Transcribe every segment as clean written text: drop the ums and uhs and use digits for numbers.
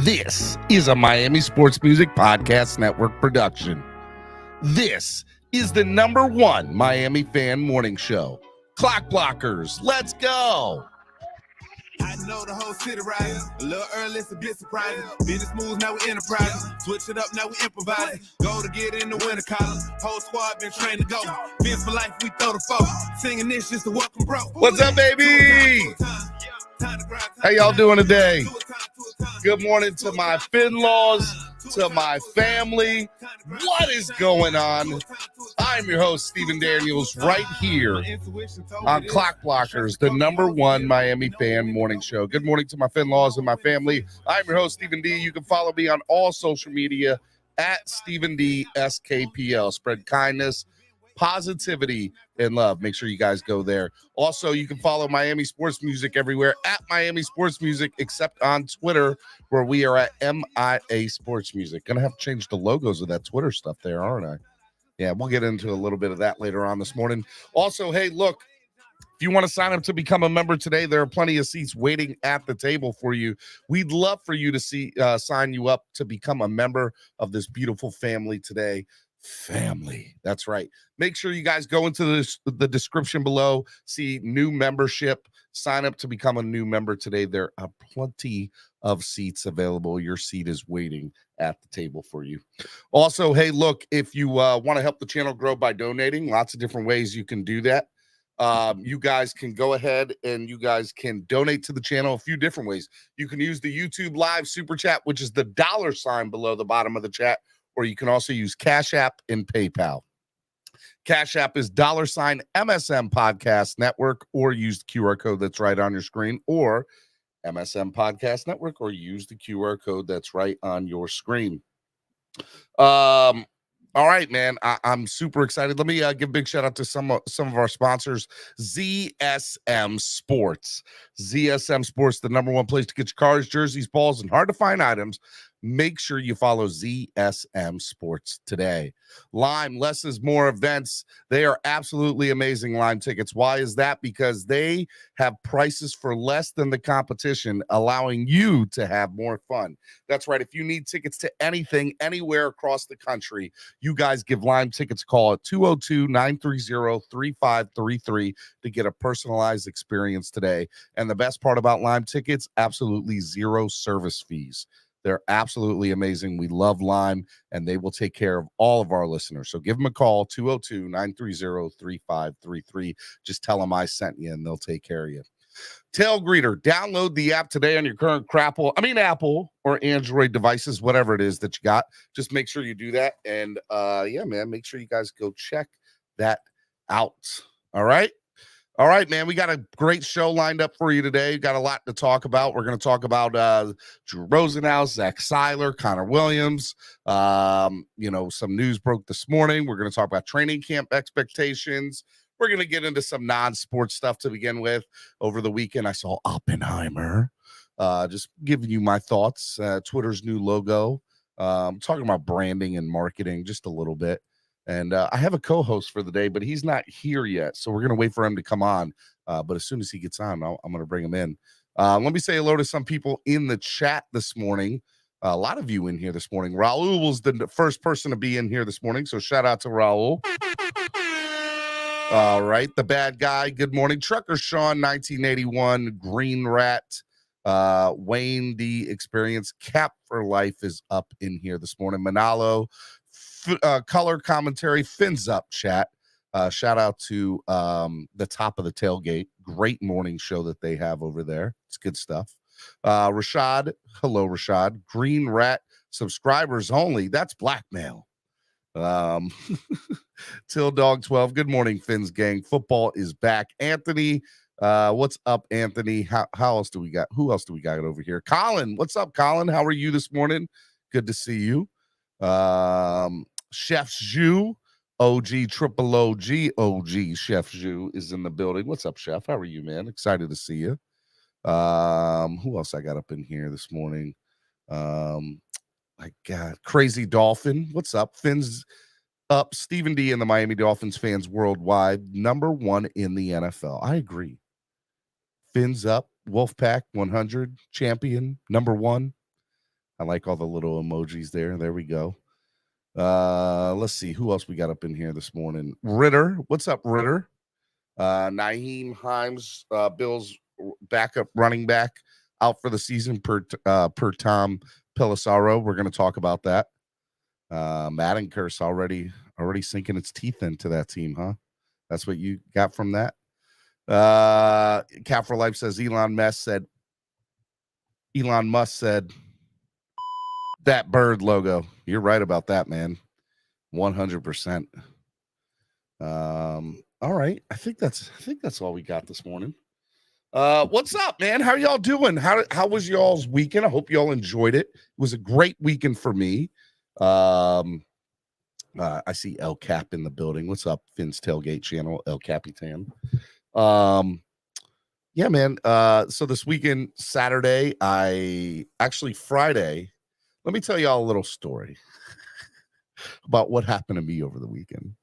This is a Miami Sports Music Podcast Network production. This is the #1 Miami fan morning show. Clock Blockers, let's go. I know the whole city riding. A little early, it's a bit surprising. Business moves, now we enterprising. Switch it up, now we improvising. Go to get in the winter column. Whole squad been trained to go. Been for life, we throw the folk. Singing this just to welcome bro. What's up, baby? How y'all doing today? Good morning to my Fin-laws, to my family. What is going on? I'm your host, Stephen Daniels, right here on Clock Blockers, the #1 Miami fan morning show. Good morning to my Fin-laws and my family. I'm your host, Stephen D. You can follow me on all social media at Stephen D SKPL. Spread kindness, positivity, and love. Make sure you guys go there. Also, you can follow Miami Sports Music everywhere at Miami Sports Music, except on Twitter, where we are at MIA Sports Music. Gonna have to change the logos of that Twitter stuff there, aren't I? Yeah, we'll get into a little bit of that later on this morning. Also, hey, look, if you want to sign up to become a member today, there are plenty of seats waiting at the table for you. We'd love for you to sign you up to become a member of this beautiful family today. Family, that's right. Make sure you guys go into the description below, see new membership, sign up to become a new member today. There are plenty of seats available. Your seat is waiting at the table for you. Also, hey, look, if you want to help the channel grow by donating, lots of different ways you can do that. You guys can go ahead and you guys can donate to the channel a few different ways. You can use the YouTube live super chat, which is the $ below the bottom of the chat, or you can also use Cash App and PayPal. Cash App is $MSM Podcast Network, or use the QR code that's right on your screen, or MSM Podcast Network, or use the QR code that's right on your screen. All right, man. I'm super excited. Let me give a big shout out to some of our sponsors. ZSM Sports. ZSM Sports, the #1 place to get your cars, jerseys, balls, and hard to find items. Make sure you follow ZSM Sports today. Lime, less is more events. They are absolutely amazing, Lime tickets. Why is that? Because they have prices for less than the competition, allowing you to have more fun. That's right. If you need tickets to anything, anywhere across the country, you guys give Lime tickets a call at 202-930-3533 to get a personalized experience today. And the best part about Lime tickets, absolutely zero service fees. They're absolutely amazing. We love Lime, and they will take care of all of our listeners. So give them a call, 202-930-3533. Just tell them I sent you, and they'll take care of you. Tailgreeter, download the app today on your current Apple or Android devices, whatever it is that you got. Just make sure you do that. And, yeah, man, make sure you guys go check that out. All right? All right, man, we got a great show lined up for you today. We've got a lot to talk about. We're going to talk about Drew Rosenhaus, Zach Sieler, Connor Williams. Some news broke this morning. We're going to talk about training camp expectations. We're going to get into some non-sports stuff to begin with. Over the weekend, I saw Oppenheimer. Just giving you my thoughts. Twitter's new logo. Talking about branding and marketing just a little bit. And I have a co-host for the day, but he's not here yet. So we're going to wait for him to come on. But as soon as he gets on, I'm going to bring him in. Let me say hello to some people in the chat this morning. A lot of you in here this morning. Raul was the first person to be in here this morning. So shout out to Raul. All right. The bad guy. Good morning. Trucker Sean, 1981. Green Rat. Wayne D. Experience. Cap for Life is up in here this morning. Manalo. Color commentary, Fins Up chat. Shout out to the top of the Tailgate. Great morning show that they have over there. It's good stuff. Rashad, hello, Rashad. Green Rat subscribers only. That's blackmail. Till Dog 12. Good morning, Fins gang. Football is back. Anthony, what's up, Anthony? How else do we got? Who else do we got over here? Colin, what's up, Colin? How are you this morning? Good to see you. Chef Zhu, OG, triple OG, Chef Zhu is in the building. What's up, Chef? How are you, man? Excited to see you. Who else I got up in here this morning? My God, Crazy Dolphin. What's up? Fins up. Stephen D and the Miami Dolphins fans worldwide, #1 in the NFL. I agree. Fins up. Wolfpack 100 champion, #1. I like all the little emojis there. There we go. Let's see who else we got up in here this morning. Ritter, what's up, Ritter? Naheem Himes, Bills backup running back, out for the season per Tom Pelissaro. We're going to talk about that. Madden curse already sinking its teeth into that team, huh? That's what you got from that. Cap for Life says Elon Musk said that bird logo. You're right about that, man. 100%. All right. I think that's all we got this morning. What's up, man? How y'all doing? How was y'all's weekend? I hope y'all enjoyed it. It was a great weekend for me. I see El Cap in the building. What's up, Finn's Tailgate channel, El Capitan. Yeah, man. So this weekend, Saturday, Friday, let me tell y'all a little story about what happened to me over the weekend.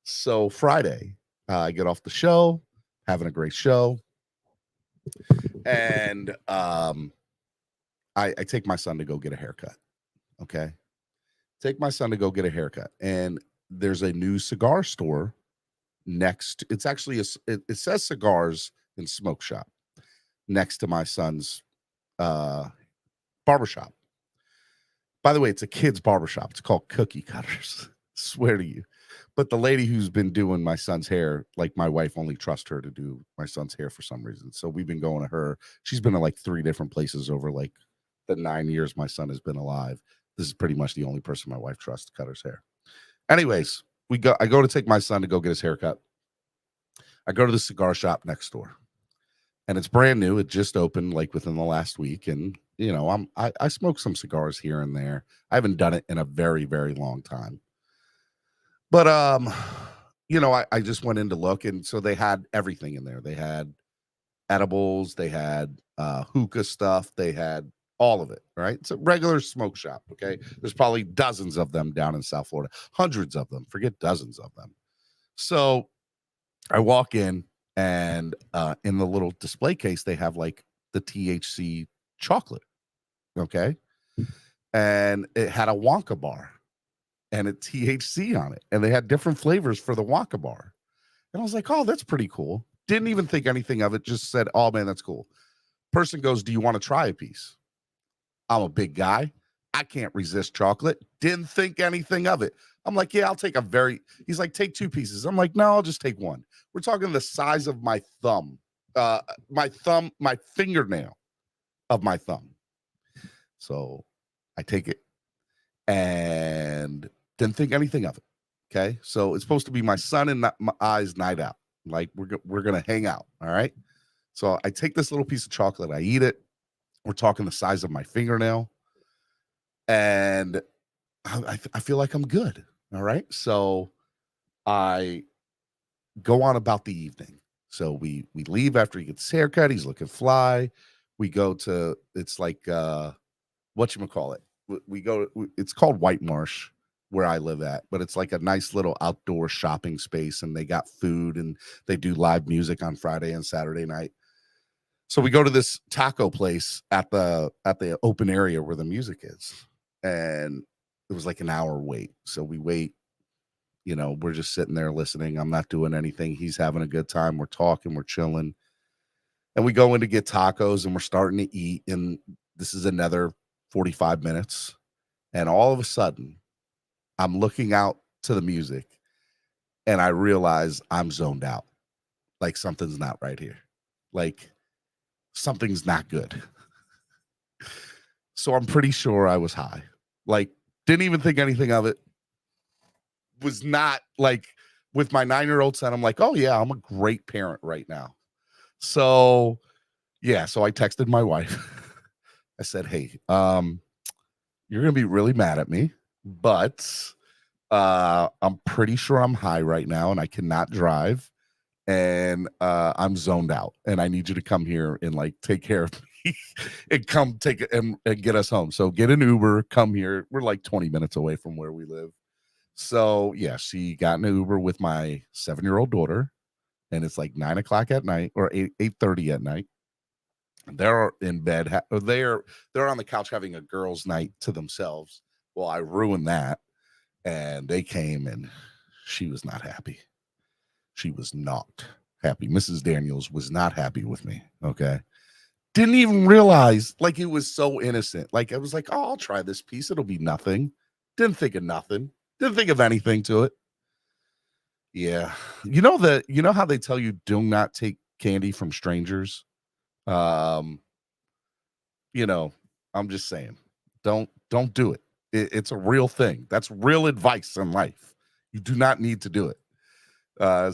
So Friday, I get off the show, having a great show. And I take my son to go get a haircut. Okay. Take my son to go get a haircut. And there's a new cigar store next. It's actually it says cigars and smoke shop next to my son's barbershop. By the way, it's a kid's barbershop. It's called Cookie Cutters. Swear to you. But the lady who's been doing my son's hair, like my wife only trusts her to do my son's hair for some reason. So we've been going to her. She's been to like 3 different places over like the 9 years my son has been alive. This is pretty much the only person my wife trusts to cut his hair. Anyways, I go to take my son to go get his haircut. I go to the cigar shop next door. And it's brand new. It just opened like within the last week. And, you know, I smoke some cigars here and there. I haven't done it in a very, very long time. But, you know, I just went in to look. And so they had everything in there. They had edibles. They had hookah stuff. They had all of it, right? It's a regular smoke shop, okay? There's probably dozens of them down in South Florida. Hundreds of them. Forget dozens of them. So I walk in. And in the little display case, they have like the THC chocolate. Okay. And it had a Wonka bar and a THC on it. And they had different flavors for the Wonka bar. And I was like, oh, that's pretty cool. Didn't even think anything of it. Just said, oh, man, that's cool. Person goes, do you want to try a piece? I'm a big guy. I can't resist chocolate. Didn't think anything of it. I'm like, yeah, I'll take he's like, take 2 pieces. I'm like, no, I'll just take 1. We're talking the size of my thumb, my fingernail of my thumb. So I take it and didn't think anything of it. Okay. So it's supposed to be my son and my eyes night out. Like we're going to hang out. All right. So I take this little piece of chocolate. I eat it. We're talking the size of my fingernail. And I feel like I'm good. All right. So I go on about the evening. So we leave after he gets his haircut. He's looking fly. We go to, it's like, whatchamacallit. It's called White Marsh where I live at, but it's like a nice little outdoor shopping space. And they got food and they do live music on Friday and Saturday night. So we go to this taco place at the open area where the music is. And it was like an hour wait. So we wait, you know, we're just sitting there listening. I'm not doing anything. He's having a good time. We're talking, we're chilling. And we go in to get tacos and we're starting to eat. And this is another 45 minutes. And all of a sudden, I'm looking out to the music and I realize I'm zoned out. Like something's not right here. Like something's not good. So I'm pretty sure I was high. Like, didn't even think anything of it. Was not like with my 9-year-old son. I'm like, oh yeah, I'm a great parent right now. So yeah. So I texted my wife. I said, hey, you're going to be really mad at me, but I'm pretty sure I'm high right now and I cannot drive and I'm zoned out and I need you to come here and like take care of me and come take it and get us home. So get an Uber, come here. We're like 20 minutes away from where we live. So yeah, she got an Uber with my 7-year-old daughter and it's like 9 o'clock at night or 8:30 at night. They're in bed. They're on the couch having a girls' night to themselves. Well, I ruined that, and they came, and she was not happy. She was not happy. Mrs. Daniels was not happy with me. Okay. Didn't even realize, like, it was so innocent. Like, I was like, oh, I'll try this piece. It'll be nothing. Didn't think of nothing. Didn't think of anything to it. Yeah. You know how they tell you do not take candy from strangers? I'm just saying, don't do it. It's a real thing. That's real advice in life. You do not need to do it.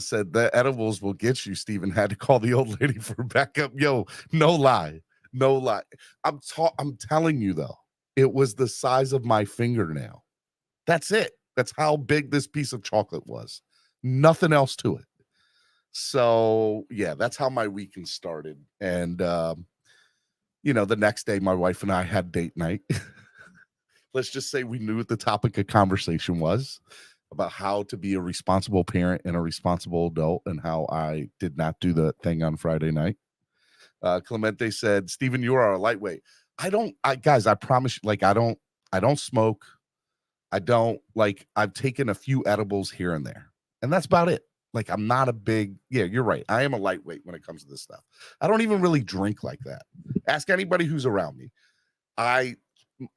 Said the edibles will get you. Steven had to call the old lady for backup. Yo, no lie. I'm telling you though, it was the size of my fingernail. That's it. That's how big this piece of chocolate was. Nothing else to it. So yeah, that's how my weekend started. And the next day my wife and I had date night. Let's just say we knew what the topic of conversation was, about how to be a responsible parent and a responsible adult, and how I did not do the thing on Friday night. Clemente said, Steven, you are a lightweight. Guys, I promise you, like, I don't smoke. I've taken a few edibles here and there, and that's about it. Like, I'm not a big, yeah, you're right. I am a lightweight when it comes to this stuff. I don't even really drink like that. Ask anybody who's around me. I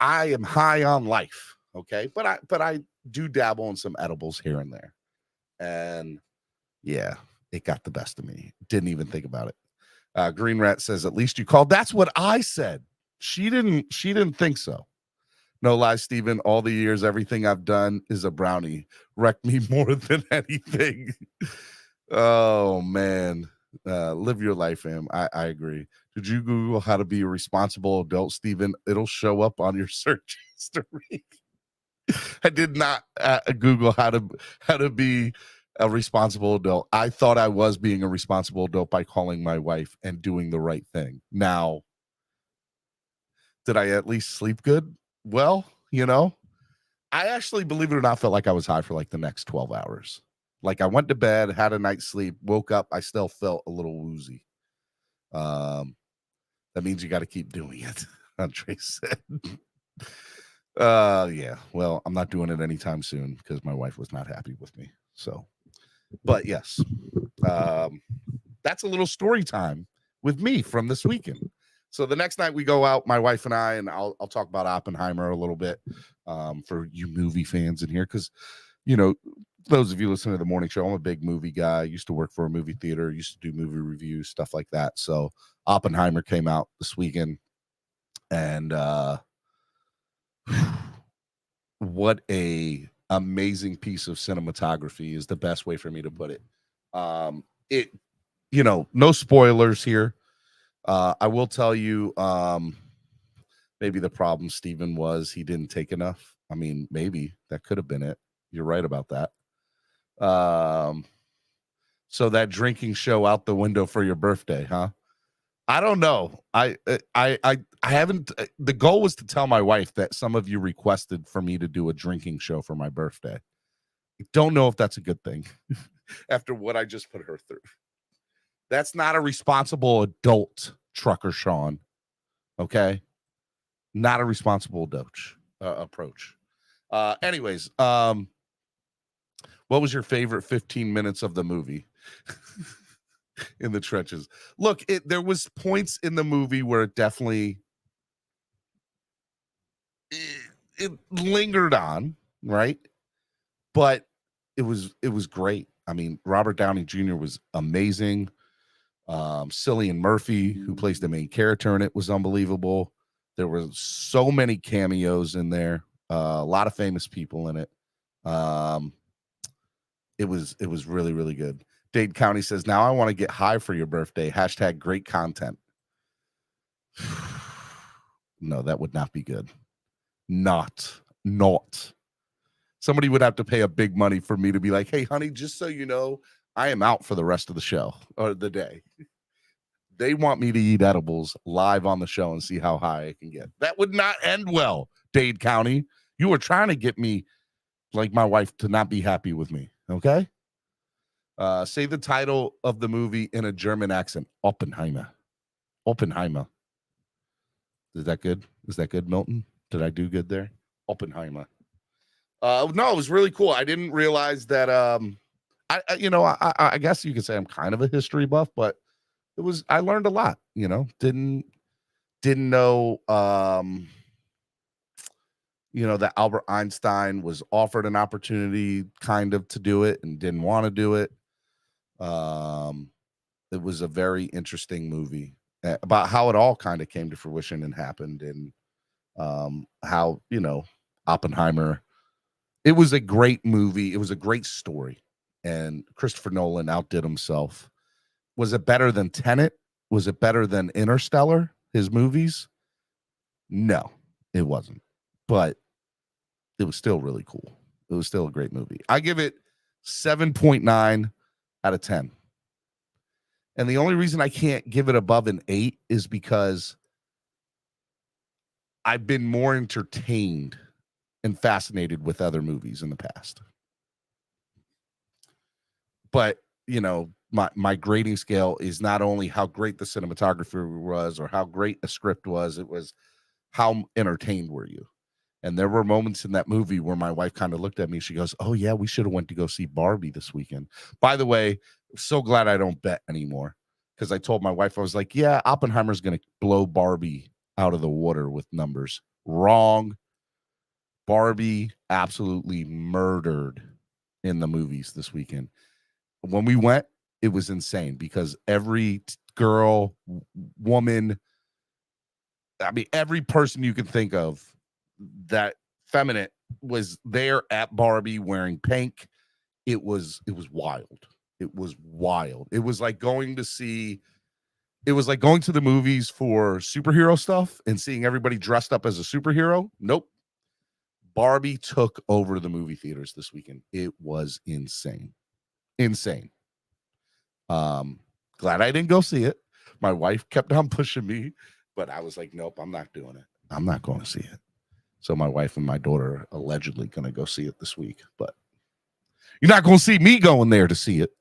am high on life. Okay. But I do dabble in some edibles here and there. And yeah, it got the best of me. Didn't even think about it. Green Rat says, at least you called. That's what I said. She didn't think so. No lie, Steven. All the years, everything I've done is a brownie. Wrecked me more than anything. Oh man. Live your life, fam. I agree. Did you Google how to be a responsible adult, Steven? It'll show up on your search history. I did not Google how to be a responsible adult. I thought I was being a responsible adult by calling my wife and doing the right thing. Now, did I at least sleep good? Well, I actually, believe it or not, felt like I was high for like the next 12 hours. Like, I went to bed, had a night's sleep, woke up, I still felt a little woozy. That means you got to keep doing it, Andre said. Yeah, well, I'm not doing it anytime soon because my wife was not happy with me. So, but yes, that's a little story time with me from this weekend. So the next night we go out, my wife and I'll talk about Oppenheimer a little bit for you movie fans in here, because those of you listening to the morning show, I'm a big movie guy. I used to work for a movie theater, used to do movie reviews, stuff like that. So Oppenheimer came out this weekend, and what a amazing piece of cinematography is the best way for me to put it. No spoilers here. I will tell you, maybe the problem, Steven, was he didn't take enough. I mean, maybe that could have been it. You're right about that. So that drinking show out the window for your birthday, huh? I don't know. I haven't. The goal was to tell my wife that some of you requested for me to do a drinking show for my birthday. I don't know if that's a good thing after what I just put her through. That's not a responsible adult, Trucker Sean. Okay, not a responsible approach. Anyways, what was your favorite 15 minutes of the movie? In the trenches. Look, there was points in the movie where it definitely it lingered on, right? But it was great. I mean, Robert Downey Jr. was amazing. Cillian Murphy, who plays the main character in it, was unbelievable. There were so many cameos in there. A lot of famous people in it. It was really, really good. Dade County says, now I want to get high for your birthday. # great content. No, that would not be good. Not. Somebody would have to pay a big money for me to be like, hey, honey, just so you know, I am out for the rest of the show or the day. They want me to eat edibles live on the show and see how high I can get. That would not end well, Dade County. You were trying to get me, like my wife, to not be happy with me. Okay. Say the title of the movie in a German accent. Oppenheimer. Is that good? Is that good, Milton? Did I do good there? Oppenheimer. No, it was really cool. I didn't realize that. I guess you could say I'm kind of a history buff, but I learned a lot. Didn't know. That Albert Einstein was offered an opportunity, kind of, to do it and didn't want to do it. It was a very interesting movie about how it all kind of came to fruition and happened, and how Oppenheimer. It was a great movie. It was a great story, and Christopher Nolan outdid himself. Was it better than Tenet? Was it better than Interstellar? His movies? No, it wasn't. But it was still really cool. It was still a great movie. I give it 7.9 out of 10. And the only reason I can't give it above an 8 is because I've been more entertained and fascinated with other movies in the past. But, my grading scale is not only how great the cinematography was or how great a script was, it was how entertained were you. And there were moments in that movie where my wife kind of looked at me. She goes, "Oh yeah, we should have went to go see Barbie this weekend." By the way, I'm so glad I don't bet anymore, because I told my wife, I was like, "Yeah, Oppenheimer's going to blow Barbie out of the water with numbers." Wrong. Barbie absolutely murdered in the movies this weekend. When we went, it was insane, because every girl, woman, every person you could think of that feminine was there at Barbie wearing pink. It was wild. It was wild. It was like going to the movies for superhero stuff and seeing everybody dressed up as a superhero. Nope. Barbie took over the movie theaters this weekend. It was insane. Insane. Glad I didn't go see it. My wife kept on pushing me, but I was like, nope, I'm not doing it. I'm not going to see it. So my wife and my daughter are allegedly going to go see it this week, but you're not going to see me going there to see it.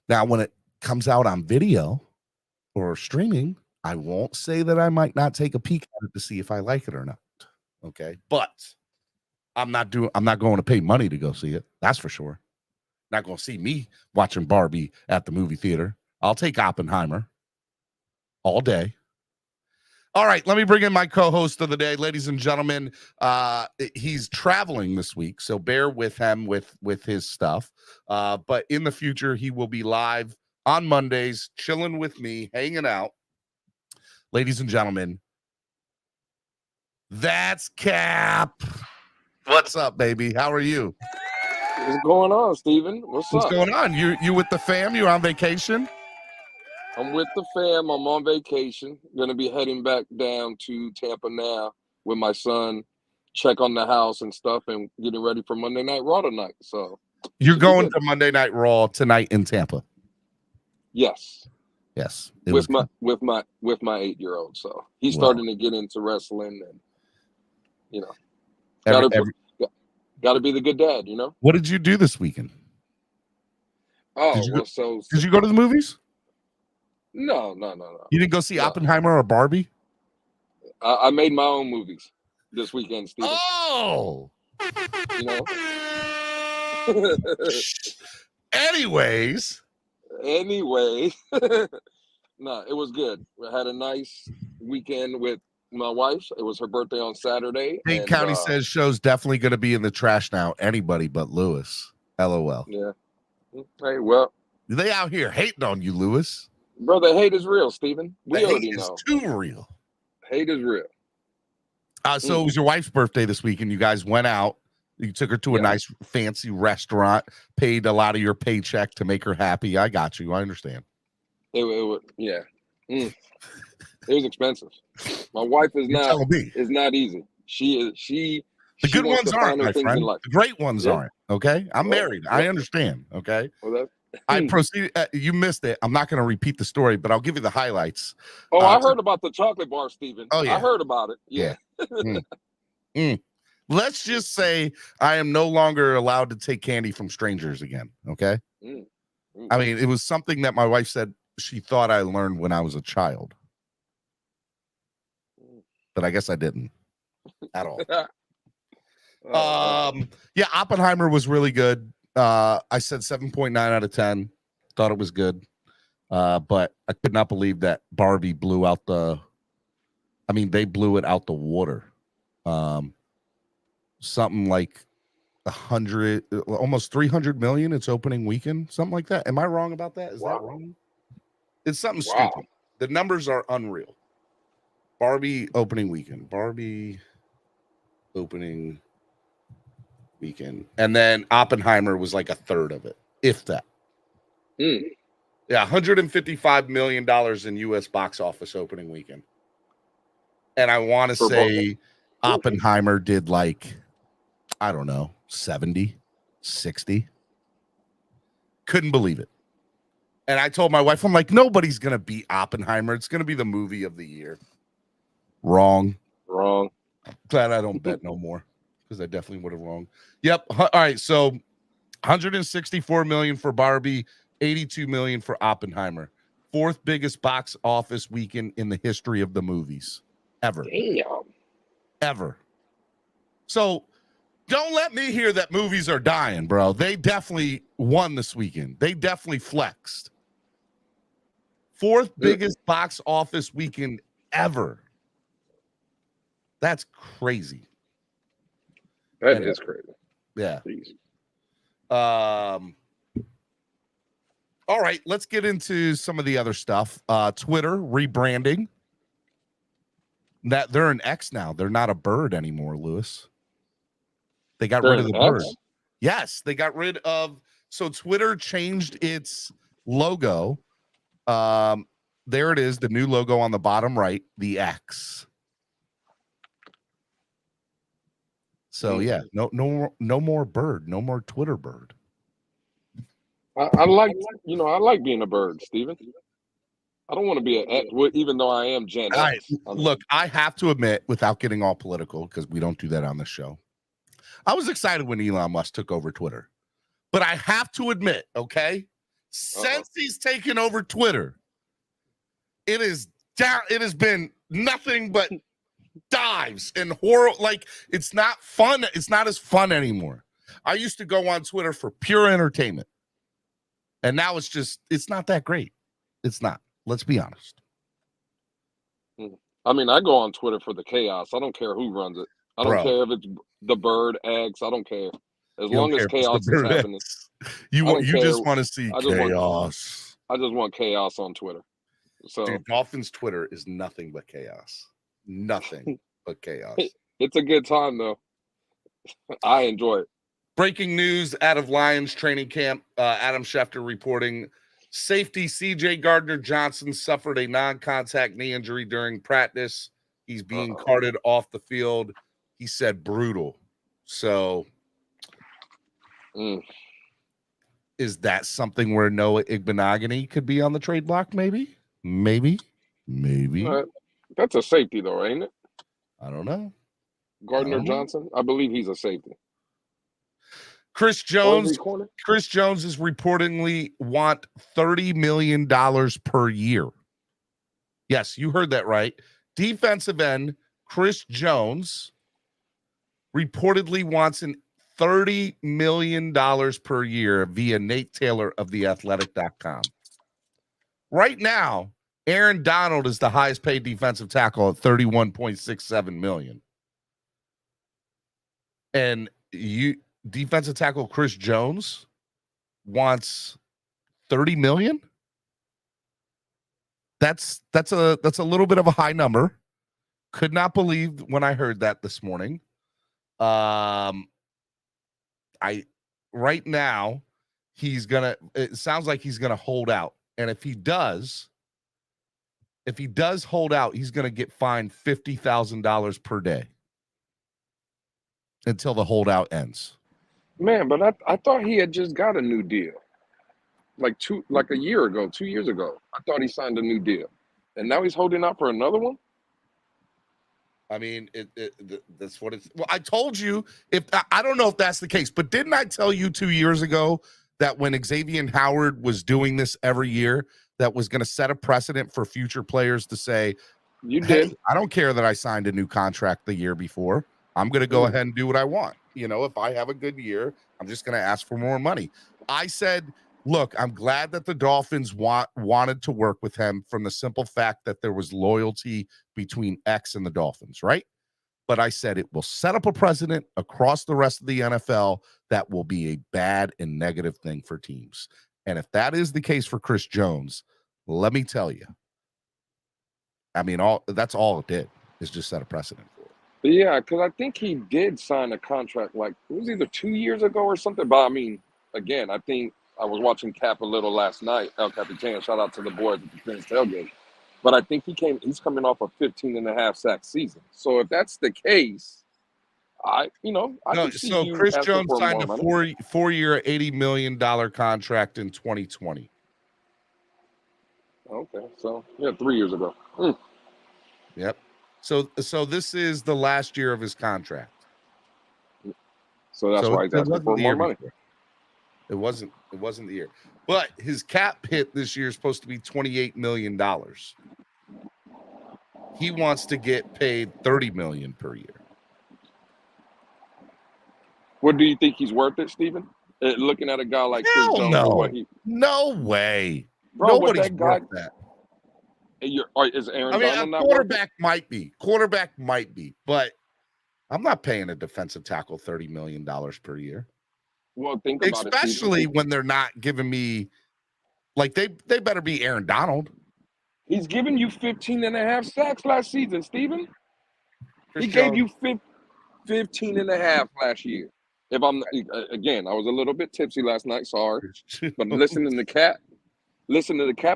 Now, when it comes out on video or streaming, I won't say that I might not take a peek at it to see if I like it or not. Okay. But I'm not going to pay money to go see it. That's for sure. Not going to see me watching Barbie at the movie theater. I'll take Oppenheimer all day. All right, let me bring in my co-host of the day, ladies and gentlemen. He's traveling this week, so bear with him with his stuff. But in the future, he will be live on Mondays, chilling with me, hanging out. Ladies and gentlemen, that's Cap. What's up, baby? How are you? What's going on, Steven? What's up? Going on? You with the fam? You on vacation? I'm with the fam. I'm on vacation. Going to be heading back down to Tampa now with my son, check on the house and stuff, and getting ready for Monday Night Raw tonight. So you're going to Monday Night Raw tonight in Tampa? Yes. Yes. With my 8-year-old. So he's starting to get into wrestling, and got to be the good dad, What did you do this weekend? Oh, did you go to the movies? No. You didn't go see Oppenheimer or Barbie? I made my own movies this weekend, Steven. Oh! Anyway. No, it was good. We had a nice weekend with my wife. It was her birthday on Saturday. Dade County says show's definitely going to be in the trash now. Anybody but Lewis. LOL. Yeah. Hey, well. They out here hating on you, Lewis. Brother, hate is real, Steven. We already know. It's too real. Hate is real. So it was your wife's birthday this week, and you guys went out. You took her to a nice, fancy restaurant, paid a lot of your paycheck to make her happy. I got you. I understand. It was expensive. My wife is not easy. She the good ones aren't, my friend. The great ones aren't. Okay, I'm married. I understand. Okay. Well, I proceeded. You missed it. I'm not going to repeat the story, but I'll give you the highlights. Oh, I heard about the chocolate bar, Steven. Oh, yeah. I heard about it. Yeah. Let's just say I am no longer allowed to take candy from strangers again. Okay. I mean, it was something that my wife said she thought I learned when I was a child. but I guess I didn't at all. Oh, Yeah, Oppenheimer was really good. I said 7.9 out of 10. Thought it was good. But I could not believe that Barbie blew out they blew it out the water. Something like 100, almost 300 million its opening weekend, something like that. Am I wrong about that? Is that wrong? It's something stupid. The numbers are unreal. Barbie opening weekend. And then Oppenheimer was like a third of it, if that. Yeah, $155 million in U.S. box office opening weekend. And I want to say Oppenheimer did like, I don't know, 70, 60. Couldn't believe it. And I told my wife, I'm like, nobody's going to beat Oppenheimer. It's going to be the movie of the year. Wrong. Glad I don't bet no more, because I definitely would have wrong. Yep. All right. So 164 million for Barbie, 82 million for Oppenheimer. Fourth biggest box office weekend in the history of the movies ever. damn. Ever. So don't let me hear that movies are dying, bro. They definitely won this weekend. They definitely flexed. Fourth biggest box office weekend ever. That's crazy. That is crazy. Yeah. Jeez. All right, let's get into some of the other stuff. Twitter rebranding. That they're an X now. They're not a bird anymore, Lewis. They got rid of the bird. Yes, they got rid of. So Twitter changed its logo. There it is, the new logo on the bottom right, the X. So yeah, no more bird, no more Twitter bird. I like being a bird, Steven. I don't want to be even though I am Gen X. Look, I have to admit, without getting all political, because we don't do that on the show, I was excited when Elon Musk took over Twitter. But I have to admit, okay, since he's taken over Twitter, it is down. It has been nothing but dives and horror. Like, it's not fun. It's not as fun anymore. I used to go on Twitter for pure entertainment. And now it's not that great. It's not. Let's be honest. I mean, I go on Twitter for the chaos. I don't care who runs it. I don't care if it's the bird, eggs. I don't care. As long as chaos is happening. You just want to see chaos. I just want chaos on Twitter. So dude, Dolphins Twitter is nothing but chaos. Nothing but chaos. It's a good time, though. I enjoy it. Breaking news out of Lions training camp. Adam Schefter reporting safety C.J. Gardner-Johnson suffered a non-contact knee injury during practice. He's being carted off the field. He said brutal. So is that something where Noah Igbenogany could be on the trade block? Maybe. That's a safety, though, ain't it? I don't know. Gardner-Johnson? I believe he's a safety. Chris Jones is reportedly want $30 million per year. Yes, you heard that right. Defensive end Chris Jones reportedly wants $30 million per year via Nate Taylor of theathletic.com. Right now, Aaron Donald is the highest paid defensive tackle at $31.67 million. And defensive tackle Chris Jones wants $30 million. That's a little bit of a high number. Could not believe when I heard that this morning. Right now it sounds like he's gonna hold out. And if he does hold out, he's gonna get fined $50,000 per day until the holdout ends. Man, but I thought he had just got a new deal. Like 2 years ago. I thought he signed a new deal. And now he's holding out for another one? I mean, that's what it's. Well, I told you, I don't know if that's the case, but didn't I tell you 2 years ago that when Xavier Howard was doing this every year, that was going to set a precedent for future players to say, You Hey, did. I don't care that I signed a new contract the year before. I'm going to go ahead and do what I want. If I have a good year, I'm just going to ask for more money. I said, look, I'm glad that the Dolphins wanted to work with him from the simple fact that there was loyalty between X and the Dolphins, right? But I said it will set up a precedent across the rest of the NFL that will be a bad and negative thing for teams. And if that is the case for Chris Jones, let me tell you, I mean, that's all it did is just set a precedent for it. Yeah, because I think he did sign a contract like it was either 2 years ago or something. But I mean, again, I think I was watching Cap a little last night. El Capitan, shout out to the boys at the Prince Tailgate. But I think he's coming off a 15 and a half sack season. So if that's the case, I No, can see so you Chris asking Jones for signed more a money. four-year, $80 million contract in 2020. Okay, so yeah, 3 years ago. Yep. So this is the last year of his contract. So that's So why he's it asking wasn't for the more year money. before. It wasn't the year. But his cap hit this year is supposed to be $28 million. He wants to get paid $30 million per year. What do you think he's worth it, Steven? Looking at a guy like Chris Hell Jones or what no. he, No way. bro, what Nobody's that guy, worth that. is Aaron I mean, a Donald not worth it? quarterback might be, but I'm not paying a defensive tackle $30 million per year. Well, think about it, Especially Steven. when they're not giving me, like, they better be Aaron Donald. He's given you 15 and a half sacks last season, Steven. Chris He gave Jones. you 15 and a half last year. If I'm again, I was a little bit tipsy last night, sorry. But listening to Cap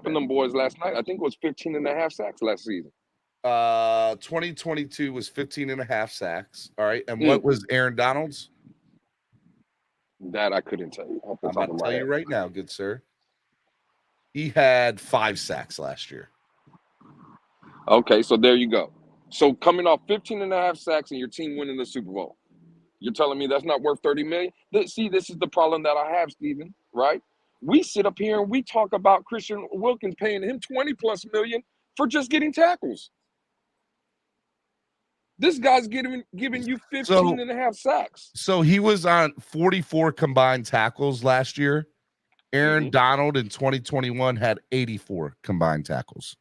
and them boys last night, I think it was 15 and a half sacks last season. 2022 was 15 and a half sacks. All right. And what was Aaron Donald's? That I couldn't tell you. I'm about to tell you right now, good sir. He had 5 sacks last year. Okay, so there you go. So coming off 15 and a half sacks and your team winning the Super Bowl, you're telling me that's not worth 30 million? See, this is the problem that I have, Steven, right? We sit up here and we talk about Christian Wilkins paying him 20 plus million for just getting tackles. This guy's giving you 15 and a half sacks. So he was on 44 combined tackles last year. Aaron Donald in 2021 had 84 combined tackles.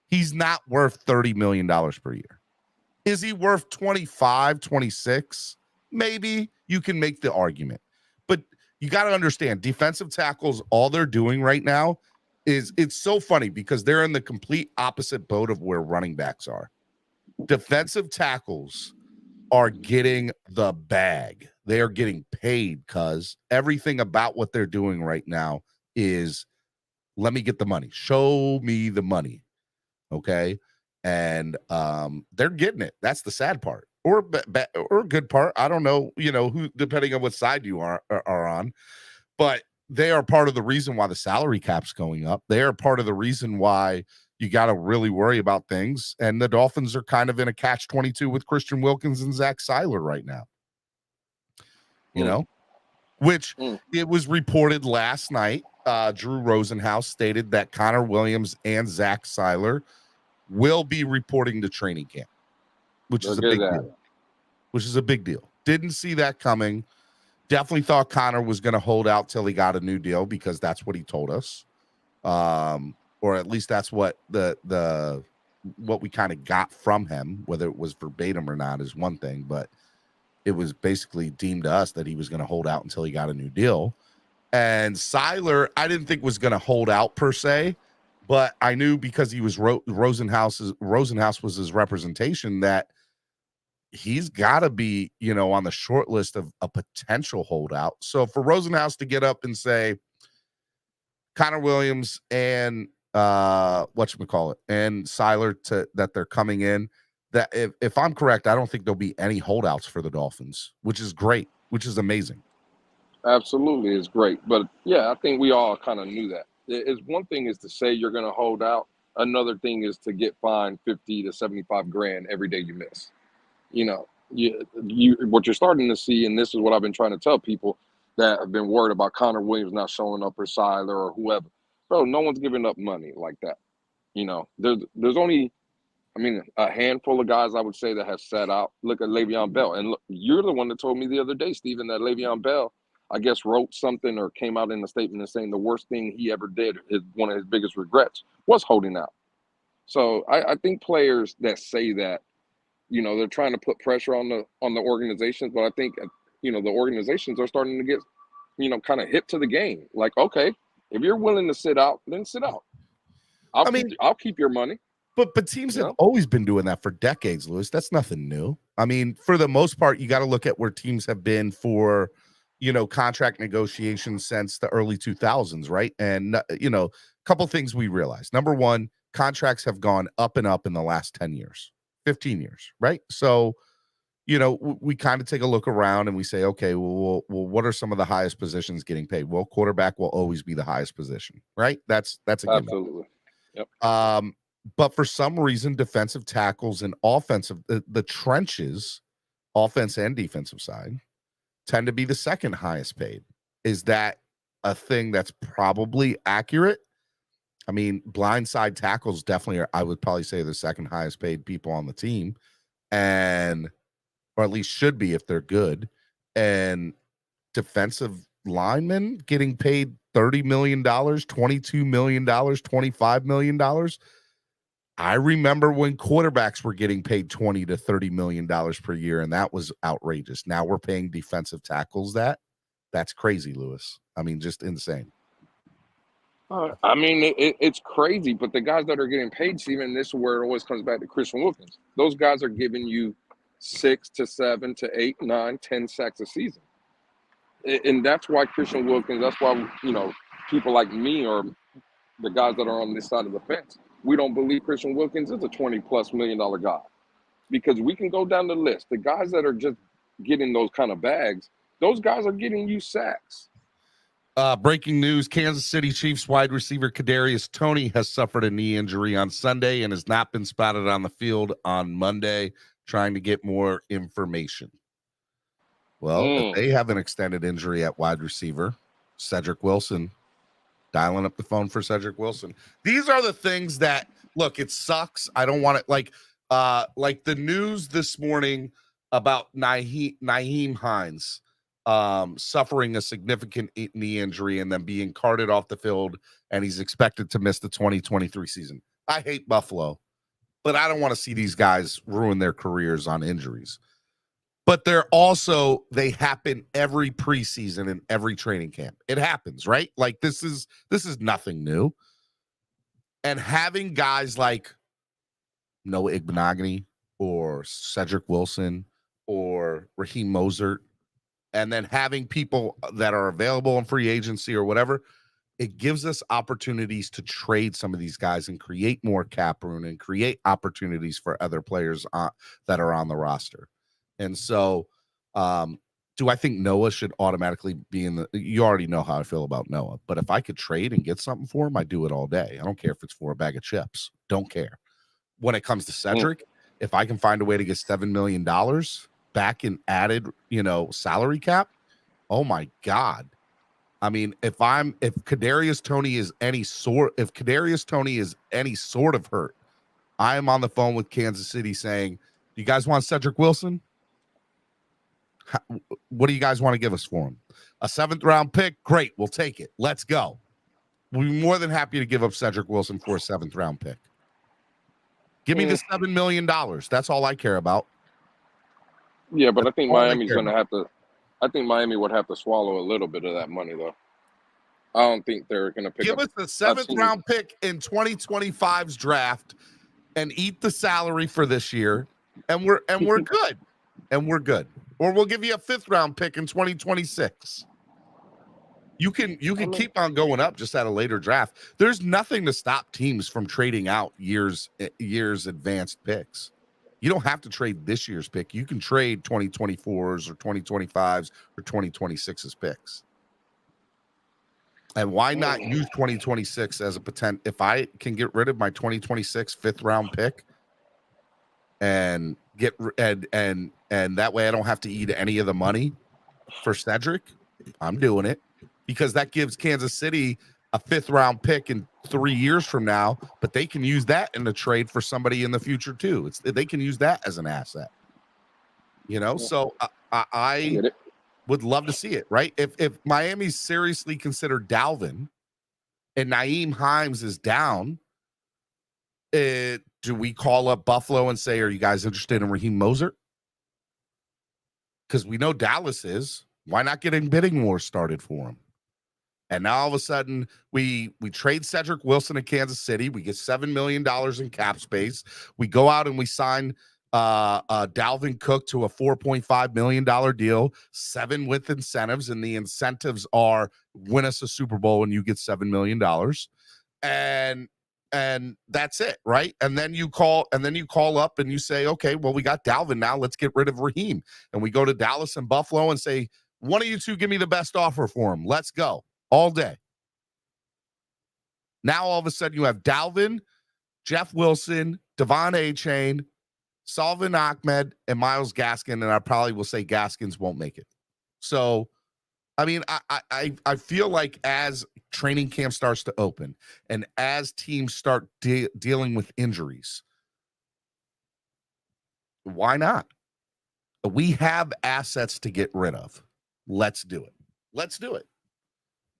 He's not worth $30 million per year. Is he worth 25, 26? Maybe you can make the argument. But you got to understand, defensive tackles, all they're doing right now is, it's so funny because they're in the complete opposite boat of where running backs are. Defensive tackles are getting the bag. They are getting paid because everything about what they're doing right now is, let me get the money. Show me the money. Okay. And they're getting it. That's the sad part, or a good part. I don't know, who, depending on what side you are on, but they are part of the reason why the salary cap's going up. They are part of the reason why you got to really worry about things. And the Dolphins are kind of in a catch-22 with Christian Wilkins and Zach Sieler right now. Which it was reported last night. Drew Rosenhaus stated that Connor Williams and Zach Sieler will be reporting to training camp, which is a big deal. Didn't see that coming. Definitely thought Connor was going to hold out till he got a new deal because that's what he told us. Or at least that's what what we kind of got from him. Whether it was verbatim or not is one thing, but it was basically deemed to us that he was going to hold out until he got a new deal. And Sieler, I didn't think was going to hold out per se, but I knew because he was Rosenhaus was his representation that he's got to be, on the short list of a potential holdout. So for Rosenhaus to get up and say Connor Williams and whatchamacallit and Sieler that they're coming in, that if I'm correct, I don't think there'll be any holdouts for the Dolphins, which is great, which is amazing. Absolutely, it's great. But yeah, I think we all kind of knew that. It's one thing is to say you're going to hold out. Another thing is to get fined 50 to 75 grand every day you miss. What you're starting to see, and this is what I've been trying to tell people that have been worried about Connor Williams not showing up or Sieler or whoever. Bro, no one's giving up money like that. There's only I mean, a handful of guys I would say that have sat out. Look at Le'Veon Bell. And look, you're the one that told me the other day, Steven, that Le'Veon Bell, I guess, wrote something or came out in a statement and saying the worst thing he ever did, one of his biggest regrets, was holding out. So I think players that say that, they're trying to put pressure on the organizations, but I think, the organizations are starting to get, kind of hip to the game. Like, okay, if you're willing to sit out, then sit out. I'll keep your money. But teams have always been doing that for decades, Lewis. That's nothing new. I mean, for the most part, you got to look at where teams have been for, contract negotiations since the early 2000s, right? And, a couple things we realized. Number one, contracts have gone up and up in the last 10 years, 15 years, right? So, we kind of take a look around and we say, okay, well, what are some of the highest positions getting paid? Well, quarterback will always be the highest position, right? That's a given. Absolutely. Yep. But for some reason, defensive tackles and offensive, the trenches, offense and defensive side, tend to be the second highest paid. Is that a thing that's probably accurate? I mean, blindside tackles definitely are, I would probably say, the second highest paid people on the team, or at least should be if they're good. And defensive linemen getting paid $30 million, $22 million, $25 million. I remember when quarterbacks were getting paid $20 to $30 million per year, and that was outrageous. Now we're paying defensive tackles that. That's crazy, Lewis. I mean, just insane. It's crazy, but the guys that are getting paid, Steven, this is where it always comes back to Christian Wilkins. Those guys are giving you 6 to 7 to 8, 9, 10 sacks a season. And that's why Christian Wilkins, that's why, people like me or the guys that are on this side of the fence, we don't believe Christian Wilkins is a $20+ million guy, because we can go down the list. The guys that are just getting those kind of bags, those guys are getting you sacks. Breaking news: Kansas City Chiefs wide receiver Kadarius Toney has suffered a knee injury on Sunday and has not been spotted on the field on Monday, trying to get more information. Well, if they have an extended injury at wide receiver, Cedric Wilson, dialing up the phone for Cedric Wilson. These are the things that, look, it sucks. I don't want it like the news this morning about Nyheim Hines suffering a significant knee injury and then being carted off the field, and he's expected to miss the 2023 season. I hate Buffalo, but I don't want to see these guys ruin their careers on injuries. But they happen every preseason and every training camp. It happens, right? Like this is nothing new. And having guys like Noah Igbenogany or Cedric Wilson or Raheem Mostert, and then having people that are available in free agency or whatever, it gives us opportunities to trade some of these guys and create more cap room and create opportunities for other players that are on the roster. And so, do I think Noah should automatically be in you already know how I feel about Noah, but if I could trade and get something for him, I do it all day. I don't care if it's for a bag of chips. Don't care. When it comes to Cedric, if I can find a way to get $7 million back in added, salary cap, oh my God. I mean, if Kadarius Toney is any sort of hurt, I am on the phone with Kansas City saying, do you guys want Cedric Wilson? What do you guys want to give us for him? A 7th round pick? Great. We'll take it. Let's go. We'll be more than happy to give up Cedric Wilson for a 7th round pick. Give me the $7 million. That's all I care about. Yeah, but I think Miami's going to have to. I think Miami would have to swallow a little bit of that money, though. I don't think they're going to pick up. Give us the 7th round pick in 2025's draft and eat the salary for this year, and we're good. And we're good. Or we'll give you a 5th round pick in 2026. You can keep on going up just at a later draft. There's nothing to stop teams from trading out years advanced picks. You don't have to trade this year's pick. You can trade 2024's or 2025's or 2026's picks. And why not use 2026 as a potential? If I can get rid of my 2026 5th round pick and that way I don't have to eat any of the money for Cedric, I'm doing it, because that gives Kansas City a 5th-round pick in 3 years from now, but they can use that in the trade for somebody in the future too. They can use that as an asset. So I would love to see it, right? If Miami seriously considered Dalvin and Nyheim Hines is down, do we call up Buffalo and say, are you guys interested in Raheem Mostert? Because we know Dallas is. Why not get a bidding war started for him? And now all of a sudden we trade Cedric Wilson to Kansas City. We get $7 million in cap space. We go out and we sign Dalvin Cook to a $4.5 million deal, 7 with incentives, and the incentives are win us a Super Bowl and you get $7 million. And that's it, right? And then you call up and you say, okay, well, we got Dalvin now. Let's get rid of Raheem. And we go to Dallas and Buffalo and say, one of you two give me the best offer for him. Let's go all day. Now all of a sudden you have Dalvin, Jeff Wilson, Devon A-Chain, Salvin Ahmed, and Myles Gaskin, and I probably will say Gaskins won't make it. So, I mean, I feel like as training camp starts to open and as teams start dealing with injuries, why not? We have assets to get rid of. Let's do it. Let's do it.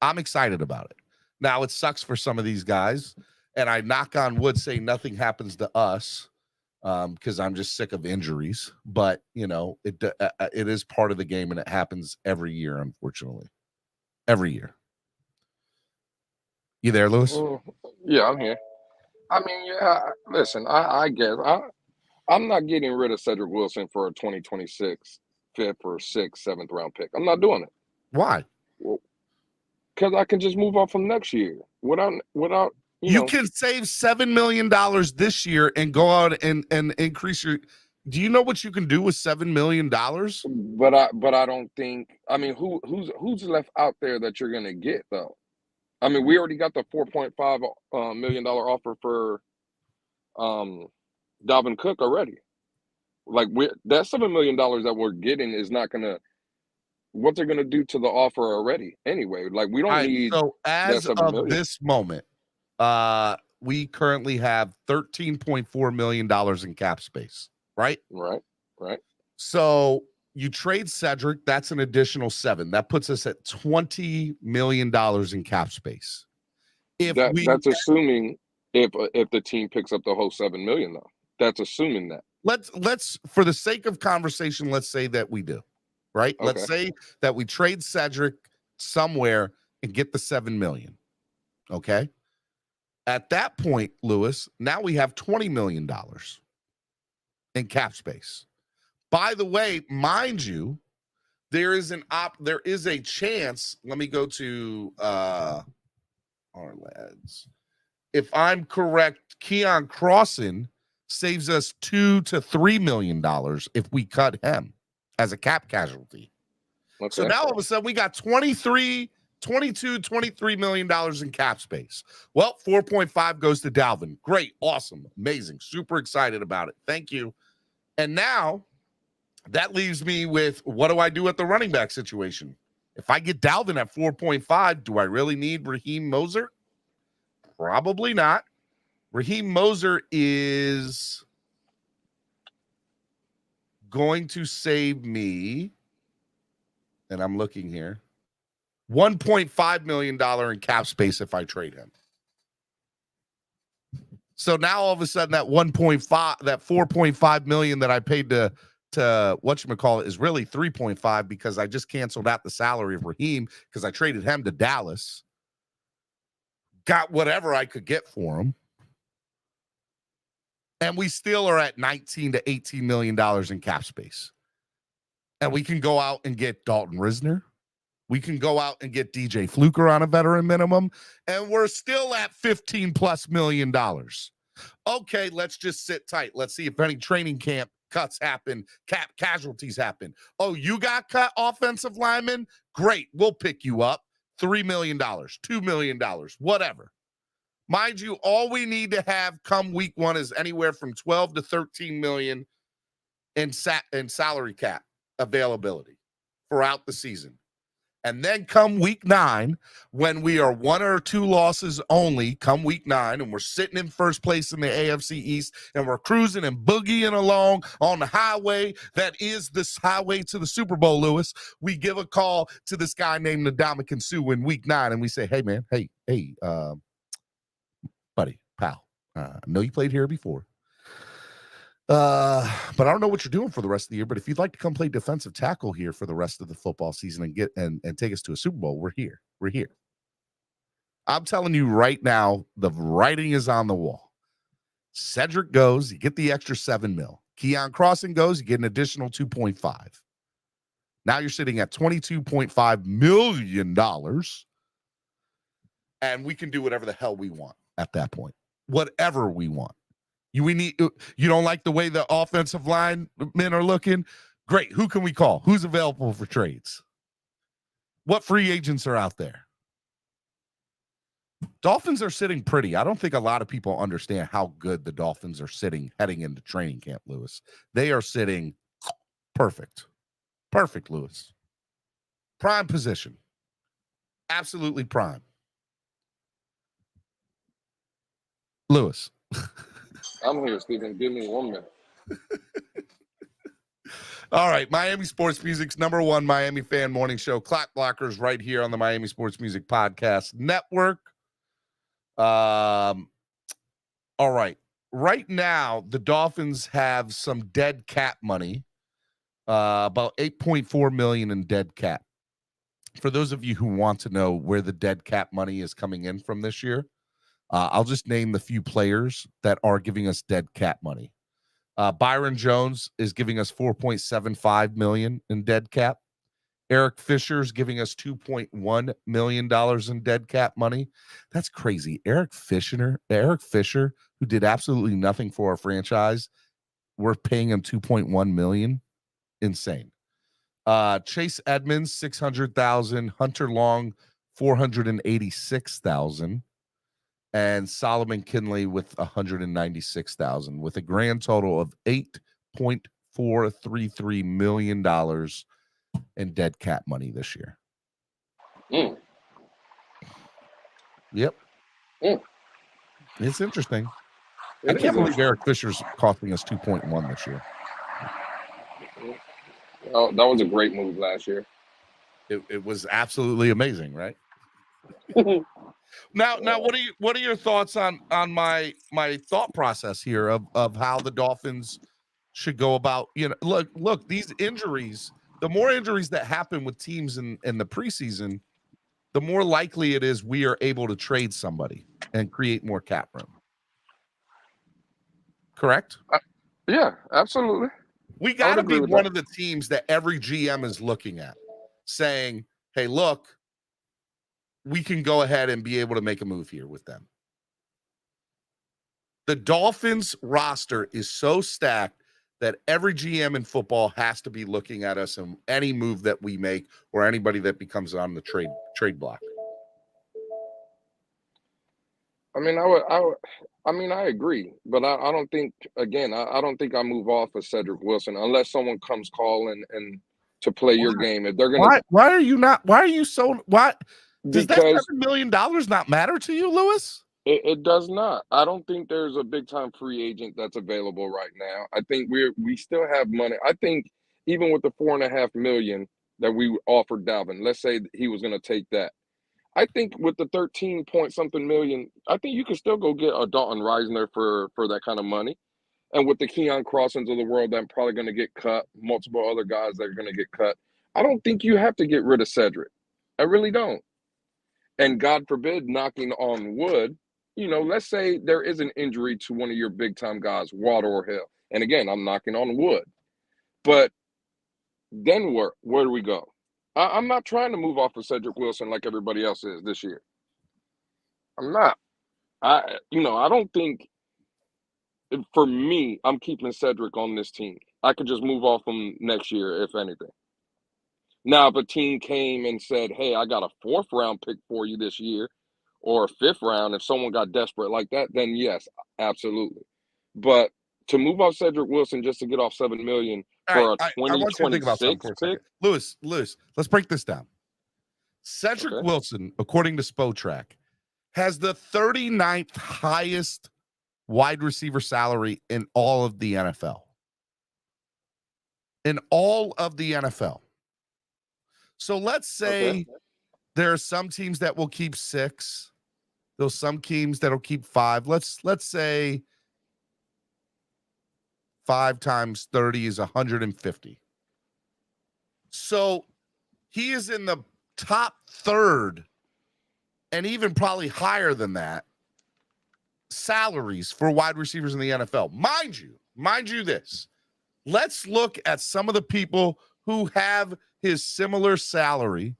I'm excited about it. Now, it sucks for some of these guys, and I knock on wood say nothing happens to us because I'm just sick of injuries. But, it is part of the game, and it happens every year, unfortunately. Every year. You there, Lewis? Yeah, I'm here. I mean, yeah, listen, I guess I'm not getting rid of Cedric Wilson for a 2026 5th or 6th, 7th round pick. I'm not doing it. Why? Well, because I can just move on from next year without you can save $7 million this year and go out and increase your. Do you know what you can do with $7 million? But I don't think. I mean, who's left out there that you're gonna get though? I mean, we already got the $4.5 million offer for Dalvin Cook already. Like that $7 million that we're getting is not gonna. What they're gonna do to the offer already anyway? Like we don't need. So as of million. This moment, we currently have $13.4 million in cap space. Right. So you trade Cedric, that's an additional 7. That puts us at $20 million in cap space. That's assuming if the team picks up the whole $7 million, though. That's assuming that. Let's for the sake of conversation, let's say that we do. Right? Okay. Let's say that we trade Cedric somewhere and get the $7 million. Okay. At that point, Lewis, now we have $20 million in cap space. By the way, mind you, there is a chance. Let me go to our lads. If I'm correct, Keon Crossan saves us $2 to $3 million if we cut him as a cap casualty. Okay. So now all of a sudden we got $23 million in cap space. Well, 4.5 goes to Dalvin. Great, awesome, amazing, super excited about it. Thank you. And now that leaves me with, what do I do at the running back situation? If I get Dalvin at 4.5, do I really need Raheem Mostert? Probably not. Raheem Mostert is going to save me, and I'm looking here, $1.5 million in cap space if I trade him. So now all of a sudden that 1.5, that 4.5 million that I paid to whatchamacallit is really 3.5 because I just canceled out the salary of Raheem because I traded him to Dallas. Got whatever I could get for him. And we still are at $19 to $18 million in cap space. And we can go out and get Dalton Risner. We can go out and get DJ Fluker on a veteran minimum. And we're still at $15+ million. Okay, let's just sit tight. Let's see if any training camp cuts happen, cap casualties happen. Oh, you got cut, offensive lineman? Great, we'll pick you up. $3 million, $2 million, whatever. Mind you, all we need to have come week 1 is anywhere from 12 to 13 million in salary cap availability throughout the season. And then come week 9, when we are 1 or 2 losses only, come week 9, and we're sitting in first place in the AFC East, and we're cruising and boogieing along on the highway that is this highway to the Super Bowl, Lewis, we give a call to this guy named Ndamukong Suh in week 9, and we say, hey, man, hey, buddy, pal, I know you played here before. But I don't know what you're doing for the rest of the year. But if you'd like to come play defensive tackle here for the rest of the football season and get and take us to a Super Bowl, we're here. We're here. I'm telling you right now, the writing is on the wall. Cedric goes, you get the extra $7 million. Keon Crossen goes, you get an additional 2.5. Now you're sitting at $22.5 million, and we can do whatever the hell we want at that point. Whatever we want. You don't like the way the offensive line men are looking? Great. Who can we call? Who's available for trades? What free agents are out there? Dolphins are sitting pretty. I don't think a lot of people understand how good the Dolphins are sitting heading into training camp, Lewis. They are sitting perfect. Perfect, Lewis. Prime position. Absolutely prime. Lewis. I'm here, Stephen. Give me 1 minute. All right. Miami Sports Music's #1 Miami fan morning show. Clock Blockers right here on the Miami Sports Music Podcast Network. All right. Right now, the Dolphins have some dead cap money. About $8.4 million in dead cap. For those of you who want to know where the dead cap money is coming in from this year, I'll just name the few players that are giving us dead cap money. Byron Jones is giving us $4.75 million in dead cap. Eric Fisher is giving us $2.1 million in dead cap money. That's crazy. Eric Fisher, who did absolutely nothing for our franchise, we're paying him $2.1 million. Insane. Chase Edmonds, $600,000. Hunter Long, $486,000. And Solomon Kinley with $196,000, with a grand total of $8.433 million in dead cap money this year. Yep. It's interesting. I can't believe Eric Fisher's costing us 2.1 this year. Oh, that was a great move last year. It was absolutely amazing, right? Now, what are your thoughts on my thought process here of how the Dolphins should go about? Look, these injuries, the more injuries that happen with teams in the preseason, the more likely it is we are able to trade somebody and create more cap room. Correct? Yeah, absolutely. We got to be one of the teams that every GM is looking at, saying, hey, look, we can go ahead and be able to make a move here with them. The Dolphins roster is so stacked that every GM in football has to be looking at us and any move that we make or anybody that becomes on the trade block. I mean, I agree, but I don't think, again, I don't think I move off of Cedric Wilson unless someone comes calling and to play your game. If they're gonna, why are you so? Does that $7 million not matter to you, Lewis? It does not. I don't think there's a big time free agent that's available right now. I think we still have money. I think even with the $4.5 million that we offered Dalvin, let's say he was going to take that. I think with the 13 point something million, I think you can still go get a Dalton Reisner for that kind of money. And with the Keon Crossens of the world, that I'm probably going to get cut, multiple other guys that are going to get cut. I don't think you have to get rid of Cedric. I really don't. And God forbid, knocking on wood, let's say there is an injury to one of your big time guys, Water or Hill. And again, I'm knocking on wood. But then where do we go? I'm not trying to move off of Cedric Wilson like everybody else is this year. I'm not. I don't think, for me, I'm keeping Cedric on this team. I could just move off him next year, if anything. Now, if a team came and said, hey, I got a 4th round pick for you this year, or a 5th round, if someone got desperate like that, then yes, absolutely. But to move off Cedric Wilson just to get off $7 million for a 2026 pick. Lewis, let's break this down. Cedric Okay. Wilson, according to Spotrac, has the 39th highest wide receiver salary in all of the NFL. In all of the NFL. So let's say there are some teams that will keep 6. There's some teams that'll keep 5. Let's say 5 times 30 is 150. So he is in the top third and even probably higher than that salaries for wide receivers in the NFL. Mind you this. Let's look at some of the people who have his similar salary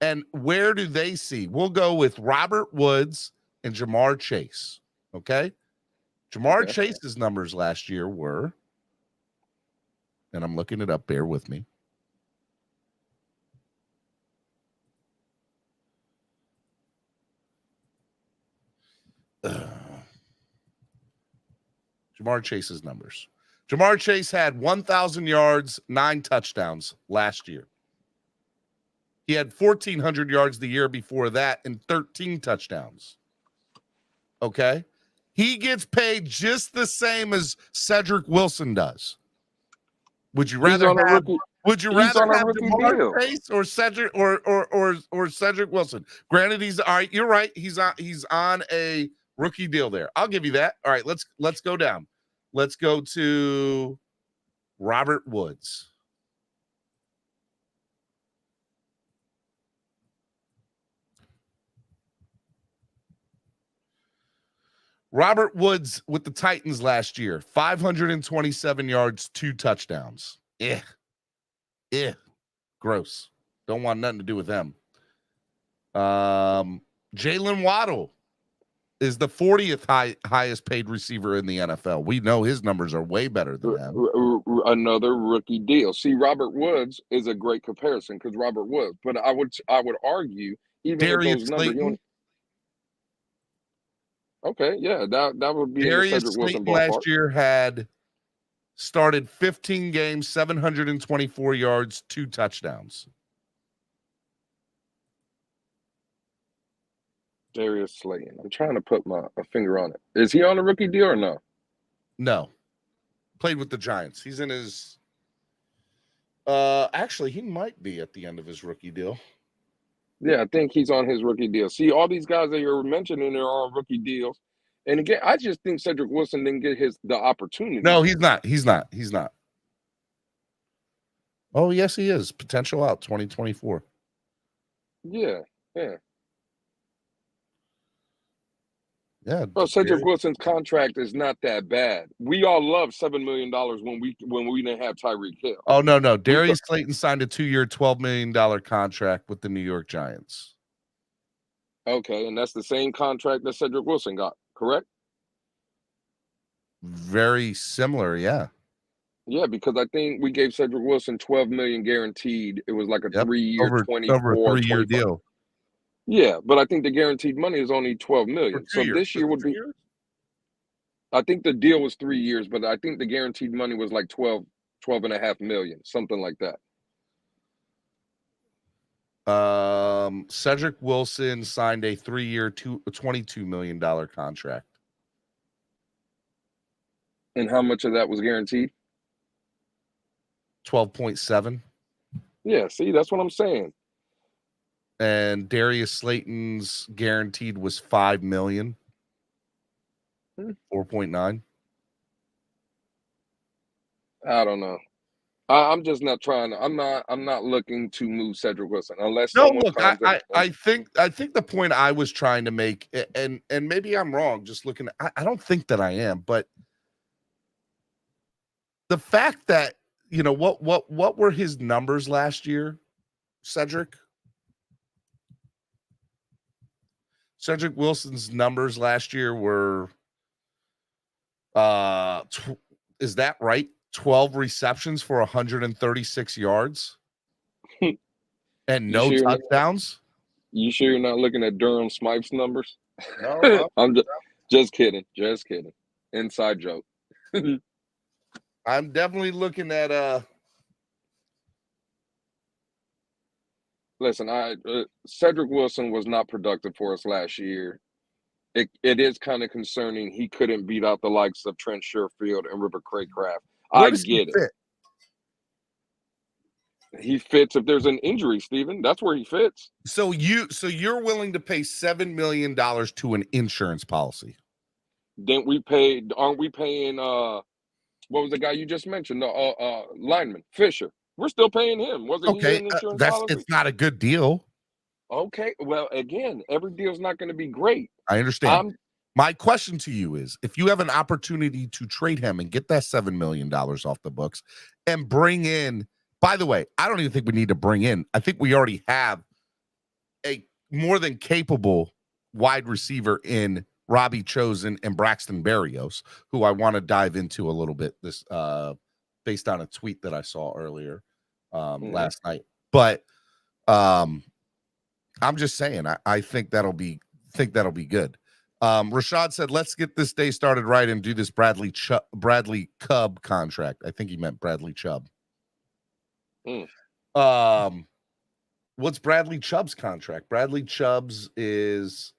and where do they see? We'll go with Robert Woods and Jamar Chase. Okay. Jamar Chase's numbers last year were, and I'm looking it up, bear with me. Jamar Chase's numbers. Jamar Chase had 1,000 yards, 9 touchdowns last year. He had 1,400 yards the year before that and 13 touchdowns. Okay? He gets paid just the same as Cedric Wilson does. Would you rather have Jamar Chase or Cedric or Cedric Wilson? Granted, he's all right. You're right. He's on a rookie deal there. I'll give you that. All right, let's go down. Let's go to Robert Woods. Robert Woods with the Titans last year, 527 yards, 2 touchdowns. Gross. Don't want nothing to do with them. Jalen Waddle is the 40th highest paid receiver in the NFL. We know his numbers are way better than that. Another rookie deal. See, Robert Woods is a great comparison because Robert Woods, but I would argue even Darius with those numbers. Slayton. Okay, yeah, that would be Darius in the Cedric Slayton Wilson ballpark. last year had started 15 games, 724 yards, 2 touchdowns. Darius Slayton. I'm trying to put a finger on it. Is he on a rookie deal or no? No. Played with the Giants. He's in his actually he might be at the end of his rookie deal. Yeah, I think he's on his rookie deal. See, all these guys that you're mentioning are on rookie deals. And again, I just think Cedric Wilson didn't get the opportunity. No, he's not. Oh, yes, he is. Potential out 2024. Yeah. Yeah. Bro, Cedric Wilson's contract is not that bad. We all love $7 million when we didn't have Tyreek Hill. Oh, no. Darius Slayton signed a 2-year, $12 million contract with the New York Giants. Okay, and that's the same contract that Cedric Wilson got, correct? Very similar, yeah. Yeah, because I think we gave Cedric Wilson $12 million guaranteed. It was like a 3-year, over 24, a 3-year deal. Yeah, but I think the guaranteed money is only $12 million. So this year would be. I think the deal was 3 years, but I think the guaranteed money was like 12.5 million, something like that. Cedric Wilson signed a 3-year, $22 million contract. And how much of that was guaranteed? 12.7. Yeah, see, that's what I'm saying. And Darius Slayton's guaranteed was $5 million. 4.9. I don't know. I'm just not trying to. I'm not looking to move Cedric Wilson unless. No, look, I think the point I was trying to make, and maybe I'm wrong. Just looking, I don't think that I am, but the fact that what were his numbers last year, Cedric Wilson's numbers last year were, is that right? 12 receptions for 136 yards and no touchdowns. You sure you're not looking at Durham Smythe's numbers? No, I'm just kidding. Inside joke. I'm definitely looking at Listen, Cedric Wilson was not productive for us last year. It is kind of concerning he couldn't beat out the likes of Trent Sherfield and River Craycraft. Where I does he get it. fit? He fits if there's an injury, Steven. That's where he fits. So you're willing to pay $7 million to an insurance policy? Aren't we paying what was the guy you just mentioned? The lineman, Fisher. We're still paying him. Wasn't he an insurance policy? It's not a good deal. Okay. Well, again, every deal's not going to be great. I understand. My question to you is, if you have an opportunity to trade him and get that $7 million off the books and bring in, by the way, I don't even think we need to bring in. I think we already have a more than capable wide receiver in Robbie Chosen and Braxton Berrios, who I want to dive into a little bit this based on a tweet that I saw earlier last night. But I'm just saying, I think that'll be good. Rashad said, let's get this day started right and do this Bradley Chubb contract. I think he meant Bradley Chubb. What's Bradley Chubb's contract? Bradley Chubb's is,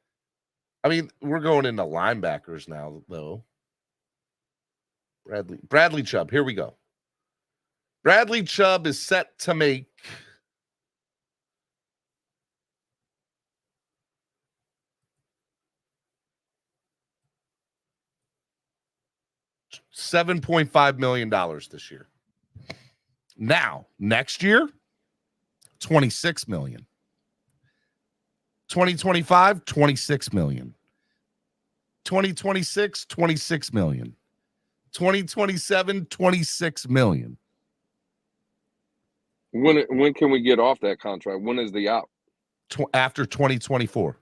I mean, we're going into linebackers now, though. Bradley Chubb. Here we go. Bradley Chubb is set to make $7.5 million this year. Now, next year, $26 million. 2025, $26 million. 2026, $26 million. 2027, $26 million. When can we get off that contract? When is the out? After 2024.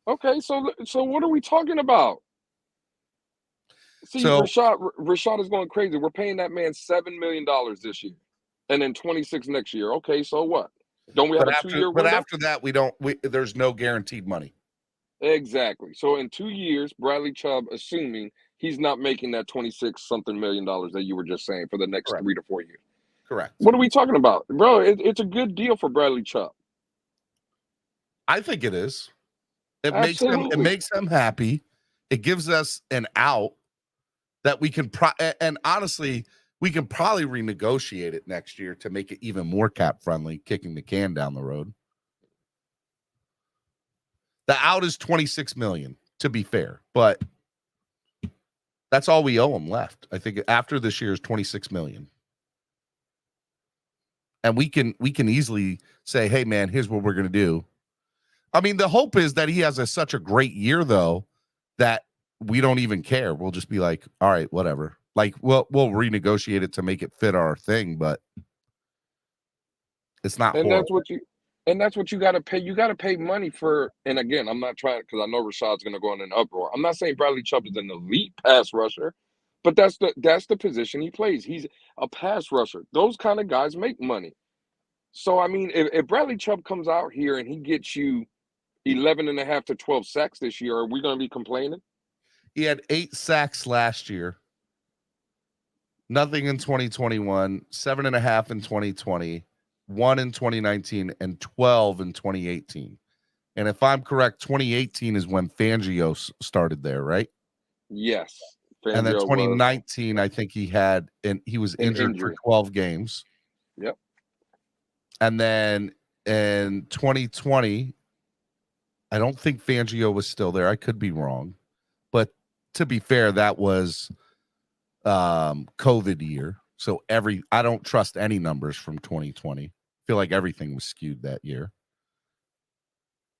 Okay, so what are we talking about? See, Rashad is going crazy. We're paying that man $7 million this year, and then 26 next year. Okay, so what? Don't we have a 2-year window? But after that, there's no guaranteed money. Exactly. So in 2 years, Bradley Chubb, assuming he's not making that 26-something million dollars that you were just saying for the next 3 to 4 years. Correct. What are we talking about? Bro, it's a good deal for Bradley Chubb. I think it is. It makes them happy. It gives us an out that we can and honestly, we can probably renegotiate it next year to make it even more cap friendly, kicking the can down the road. The out is $26 million, to be fair, but that's all we owe him left. I think after this year is $26 million. And we can easily say, hey man, here's what we're going to do. I mean, the hope is that he has such a great year though, that we don't even care. We'll just be like, all right, whatever. Like we'll renegotiate it to make it fit our thing, but it's not. And that's what you got to pay. You got to pay money for. And again, I'm not trying, because I know Rashad's going to go in an uproar. I'm not saying Bradley Chubb is an elite pass rusher, but that's the position he plays. He's a pass rusher. Those kind of guys make money. So I mean, if Bradley Chubb comes out here and he gets you 11.5 to 12 sacks this year, are we going to be complaining? He had 8 sacks last year. Nothing in 2021, 7.5 in 2020, 1 in 2019, and 12 in 2018. And if I'm correct, 2018 is when Fangio started there, right? Yes. Fangio and then 2019, I think he was injured for 12 games. Yep. And then in 2020, I don't think Fangio was still there. I could be wrong. But to be fair, that was COVID year. So I don't trust any numbers from 2020. I feel like everything was skewed that year.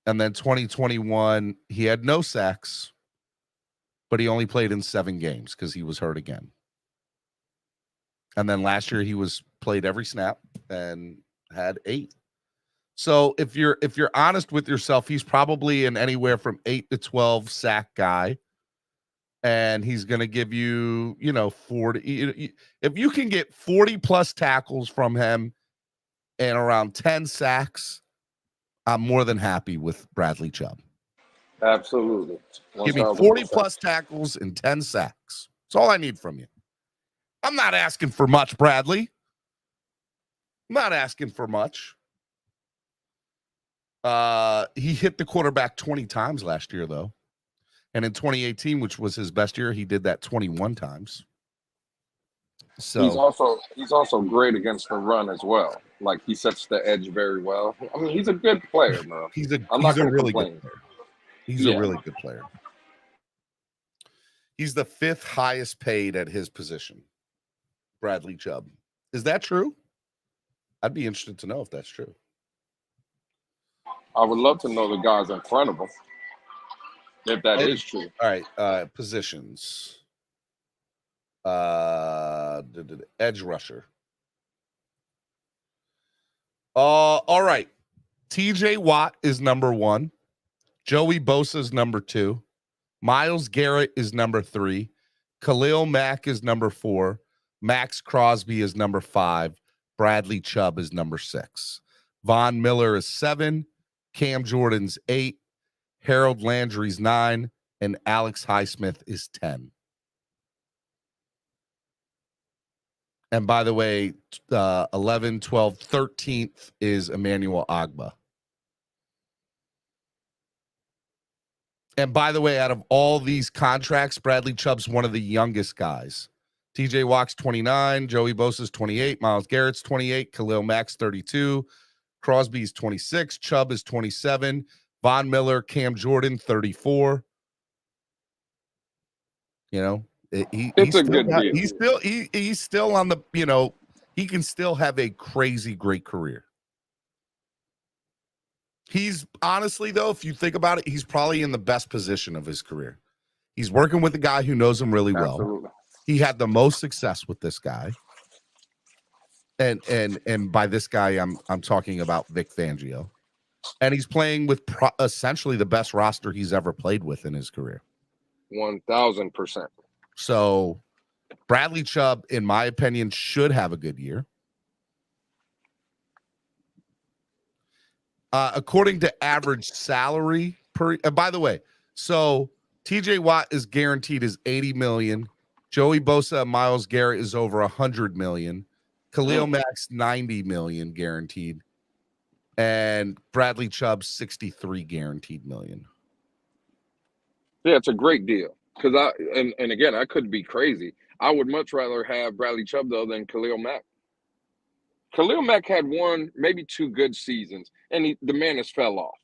And then 2021, he had no sacks, but he only played in 7 games because he was hurt again. And then last year he played every snap and had 8. So if you're honest with yourself, he's probably an anywhere from 8 to 12 sack guy. And he's going to give you, 40. If you can get 40 plus tackles from him and around 10 sacks, I'm more than happy with Bradley Chubb. Absolutely. 1, give me 40 plus tackles and 10 sacks. That's all I need from you. I'm not asking for much, Bradley. I'm not asking for much. He hit the quarterback 20 times last year, though. And in 2018, which was his best year, he did that 21 times. So he's also great against the run as well. Like he sets the edge very well. I mean, he's a good player, man. he's a complain. really good player. He's a really good player. He's the 5th highest paid at his position, Bradley Chubb. Is that true? I'd be interested to know if that's true. I would love to know the guys in front of him, if that is true. All right, positions. Edge rusher. All right. TJ Watt is number 1. Joey Bosa is number 2. Myles Garrett is number 3. Khalil Mack is number 4. Max Crosby is number 5. Bradley Chubb is number 6. Von Miller is 7. Cam Jordan's 8. Harold Landry's 9. And Alex Highsmith is 10. And by the way, 11, 12, 13th is Emmanuel Ogbah. And by the way, out of all these contracts, Bradley Chubb's one of the youngest guys. TJ Watt's 29, Joey Bosa's 28, Myles Garrett's 28, Khalil Mack's 32, Crosby's 26, Chubb is 27, Von Miller, Cam Jordan 34. You know, he's a good deal. He's still on the, you know, he can still have a crazy great career. He's honestly, though, if you think about it, he's probably in the best position of his career. He's working with a guy who knows him really well. Absolutely. He had the most success with this guy. And by this guy, I'm talking about Vic Fangio. And he's playing with essentially the best roster he's ever played with in his career. 1,000%. So Bradley Chubb, in my opinion, should have a good year. According to average salary per, by the way, so TJ Watt is guaranteed is $80 million. Joey Bosa and Myles Garrett is over $100 million. Khalil Mack's $90 million guaranteed. And Bradley Chubb $63 guaranteed million. Yeah, it's a great deal. Because and again, I could be crazy. I would much rather have Bradley Chubb though than Khalil Mack. Khalil Mack had 1, maybe 2 good seasons, and the man has fell off.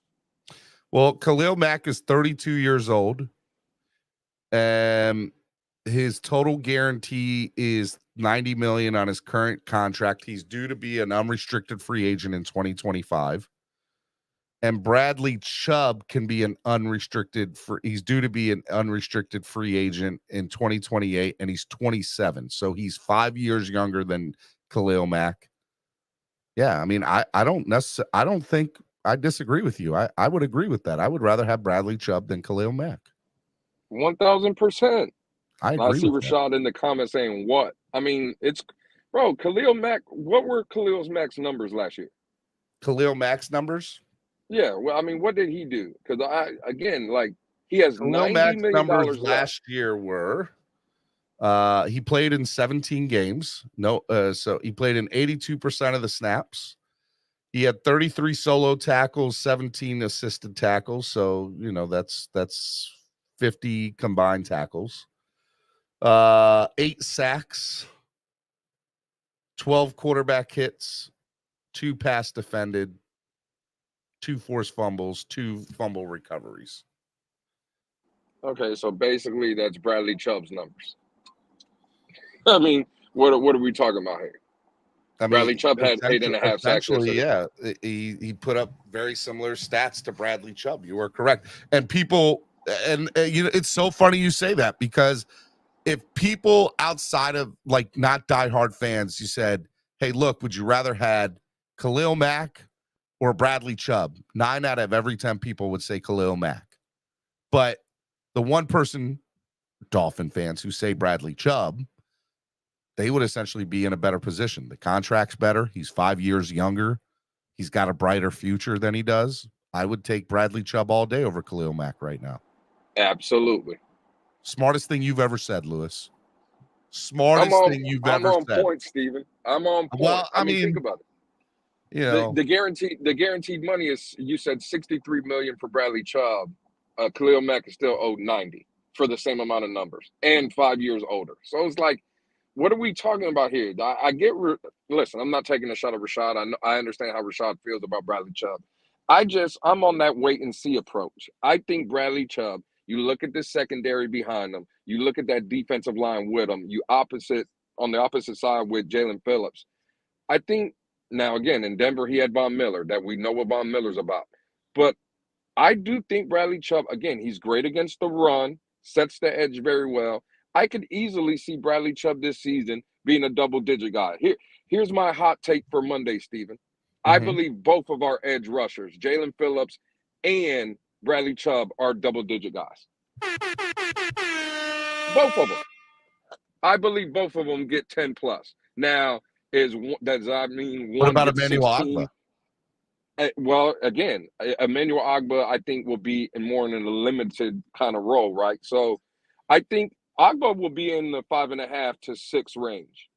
Well, Khalil Mack is 32 years old. His total guarantee is $90 million on his current contract. He's due to be an unrestricted free agent in 2025. And Bradley Chubb can be he's due to be an unrestricted free agent in 2028, and he's 27. So he's 5 years younger than Khalil Mack. Yeah, I mean, I don't think I disagree with you. I would agree with that. I would rather have Bradley Chubb than Khalil Mack. 1,000%. I see Rashad in the comments saying what? I mean, Khalil Mack, what were Khalil Mack's numbers last year? Khalil Mack's numbers? Yeah, well, I mean, what did he do? Because he has Khalil Mack's numbers last year were he played in 17 games. So he played in 82% of the snaps. He had 33 solo tackles, 17 assisted tackles. So, you know, that's 50 combined tackles. 8 sacks, 12 quarterback hits, 2 pass defended, 2 forced fumbles, 2 fumble recoveries. Okay, so basically that's Bradley Chubb's numbers. I mean, what are we talking about here? Bradley Chubb had 8.5 sacks. Yeah, he put up very similar stats to Bradley Chubb. You are correct. And people, you know, it's so funny you say that, because if people outside of like not diehard fans, you said, hey, look, would you rather had Khalil Mack or Bradley Chubb? 9 out of every 10 people would say Khalil Mack. But the one person, Dolphin fans, who say Bradley Chubb, they would essentially be in a better position. The contract's better. He's 5 years younger. He's got a brighter future than he does. I would take Bradley Chubb all day over Khalil Mack right now. Absolutely. Smartest thing you've ever said, Lewis. Smartest thing you've ever said. I'm on point, Steven. I'm on point. Well, I mean, think about it. you know, The guaranteed money is, you said 63 million for Bradley Chubb. Khalil Mack is still owed 90 for the same amount of numbers and 5 years older. So it's like, what are we talking about here? Listen, I'm not taking a shot at Rashad. I understand how Rashad feels about Bradley Chubb. I'm on that wait and see approach. I think Bradley Chubb, you look at the secondary behind him, you look at that defensive line with him, on the opposite side with Jalen Phillips. I think now, again, in Denver, he had Von Miller, that we know what Von Miller's about. But I do think Bradley Chubb, again, he's great against the run, sets the edge very well. I could easily see Bradley Chubb this season being a double-digit guy. Here's my hot take for Monday, Stephen. I believe both of our edge rushers, Jalen Phillips and Bradley Chubb, are double-digit guys. Both of them. I believe both of them get 10+. Now, does that mean one what about gets Emmanuel 16? Agba? Well, again, Emmanuel Agba, I think, will be more in a limited kind of role, right? So I think Agba will be in the 5.5 to 6 range.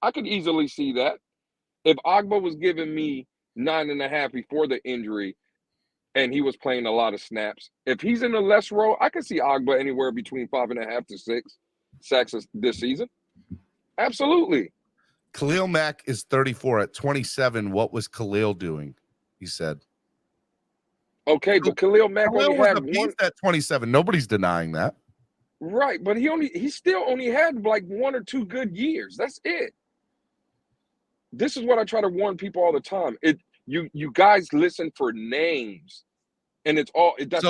I could easily see that. If Agba was giving me 9.5 before the injury and he was playing a lot of snaps, if he's in a less role, I could see Agba anywhere between 5.5 to 6 sacks this season. Absolutely. Khalil Mack is 34 at 27. What was Khalil doing? He said. Okay, but Khalil Mack only was had a beast at 27. Nobody's denying that. Right, but he still only had like 1 or 2 good years. That's it. This is what I try to warn people all the time. You guys listen for names, and that's all it is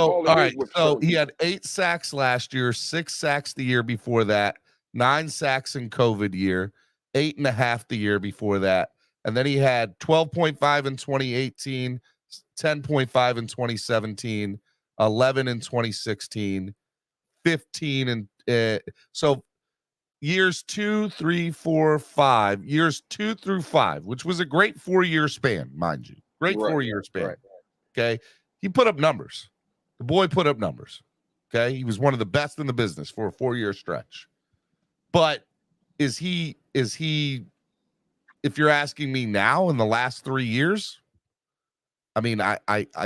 with so he people. had 8 sacks last year, 6 sacks the year before that, 9 sacks in COVID year, 8.5 the year before that, and then he had 12.5 in 2018, 10.5 in 2017, 11 in 2016, 15 and so years 2, 3, 4, 5, years 2 through 5, which was a great 4-year span, mind you. Great 4-year span. Right. Okay. He put up numbers. The boy put up numbers. Okay. He was one of the best in the business for a 4-year stretch. But is he, if you're asking me now in the last 3 years, I mean, I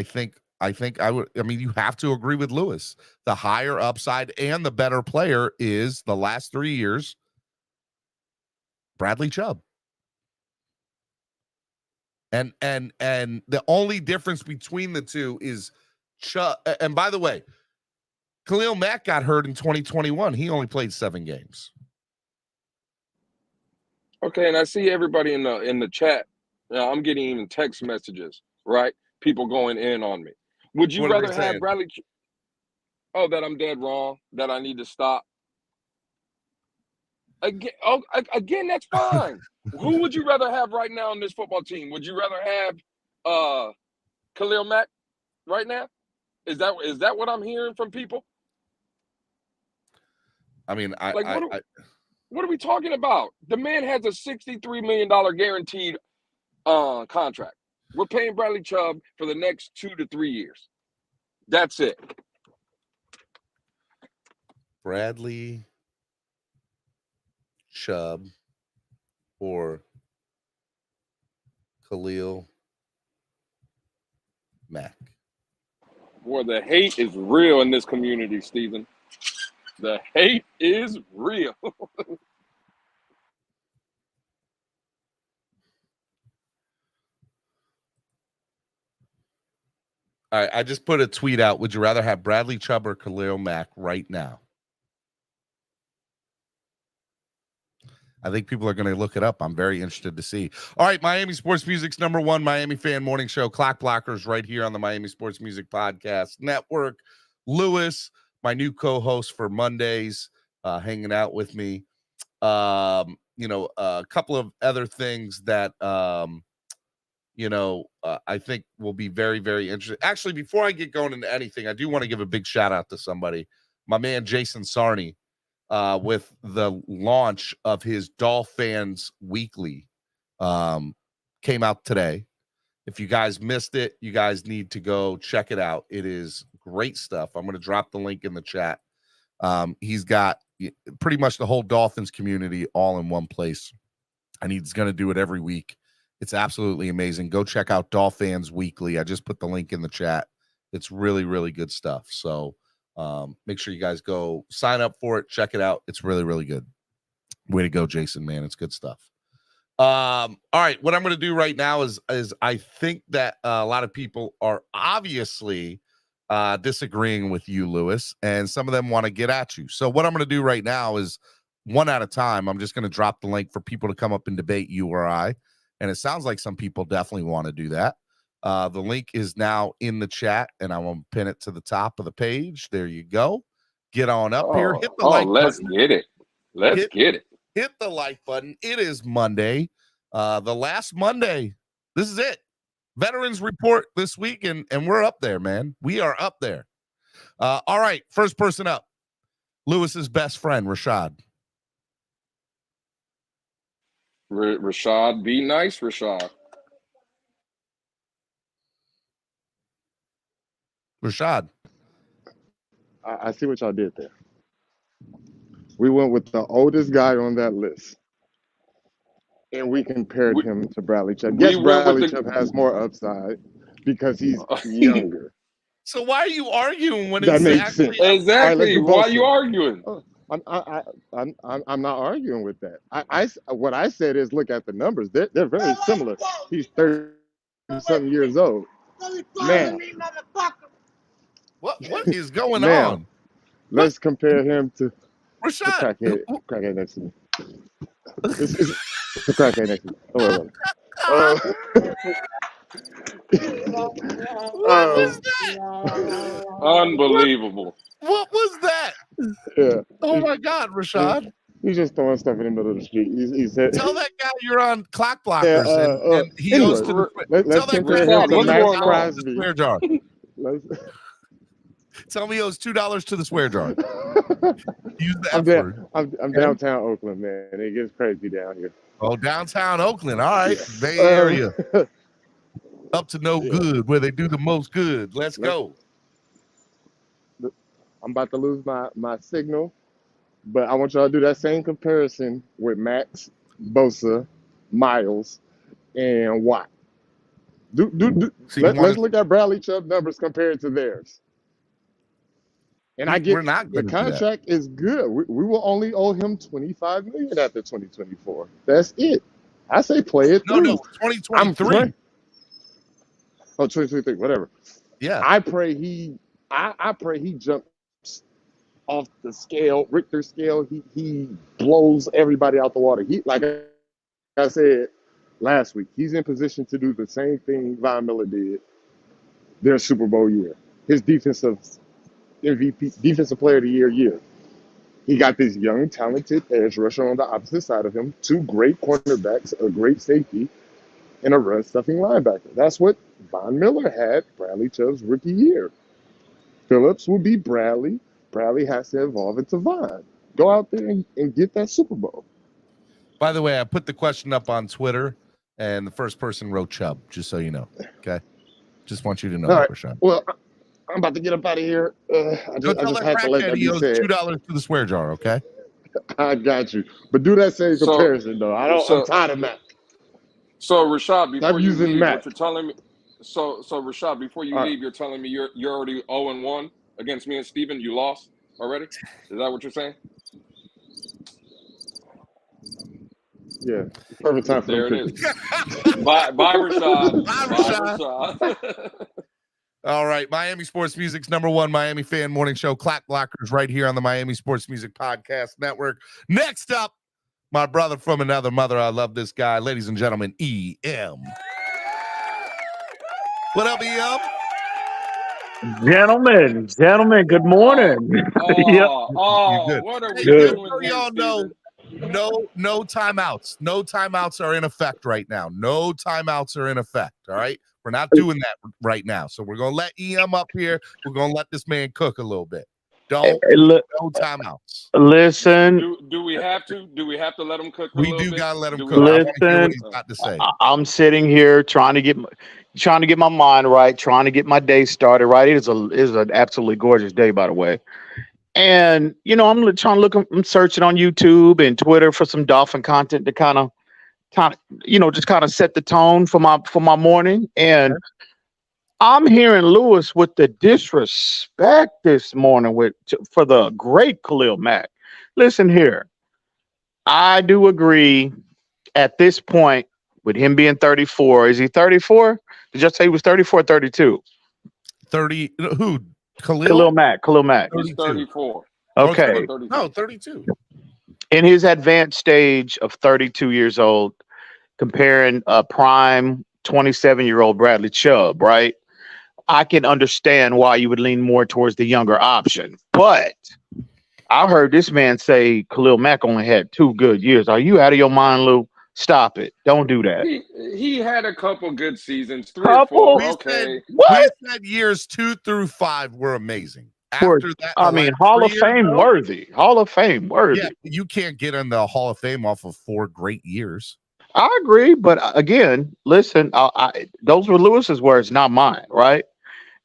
think I would. I mean, you have to agree with Lewis. The higher upside and the better player is the last 3 years, Bradley Chubb. And the only difference between the two is Chubb. And by the way, Khalil Mack got hurt in 2021. He only played 7 games. Okay, and I see everybody in the chat. Now, I'm getting even text messages, right? People going in on me. Would you rather have Bradley? That I'm dead wrong, that I need to stop? Again, that's fine. Who would you rather have right now on this football team? Would you rather have Khalil Mack right now? Is that what I'm hearing from people? I mean, what are we talking about? The man has a $63 million guaranteed contract. We're paying Bradley Chubb for the next 2 to 3 years. That's it. Bradley Chubb or Khalil Mack. Boy, the hate is real in this community, Stephen. The hate is real. All right, I just put a tweet out. Would you rather have Bradley Chubb or Khalil Mack right now? I think people are going to look it up. I'm very interested to see. All right, Miami Sports Music's #1 Miami fan morning show, Clock Blockers, right here on the Miami Sports Music Podcast Network. Lewis, my new co-host for Mondays, hanging out with me. A couple of other things that I think will be very, very interesting. Actually, before I get going into anything, I do want to give a big shout out to somebody. My man, Jason Sarney, with the launch of his Dolphins Weekly, came out today. If you guys missed it, you guys need to go check it out. It is great stuff. I'm going to drop the link in the chat. He's got pretty much the whole Dolphins community all in one place, and he's going to do it every week. It's absolutely amazing. Go check out Dolphins Weekly. I just put the link in the chat. It's really, really good stuff. So make sure you guys go sign up for it. Check it out. It's really, really good. Way to go, Jason, man. It's good stuff. All right. What I'm going to do right now is I think that a lot of people are obviously disagreeing with you, Lewis, and some of them want to get at you. So what I'm going to do right now is one at a time. I'm just going to drop the link for people to come up and debate you or I. And it sounds like some people definitely want to do that. The link is now in the chat, and I'm going to pin it to the top of the page. There you go. Get on up here. Hit the like let's button. get it. Let's get it. Hit the like button. It is Monday, the last Monday. This is it. Veterans Report this week, and we're up there, man. We are up there. All right, first person up. Lewis's best friend, Rashad. Rashad, be nice, Rashad. Rashad. I see what y'all did there. We went with the oldest guy on that list, and we compared him to Bradley Chubb. Yes, Bradley Chubb has more upside because he's younger. So why are you arguing when that it's makes sense? Exactly. Right, why are you arguing? I'm not arguing with that. What I said is look at the numbers. They're very similar. He's 30-something years old. Man, what is going on? Let's compare him to Rashad. The crackhead next to me. It's the crackhead next to me. Don't What was that? Unbelievable. What was that? Yeah. Oh my God, Rashad. He's just throwing stuff in the middle of the street. He said, tell that guy you're on clock blockers, and he goes to the. Let's compare him to Max Crosby. Swear jar. Tell me he owes $2 to the swear jar. Use the F word. I'm downtown Oakland, man. It gets crazy down here. Oh, downtown Oakland. All right. Bay Area. Up to no good, where they do the most good. Let's go. I'm about to lose my signal, but I want y'all to do that same comparison with Max, Bosa, Miles, and Watt. Let's look at Bradley Chubb numbers compared to theirs. And I get the contract is good. We will only owe him $25 million after 2024. That's it. I say play it through. No, 2023. 2023, whatever. Yeah. I pray he jumps off the scale, Richter scale. He blows everybody out the water. Like I said last week, he's in position to do the same thing Von Miller did their Super Bowl year. His defensive MVP, defensive player of the year. He got this young, talented edge rusher on the opposite side of him, two great cornerbacks, a great safety, and a run-stuffing linebacker. That's what Von Miller had Bradley Chubb's rookie year. Phillips will be Bradley. Bradley has to evolve into Von. Go out there and get that Super Bowl. By the way, I put the question up on Twitter, and the first person wrote Chubb, just so you know. Okay? Just want you to know that, Rashad. Well, I'm about to get up out of here. I just had to let that be said. $2 to the swear jar, okay? I got you. But do that same comparison, though. I'm tired of Mac. So, Rashad, before you leave, Mac. what you're telling me, so Rashad, before you leave, you're telling me you're already 0-1 against me and Steven. You lost already? Is that what you're saying? Yeah. Perfect time for there it is. Bye, Rashad. Bye, Rashad. All right, Miami Sports Music's #1 Miami fan morning show, Clock Blockers, right here on the Miami Sports Music Podcast Network. Next up, my brother from another mother. I love this guy. Ladies and gentlemen, EM. What up, EM? Gentlemen, good morning. What are we doing here, y'all know, no timeouts. No timeouts are in effect right now. No timeouts are in effect, all right? We're not doing that right now. So we're going to let EM up here. We're going to let this man cook a little bit. No timeouts. Listen. Do we have to? Do we have to let him cook? We do gotta let him cook. Listen. I'm sitting here trying to get my mind right, trying to get my day started right. It is an absolutely gorgeous day, by the way. And I'm trying to I'm searching on YouTube and Twitter for some Dolphin content to kind of just kind of set the tone for my morning. And I'm hearing Lewis with the disrespect this morning for the great Khalil Mack. Listen here, I do agree at this point with him being 34. Is he 34? Did you say he was 34 or 32? 30. Who? Khalil Mack. He's 34. Okay. No, 32. In his advanced stage of 32 years old, comparing a prime 27-year-old Bradley Chubb, right? I can understand why you would lean more towards the younger option. But I heard this man say Khalil Mack only had 2 good years. Are you out of your mind, Lou? Stop it. Don't do that. He had a couple good seasons, 3 or 4. Okay. We said years 2 through 5 were amazing. After that, Hall of Fame worthy. Hall of Fame worthy. Yeah, you can't get in the Hall of Fame off of 4 great years. I agree, but again, listen, those were Lewis's words, not mine, right?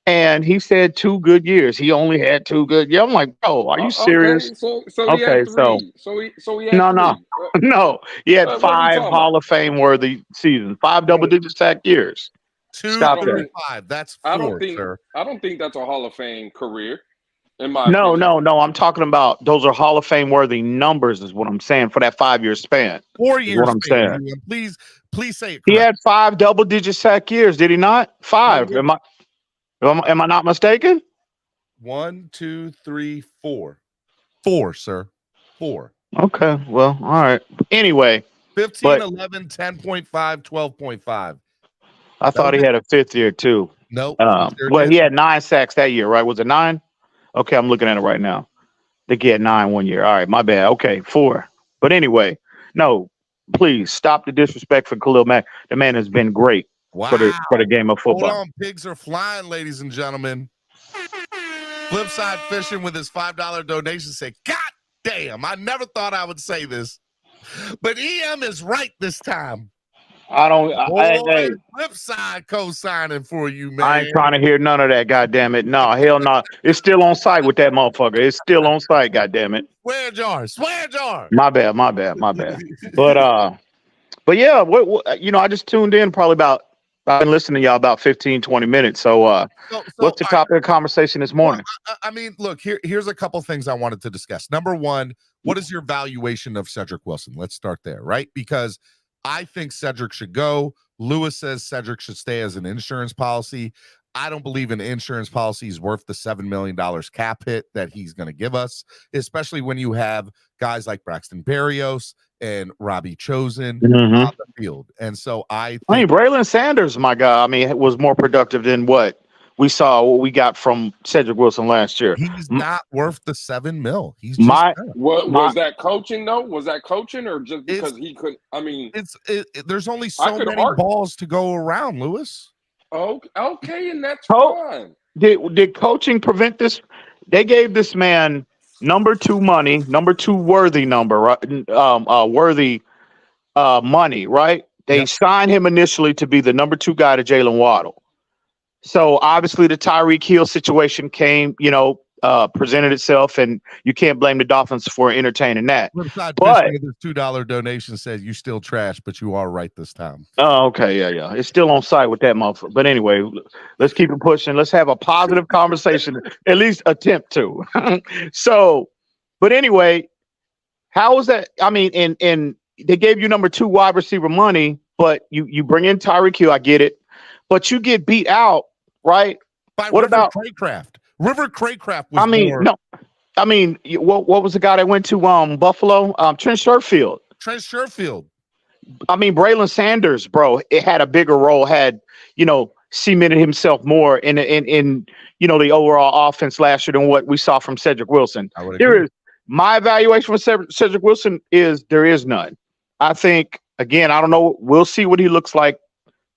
And he said 2 good years. He only had 2 good years. I'm like, bro, are you serious? Okay, so he had 3. So he had 3. No. He had 5 Hall of Fame worthy seasons, 5 double-digit sack years. 2 through 5. That's 4, sir. I don't think that's a Hall of Fame career. No, I'm talking about those are Hall of Fame worthy numbers, is what I'm saying, for that 5-year span. 4 years. What I'm saying. Please say it correct. He had 5 double-digit sack years, did he not? 5. Am I not mistaken? 1, 2, 3, 4. 4, sir. 4. Okay. Well, all right. Anyway. 15, 11, 10.5, 12.5. I thought he had a 5th year too. Nope. He had 9 sacks that year, right? Was it 9? Okay, I'm looking at it right now. I think he had 9 one year. All right, my bad. Okay, 4. But anyway, no, please stop the disrespect for Khalil Mack. The man has been great for the game of football. Hold on, pigs are flying, ladies and gentlemen. Flipside Fishing with his $5 donation say, God damn, I never thought I would say this, but EM is right this time. Flipside co-signing for you, man. I ain't trying to hear none of that, goddamn it. No, hell no. It's still on site with that motherfucker. It's still on site, goddamn it. Swear jar. My bad. But yeah, I just tuned in I've been listening to y'all about 15, 20 minutes. So what's the topic of conversation this morning? Well, look, here's a couple things I wanted to discuss. Number one, what is your valuation of Cedric Wilson? Let's start there, right? Because I think Cedric should go. Lewis says Cedric should stay as an insurance policy. I don't believe an insurance policy is worth the $7 million cap hit that he's going to give us, especially when you have guys like Braxton Berrios and Robbie Chosen on the field. And so I mean, Braylon Sanders, my guy, was more productive than what we got from Cedric Wilson last year. He's not worth the $7 million. He's was that coaching though? Was that coaching or just because he couldn't? There's only so many balls to go around, Lewis. Okay, and that's fine. Did coaching prevent this? They gave this man number 2 money, number 2 worthy number, right? Worthy money, right? They signed him initially to be the number 2 guy to Jalen Waddle. So obviously the Tyreek Hill situation came, presented itself, and you can't blame the Dolphins for entertaining that. But this $2 donation says you still trash, but you are right this time. Oh, okay, yeah. It's still on site with that motherfucker. But anyway, let's keep it pushing. Let's have a positive conversation, at least attempt to. But anyway, how was that? And they gave you number 2 wide receiver money, but you bring in Tyreek Hill. I get it, but you get beat out, right? By what about Craycraft? River Craycraft was what was the guy that went to Buffalo? Trent Sherfield. Braylon Sanders, bro, it had a bigger role, cemented himself more in the overall offense last year than what we saw from Cedric Wilson. My evaluation for Cedric Wilson is there is none. I think, again, I don't know. We'll see what he looks like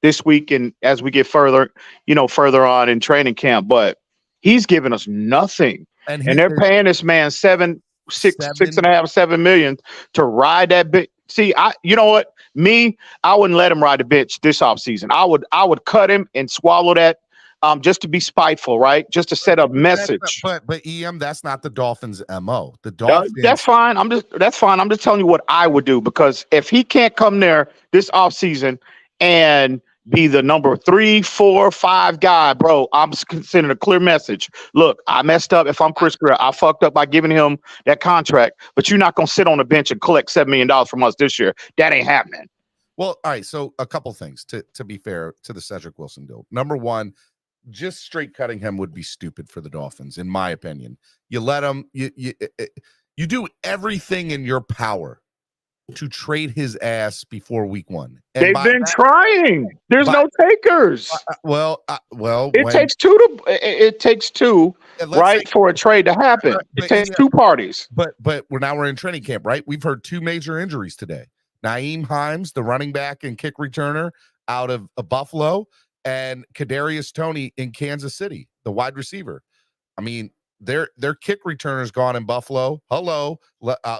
this week and as we get further on in training camp, but he's given us nothing. And they're paying this man $6.5, $7 million to ride that bitch. See, you know what? I wouldn't let him ride the bitch this offseason. I would cut him and swallow that just to be spiteful, right? Just to set a message. But EM, that's not the Dolphins' MO. The Dolphins. That's fine. That's fine. I'm just telling you what I would do, because if he can't come there this offseason and be the number 3, 4, 5 guy, bro, I'm sending a clear message. Look, I messed up. If I'm Chris Greer, I fucked up by giving him that contract, but you're not going to sit on the bench and collect $7 million from us this year. That ain't happening. Well, all right. So a couple things to be fair to the Cedric Wilson deal. Number one, just straight cutting him would be stupid for the Dolphins, in my opinion. You let him, you do everything in your power to trade his ass before week 1. And they've been trying. There's no takers. Well, it takes two, right, for a trade to happen. It takes two parties. But we're in training camp, right? We've heard 2 major injuries today. Naeem Hines, the running back and kick returner out of Buffalo, and Kadarius Toney in Kansas City, the wide receiver. I mean, their kick returners gone in Buffalo. Hello,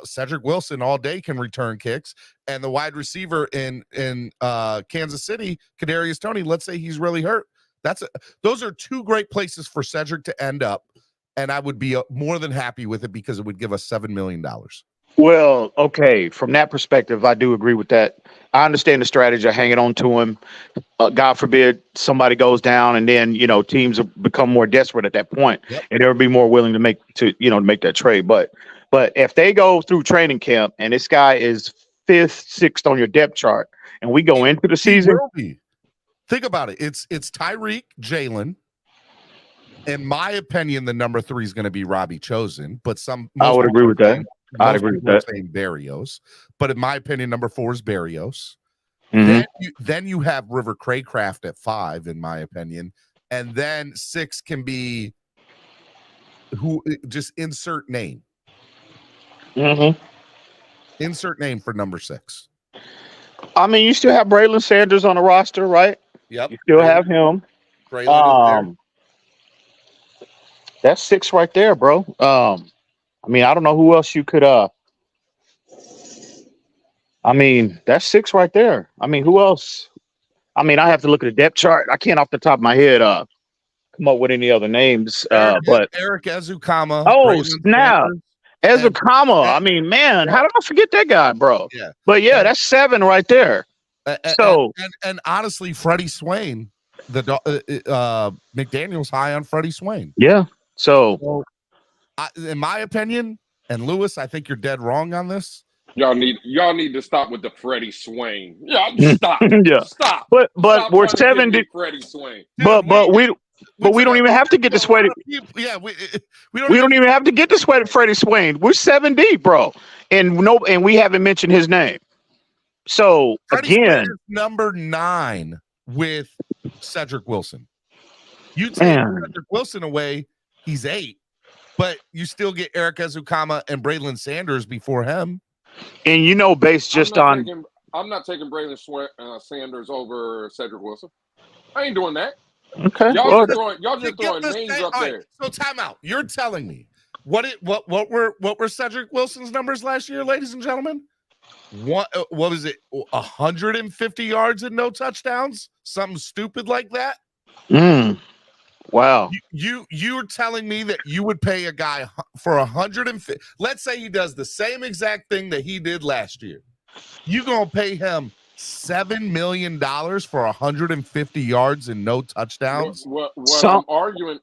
Cedric Wilson all day can return kicks, and the wide receiver in Kansas City, Kadarius Toney. Let's say he's really hurt. Those are 2 great places for Cedric to end up, and I would be more than happy with it because it would give us $7 million. Well, okay, from that perspective, I do agree with that. I understand the strategy of hanging on to him. God forbid somebody goes down, and then teams will become more desperate at that point, and they'll be more willing to make that trade. But if they go through training camp and this guy is 5th, 6th on your depth chart, and we go into the season, think about it. It's Tyreek, Jalen. In my opinion, the number 3 is going to be Robbie Chosen, but I would agree with that. I'd agree with that. Saying Berrios, but in my opinion, number 4 is Berrios. Mm-hmm. Then you have River Craycraft at 5, in my opinion, and then 6 can be who. Just insert name. Mm-hmm. Insert name for number 6. I mean, you still have Braylon Sanders on the roster, right? Yep. You still have him. That's 6 right there, bro. I mean, I don't know who else you could I mean, that's 6 right there. I mean, who else? I mean, I have to look at the depth chart. I can't off the top of my head come up with any other names. But Eric Ezukama. Oh, snap. Ezukama. I mean, man, how did I forget that guy, bro? Yeah. But yeah, that's 7 right there. And honestly, Freddie Swain, McDaniel's high on Freddie Swain. Yeah. So in my opinion, and Lewis, I think you're dead wrong on this. Y'all need to stop with the Freddie Swain. Yeah, stop. Yeah. Stop. But stop we're 70. Freddie Swain. But we don't even have to get the sweaty. Yeah, we don't even have to get the sweaty Freddie Swain. We're 7 deep, bro, and we haven't mentioned his name. So Freddie again, Swain is number 9 with Cedric Wilson. You take Cedric Wilson away, he's 8, but you still get Eric Ezukama and Braylon Sanders before him. And based just on. I'm not taking Braylon Sanders over Cedric Wilson. I ain't doing that. Okay. Y'all just throwing names up there. Right, so time out. You're telling me what were Cedric Wilson's numbers last year, ladies and gentlemen? What was it? 150 yards and no touchdowns? Something stupid like that? Wow. You're telling me that you would pay a guy for 150? Let's say he does the same exact thing that he did last year. You gonna pay him $7 million for 150 yards and no touchdowns? What I'm arguing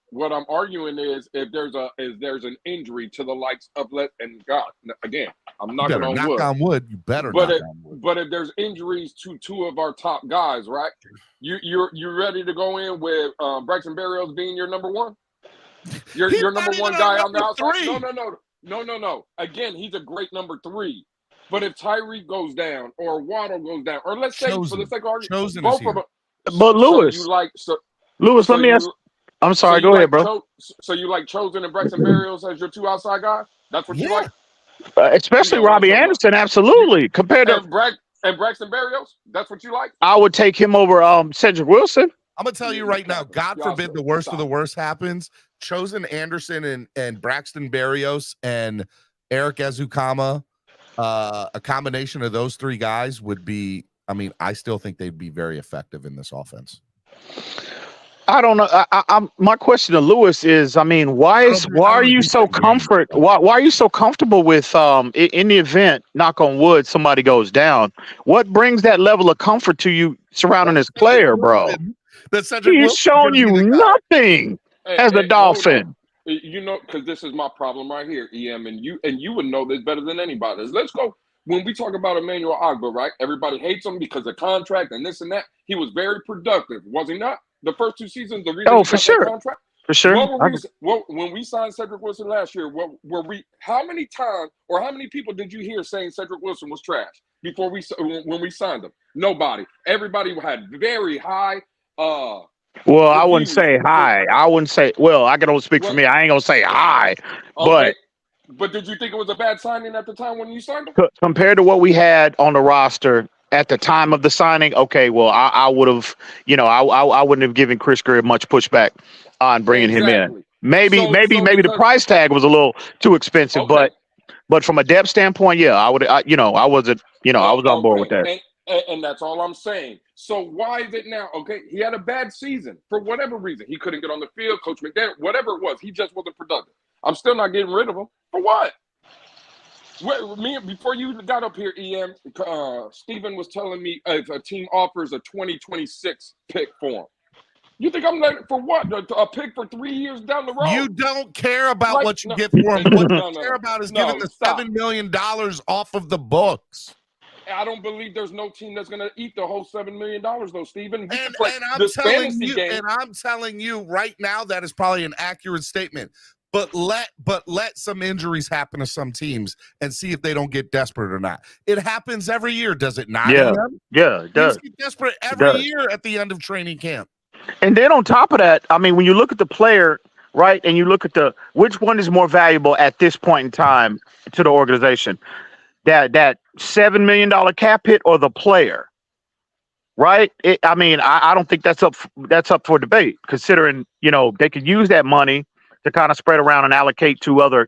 is if there's an injury to the likes of God, again, I'm not going knock on wood. You better knock on wood. But if there's injuries to 2 of our top guys, right? You're ready to go in with Braxton Berrios being your number 1? Your number 1 guy on the outside? No. Again, he's a great number 3. But if Tyreek goes down or Waddle goes down, or let's say for the sake of argument, both of them. But Lewis, Lewis, let me ask. I'm sorry. Go ahead, bro. So you like Chosen and Braxton Berrios as your 2 outside guys? That's what you like? Especially Robbie Anderson, absolutely. Compared to Braxton Berrios, that's what you like? I would take him over Cedric Wilson. I'm gonna tell you right now, God forbid the worst of the worst happens. Chosen Anderson and Braxton Berrios and Eric Ezukama. A combination of those 3 guys would be, I still think they'd be very effective in this offense. I don't know. I'm my question to Lewis is, I mean, why are you so why are you so comfortable with in the event, knock on wood, somebody goes down? What brings that level of comfort to you surrounding this player, bro? That Cedric He's Wilson's shown gonna be you the guy. nothing as a Hold Dolphin. on. You know, because this is my problem right here, EM, and you would know this better than anybody. Let's go. When we talk about Emmanuel Ogbah, right? Everybody hates him because of contract and this and that. He was very productive, was he not? The first 2 seasons, the reason he got that contract. For sure. When we signed Cedric Wilson last year, how many times or how many people did you hear saying Cedric Wilson was trash when we signed him? Nobody. Everybody had very high well, I wouldn't say high. I wouldn't say, well, I can only speak for me. I ain't gonna say high. Okay. But did you think it was a bad signing at the time when you signed him? Compared to what we had on the roster at the time of the signing, okay, well, I would have, I wouldn't have given Chris Greer much pushback on bringing him in. Maybe the price tag was a little too expensive, but from a depth standpoint, yeah, I would, I wasn't, I was on board with that. And that's all I'm saying. So why is it now? Okay, he had a bad season for whatever reason. He couldn't get on the field. Coach McDaniel, whatever it was, he just wasn't productive. I'm still not getting rid of him. For what? Before you got up here, EM, Steven was telling me if a team offers a 2026 pick for him. You think I'm letting for what? A pick for 3 years down the road? You don't care about what you get for him. What you care about is getting the $7 million off of the books. I don't believe there's no team that's going to eat the whole $7 million, though, Steven. And I'm telling you right now that is probably an accurate statement. But let some injuries happen to some teams and see if they don't get desperate or not. It happens every year, does it not? Yeah, it does. Teams get desperate every year at the end of training camp. And then on top of that, I mean, when you look at the player, right, and you look at which one is more valuable at this point in time to the organization, that $7 million cap hit or the player, right? I don't think that's up for debate, considering they could use that money to kind of spread around and allocate to other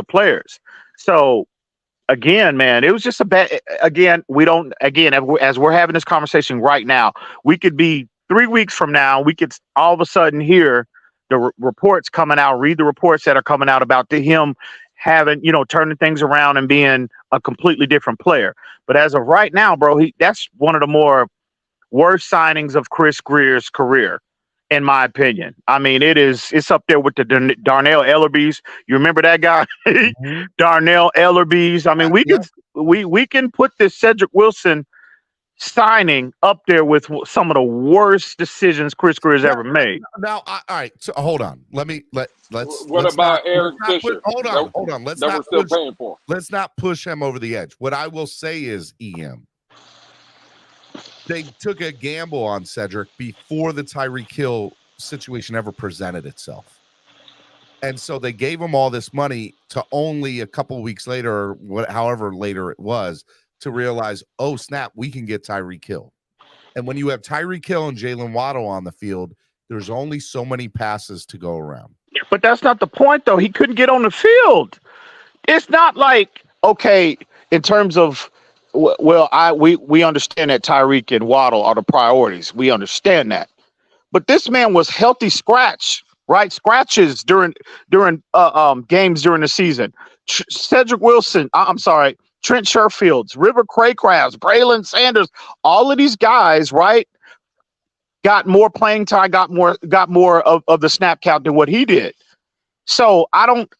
players. So again, man, it was just a bad. Again, as we're having this conversation right now, we could be 3 weeks from now. We could all of a sudden hear the reports coming out, read the reports that are coming out about him having, turning things around and being a completely different player. But as of right now, bro, that's one of the more worst signings of Chris Greer's career, in my opinion. I mean, it's up there with the Darnell Ellerbys. You remember that guy? Mm-hmm. Darnell Ellerbys. I mean, we can put this Cedric Wilson signing up there with some of the worst decisions Chris Greer has ever made. Now, all right. So hold on. Let's. What about Eric Fisher? Hold on. Let's not push him over the edge. What I will say is, EM, they took a gamble on Cedric before the Tyreek Hill situation ever presented itself. And so they gave him all this money to only a couple of weeks later, or however later it was, to realize, oh, snap, we can get Tyreek Hill. And when you have Tyreek Hill and Jalen Waddle on the field, there's only so many passes to go around. But that's not the point, though. He couldn't get on the field. It's not like, okay, in terms of, well, we understand that Tyreek and Waddle are the priorities. We understand that. But this man was healthy scratch, right? Scratches during games during the season. Cedric Wilson, Trent Sherfields, River Craycrafts, Braylon Sanders, all of these guys, right, got more playing time, got more of the snap count than what he did. So I don't,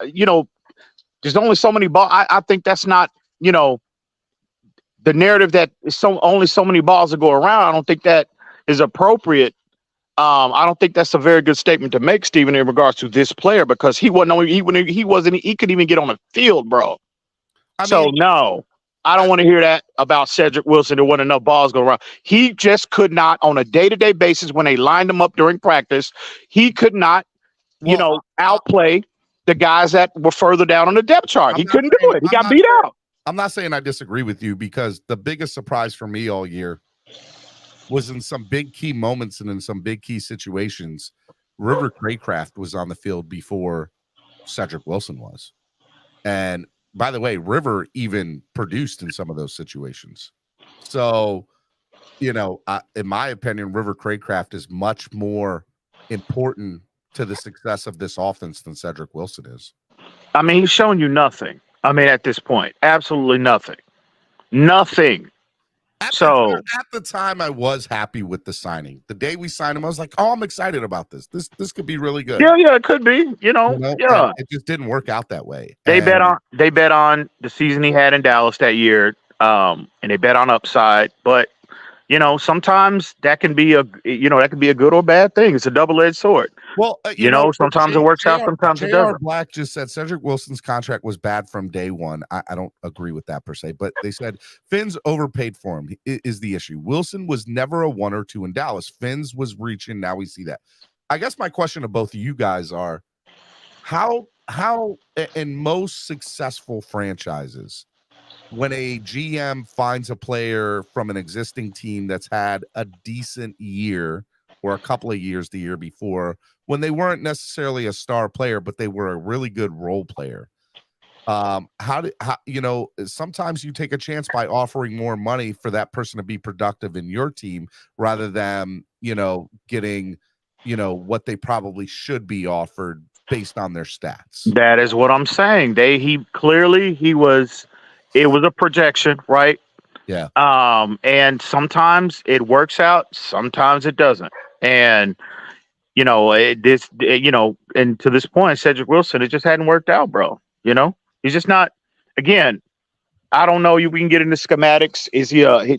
there's only so many balls. I think that's not, the narrative that only so many balls to go around. I don't think that is appropriate. I don't think that's a very good statement to make, Steven, in regards to this player, because he couldn't even get on the field, bro. No, I don't want to hear that about Cedric Wilson. There wasn't enough balls going around. He just could not, on a day-to-day basis, when they lined him up during practice, he could not, outplay the guys that were further down on the depth chart. He couldn't do it. He got beat out. I'm not saying I disagree with you, because the biggest surprise for me all year was in some big key moments and in some big key situations, River Craycraft was on the field before Cedric Wilson was. And by the way, River even produced in some of those situations. So, in my opinion, River Craycraft is much more important to the success of this offense than Cedric Wilson is. I mean, he's showing you nothing. I mean, at this point, absolutely nothing. Nothing. At the time, I was happy with the signing. The day we signed him, I was like, "Oh, I'm excited about this. This could be really good." Yeah, it could be. Yeah. It just didn't work out that way. They bet on the season he had in Dallas that year, and they bet on upside. But sometimes that can be a good or bad thing. It's a double-edged sword. Well, sometimes it works out, sometimes it doesn't. Black just said Cedric Wilson's contract was bad from day one. I don't agree with that per se, but they said Fins overpaid for him is the issue. Wilson was never a 1 or 2 in Dallas. Fins was reaching. Now we see that. I guess my question to both of you guys are, how in most successful franchises, when a GM finds a player from an existing team that's had a decent year or a couple of years the year before, when they weren't necessarily a star player, but they were a really good role player, sometimes you take a chance by offering more money for that person to be productive in your team rather than, getting, what they probably should be offered based on their stats. That is what I'm saying. It was a projection, right? Yeah. And sometimes it works out, sometimes it doesn't. And and to this point, Cedric Wilson, it just hadn't worked out, bro. He's just not. Again, I don't know. We can get into schematics. Is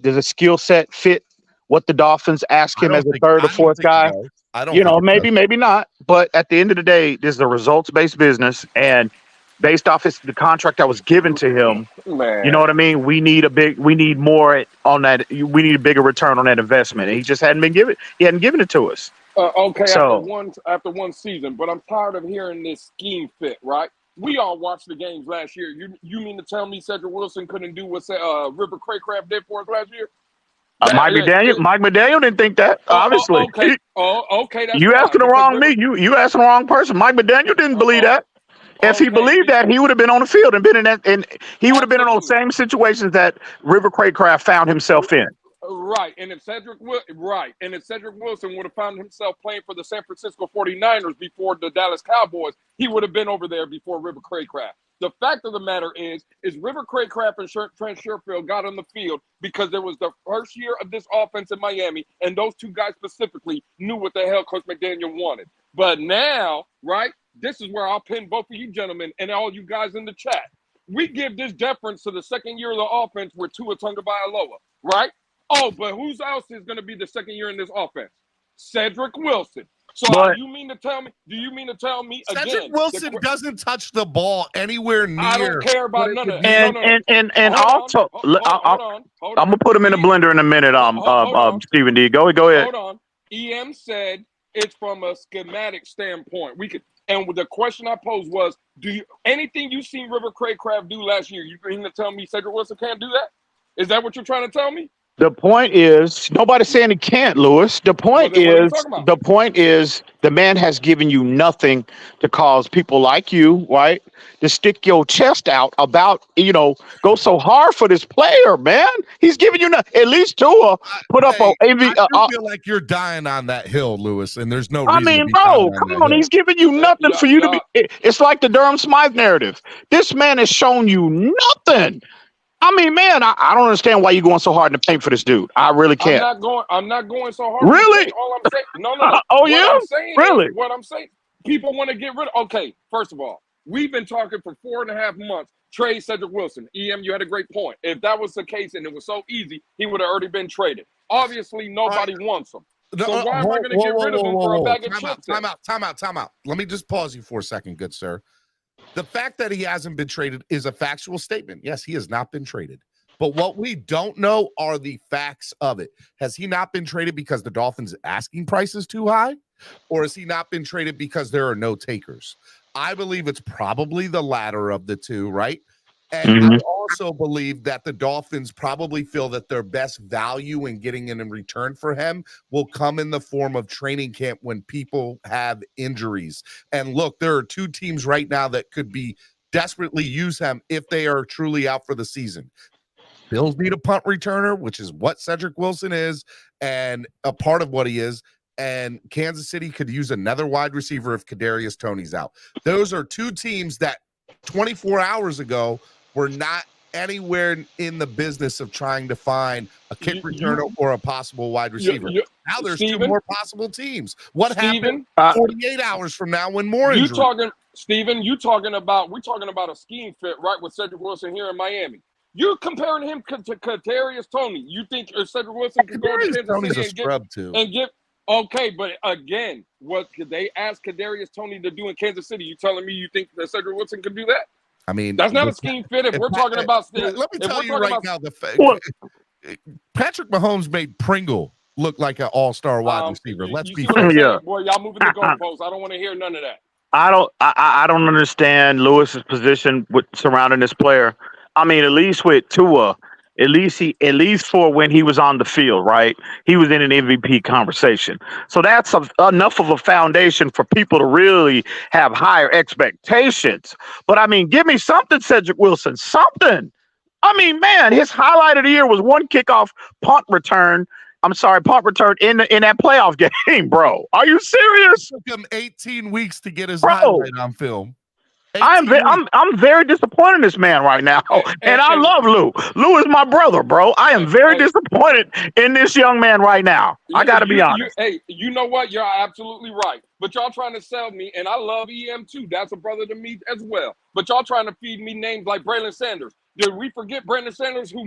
does a skill set fit what the Dolphins ask him as a third or fourth guy? I don't. Maybe not. But at the end of the day, this is a results-based business, and based off the contract that was given to him, Man. you know what I mean? We need more on that. We need a bigger return on that investment. And he just hadn't given it to us. After one season, but I'm tired of hearing this scheme fit, right? We all watched the games last year. You mean to tell me Cedric Wilson couldn't do what River Craycraft did for us last year? Mike McDaniel didn't think that, obviously. Okay. Okay. That's you asking the wrong me. You asking the wrong person. Mike McDaniel didn't believe that. If he believed that, he would have been on the field and been in that, and he would have been in those same situations that River Craycraft found himself in. Right. And if Cedric Wilson would have found himself playing for the San Francisco 49ers before the Dallas Cowboys, he would have been over there before River Craycraft. The fact of the matter is River Craycraft and Trent Sherfield got on the field because there was the first year of this offense in Miami, and those two guys specifically knew what the hell Coach McDaniel wanted. But now, right, this is where I'll pin both of you gentlemen and all you guys in the chat. We give this deference to the second year of the offense with Tua Tagovailoa, right? Oh, but whose else is going to be the second year in this offense? Cedric Wilson. So do you mean to tell me Cedric again? Wilson doesn't touch the ball anywhere near. I don't care about none of that. And also, I'm gonna put him in a blender in a minute. Stephen D. Go ahead. Hold on. EM said it's from a schematic standpoint. And the question I posed was, anything you seen River Craycraft do last year, you mean to tell me Cedric Wilson can't do that? Is that what you're trying to tell me? The point is, nobody's saying he can't, Lewis. The point is, the man has given you nothing to cause people like you, right, to stick your chest out about, go so hard for this player, man. He's giving you nothing. At least Tua put up a AV. I feel like you're dying on that hill, Lewis, and there's no reason. I mean, bro, come on. He's giving you nothing for you to be. It's like the Durham Smythe narrative. This man has shown you nothing. I mean, man, I don't understand why you're going so hard in the paint for this dude. I really can't. I'm not going so hard. Really? All I'm saying, no. Really? What I'm saying, people want to get rid of. Okay, first of all, we've been talking for 4.5 months. Trade Cedric Wilson. EM, you had a great point. If that was the case and it was so easy, he would have already been traded. Obviously, nobody wants him. So why am I going to get rid of him for a bag of chips? Time out. Let me just pause you for a second, good sir. The fact that he hasn't been traded is a factual statement. Yes, he has not been traded. But what we don't know are the facts of it. Has he not been traded because the Dolphins' asking price is too high? Or has he not been traded because there are no takers? I believe it's probably the latter of the two, right? And I also believe that the Dolphins probably feel that their best value in getting in return for him will come in the form of training camp when people have injuries. And look, there are two teams right now that could be desperately use him if they are truly out for the season. Bills need a punt returner, which is what Cedric Wilson is, and a part of what he is. and Kansas City could use another wide receiver if Kadarius Toney's out. Those are two teams that 24 hours ago were not anywhere in the business of trying to find a kick returner or a possible wide receiver. Now there's two more possible teams. What happened 48 hours from now when more injuries? We're talking about a scheme fit, right, with Cedric Wilson here in Miami. You're comparing him to Kadarius Toney. You think Cedric Wilson could go to Kansas City and get okay, but again, what could they ask Kadarius Toney to do in Kansas City? You telling me you think that Cedric Wilson could do that? I mean, that's not a scheme fit. If we're talking about, let me tell you right now, Patrick Mahomes made Pringle look like an all-star wide receiver. Let's be fair. Boy, y'all moving the goalposts. I don't want to hear none of that. I don't understand Lewis's position with surrounding this player. I mean, at least with Tua, at least for when he was on the field, right? He was in an MVP conversation. So that's enough of a foundation for people to really have higher expectations. But I mean, give me something, Cedric Wilson, something. I mean, man, his highlight of the year was one kickoff punt return in that playoff game, bro. Are you serious? It took him 18 weeks to get his highlight on film. I'm very disappointed in this man right now, and I love Lou. Lou is my brother, bro. I am very disappointed in this young man right now. I got to be honest. Hey, you know what? You're absolutely right. But y'all trying to sell me, and I love EM too. That's a brother to me as well. But y'all trying to feed me names like Braylon Sanders. Did we forget Brandon Sanders who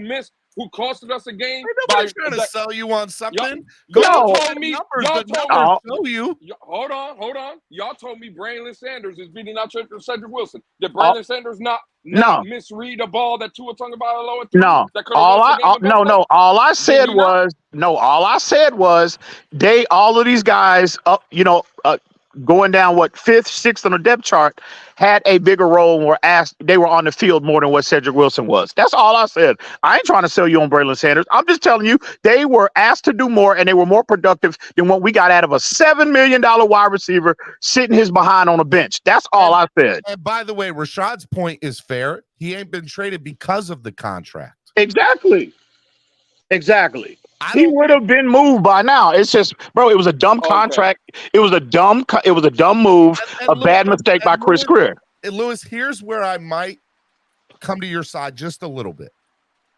costed us a game? Nobody's trying to sell you on something. Y'all told me. Hold on. Y'all told me Braylon Sanders is beating out Cedric Wilson. Did Braylon Sanders not misread a ball that Tua Tagovailoa threw? No. All I said was all of these guys going down fifth, sixth on the depth chart had a bigger role and they were on the field more than what Cedric Wilson was. That's all I said. I ain't trying to sell you on Braylon Sanders. I'm just telling you they were asked to do more and they were more productive than what we got out of a $7 million wide receiver sitting his behind on a bench. That's all I said. And by the way, Rashad's point is fair. He ain't been traded because of the contract. Exactly. He would have been moved by now. It's just, bro, it was a dumb contract. It was a dumb move, bad mistake by Chris Greer. And Lewis, here's where I might come to your side just a little bit.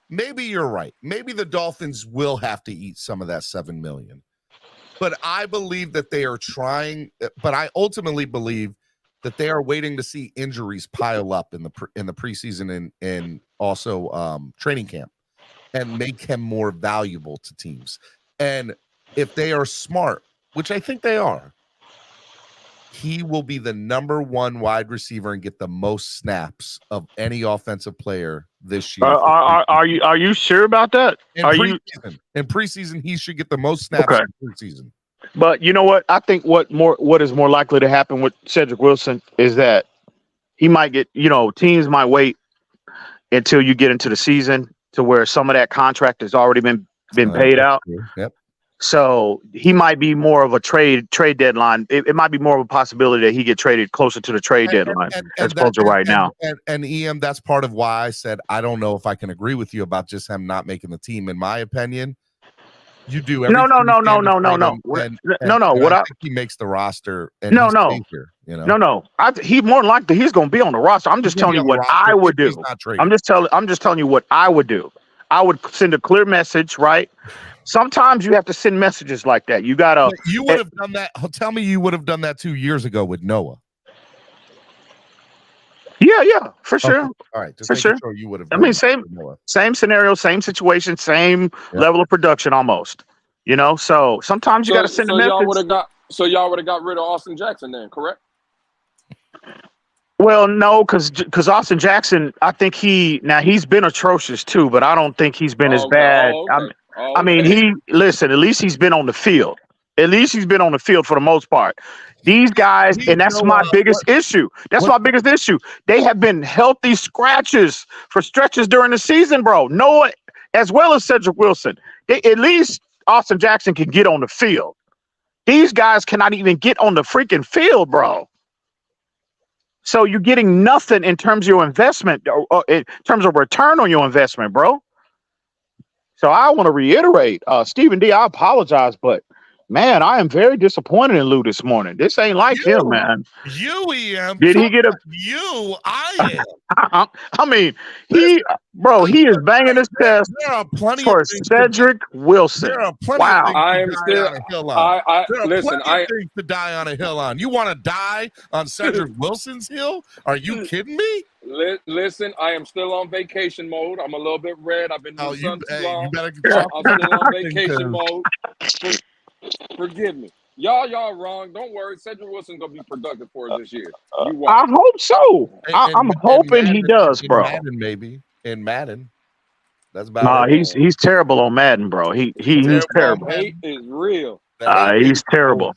Maybe you're right. Maybe the Dolphins will have to eat some of that $7 million. But I believe that they are trying, but I ultimately believe that they are waiting to see injuries pile up in the preseason and also training camp, and make him more valuable to teams. And if they are smart, which I think they are, he will be the number one wide receiver and get the most snaps of any offensive player this year. Are you sure about that? In preseason, he should get the most snaps in preseason. But you know what? I think what is more likely to happen with Cedric Wilson is that he might get, teams might wait until you get into the season to where some of that contract has already been paid out. Yep. So he might be more of a trade deadline. It might be more of a possibility that he get traded closer to the trade deadline as opposed to right now. And EM, that's part of why I said I don't know if I can agree with you about just him not making the team. In my opinion, you do everything. No. What I think he makes the roster. And here, He more than likely he's going to be on the roster. I'm just telling you what I would do. I'm just telling you what I would do. I would send a clear message, right? Sometimes you have to send messages like that. You gotta. You would have done that. Tell me, you would have done that 2 years ago with Noah. Yeah, for sure. Okay. All right, for sure. You would have. I mean, same scenario, same situation, same level of production, almost. So sometimes you got to send a message. Y'all would have got rid of Austin Jackson then, correct? Well, no, because Austin Jackson, I think he's been atrocious too, but I don't think he's been as bad. I mean, at least he's been on the field. At least he's been on the field for the most part. These guys, and that's my biggest issue. My biggest issue. They have been healthy scratches for stretches during the season, bro. Noah, as well as Cedric Wilson. At least Austin Jackson can get on the field. These guys cannot even get on the freaking field, bro. So you're getting nothing in terms of your investment, or in terms of return on your investment, bro. So I want to reiterate, Stephen D, I apologize, but Man, I am very disappointed in Lou this morning. This ain't like him, man. You, EM. Did he get a? You, I am. I mean, he is banging his chest There are plenty for of things Cedric Wilson. There are plenty of things I to am die still. on a hill on. There are Listen. plenty of things to die on a hill on. You want to die on Cedric Wilson's hill? Are you kidding me? Listen, I am still on vacation mode. I'm a little bit red. I've been in the sun too long. You better I'm still on vacation mode. Forgive me. Y'all wrong. Don't worry. Cedric Wilson's going to be productive for us this year. I hope so. I'm hoping he does, bro. Madden, maybe. In Madden. That's about it. He's terrible on Madden, bro. He's terrible. Hate is real. He's terrible.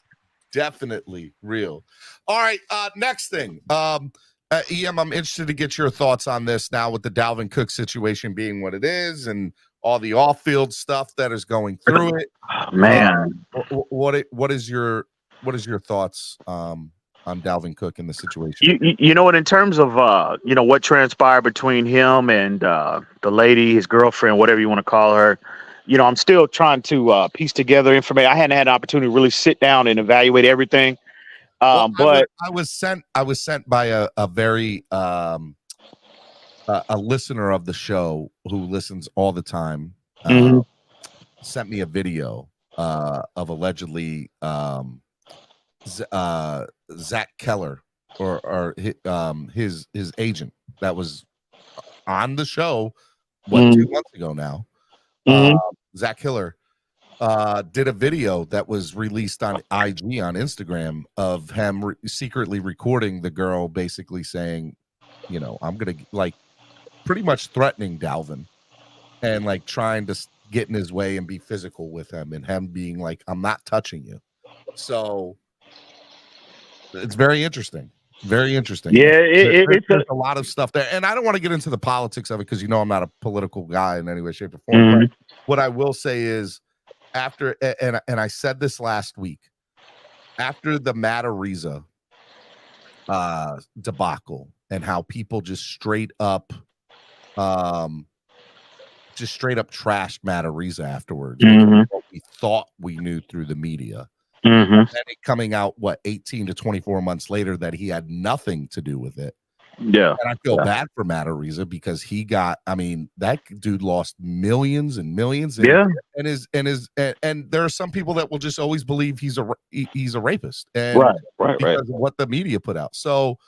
Definitely real. All right. Next thing. EM, I'm interested to get your thoughts on this now with the Dalvin Cook situation being what it is and all the off-field stuff that is going through it. Man, what is your thoughts on Dalvin Cook in the situation? You know what? In terms of what transpired between him and the lady, his girlfriend, whatever you want to call her, I'm still trying to piece together information. I hadn't had an opportunity to really sit down and evaluate everything. But I was sent by a very a listener of the show who listens all the time. Sent me a video of allegedly Zach Keller or his agent that was on the show 2 months ago now. Zach Keller did a video that was released on IG on Instagram of him secretly recording the girl basically saying, I'm going to pretty much threatening Dalvin and trying to get in his way and be physical with him and him being like, I'm not touching you. So it's very interesting. Very interesting. Yeah, there's a lot of stuff there. And I don't want to get into the politics of it because I'm not a political guy in any way, shape, or form. But what I will say is after, and I said this last week, after the Matt Ariza debacle and how people just straight up trashed Matt Ariza afterwards. What we thought we knew through the media. And it coming out 18 to 24 months later that he had nothing to do with it. Yeah. And I feel bad for Matt Ariza because he got, that dude lost millions and millions. And there are some people that will just always believe he's a rapist. And because of what the media put out. So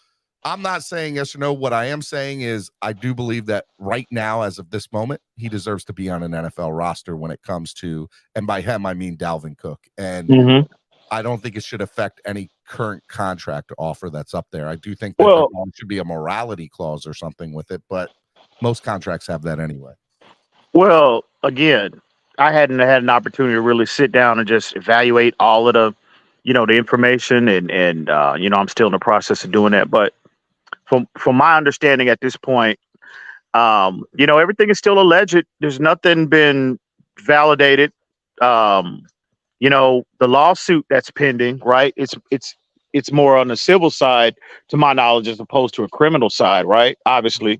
I'm not saying yes or no. What I am saying is I do believe that right now, as of this moment, he deserves to be on an NFL roster when it comes to, and by him, I mean Dalvin Cook. And I don't think it should affect any current contract offer that's up there. I do think that there should be a morality clause or something with it, but most contracts have that anyway. Well, again, I hadn't had an opportunity to really sit down and just evaluate all of the, the information and I'm still in the process of doing that. But from my understanding at this point, everything is still alleged. There's nothing been validated. The lawsuit that's pending, right? It's more on the civil side, to my knowledge, as opposed to a criminal side, right? Obviously.